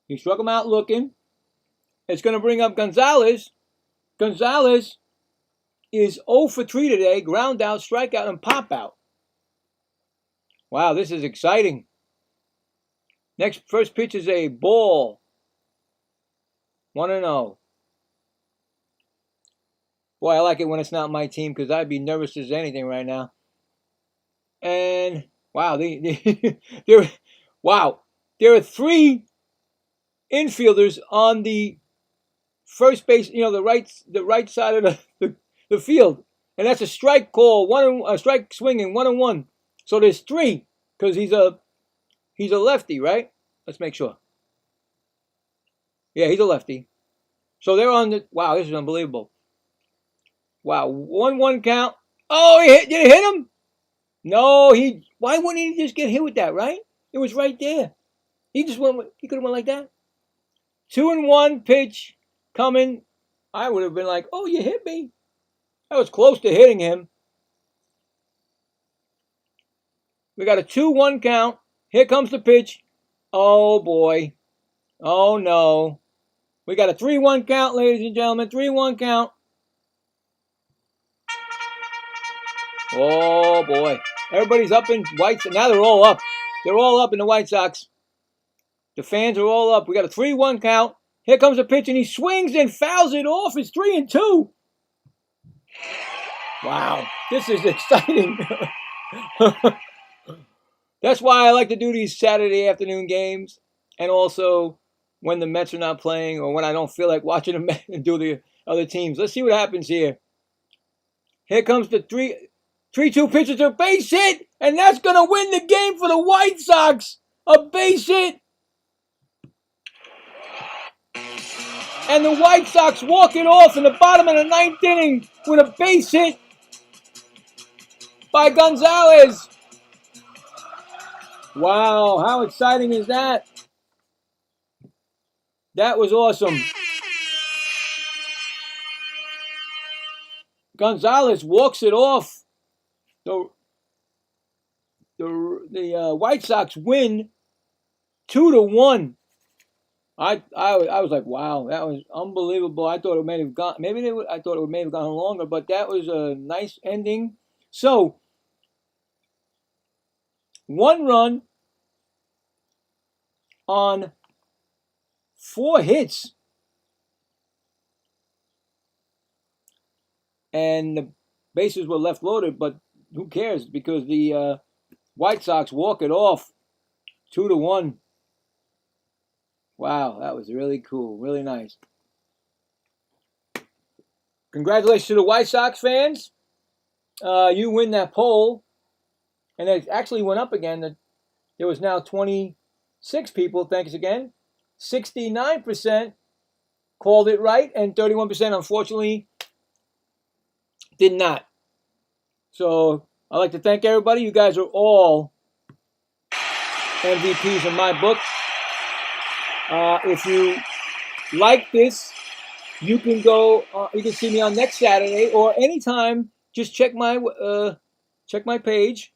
He struck him out looking. It's going to bring up Gonzalez. Gonzalez is 0 for 3 today. Ground out, strikeout, and pop out. Wow, this is exciting. First pitch is a ball. 1-0. Boy, I like it when it's not my team because I'd be nervous as anything right now. And wow, there are 3 infielders on the first base. You know, the right side of the field, and that's a strike call. A strike swinging 1-1. So there's 3 because he's a lefty, right? Let's make sure. Yeah, he's a lefty. So they're on the, wow, this is unbelievable. Wow, 1-1 count. Oh, did it hit him? No, why wouldn't he just get hit with that, right? It was right there. He could have went like that. 2-1 pitch coming. I would have been like, oh, you hit me. I was close to hitting him. We got a 2-1 count. Here comes the pitch. Oh, boy. Oh, no. We got a 3-1 count, ladies and gentlemen. 3-1 count. Oh, boy. Everybody's up in White Sox. Now they're all up. They're all up in the White Sox. The fans are all up. We got a 3-1 count. Here comes the pitch, and he swings and fouls it off. It's 3-2. Wow. This is exciting. That's why I like to do these Saturday afternoon games, and also when the Mets are not playing or when I don't feel like watching the Mets and do the other teams. Let's see what happens here. Here comes the 3-2 pitch to a base hit, and that's going to win the game for the White Sox. A base hit. And the White Sox walk it off in the bottom of the 9th inning with a base hit by Gonzalez. Wow, how exciting is that? That was awesome. Gonzalez walks it off. The White Sox win 2-1. I was like, wow, that was unbelievable. I thought it may have gone. I thought it may have gone longer, but that was a nice ending. So 1 run on 4 hits and the bases were left loaded, but who cares? Because the White Sox walk it off 2-1. Wow, that was really cool, really nice. Congratulations to the White Sox fans. You win that poll, and it actually went up again. There was now 26 people. Thanks again. 69% called it right, and 31% unfortunately did not. So I'd like to thank everybody. You guys are all MVPs in my book. If you like this, you can go. You can see me on next Saturday or anytime. Just check my page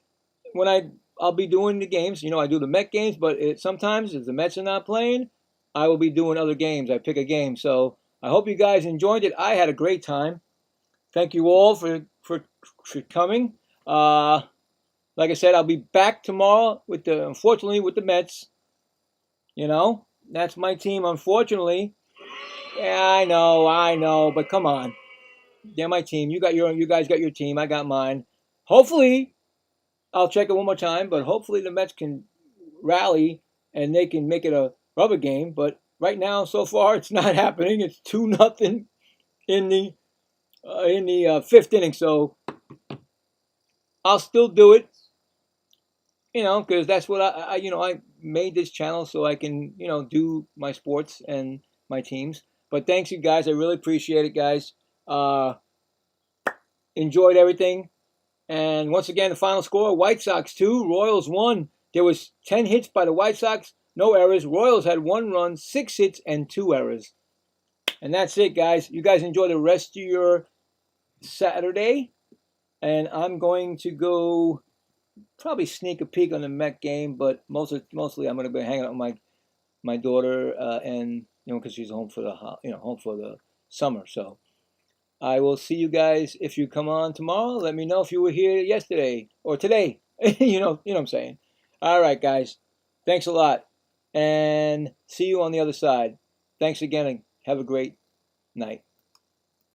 when I'll be doing the games. You know, I do the Met games, but sometimes if the Mets are not playing, I will be doing other games. I pick a game. So I hope you guys enjoyed it. I had a great time. Thank you all for coming. Like I said, I'll be back tomorrow unfortunately with the Mets. You know, that's my team, unfortunately. Yeah, I know, but come on. They're my team. You guys got your team. I got mine. Hopefully, I'll check it one more time, but hopefully the Mets can rally and they can make it a rubber game. But right now, so far, it's not happening. It's 2-0 in the fifth inning. So I'll still do it. You know, because that's what I made this channel so I can, do my sports and my teams. But thanks, you guys. I really appreciate it, guys. Enjoyed everything. And once again, the final score, White Sox 2, Royals 1. There was 10 hits by the White Sox, no errors. Royals had 1 run, 6 hits, and 2 errors. And that's it, guys. You guys enjoy the rest of your Saturday. And I'm going to go probably sneak a peek on the Met game, but mostly I'm going to be hanging out with my daughter, and because she's home for the summer. So I will see you guys if you come on tomorrow. Let me know if you were here yesterday or today. you know what I'm saying. All right, guys. Thanks a lot, and see you on the other side. Thanks again, and have a great night.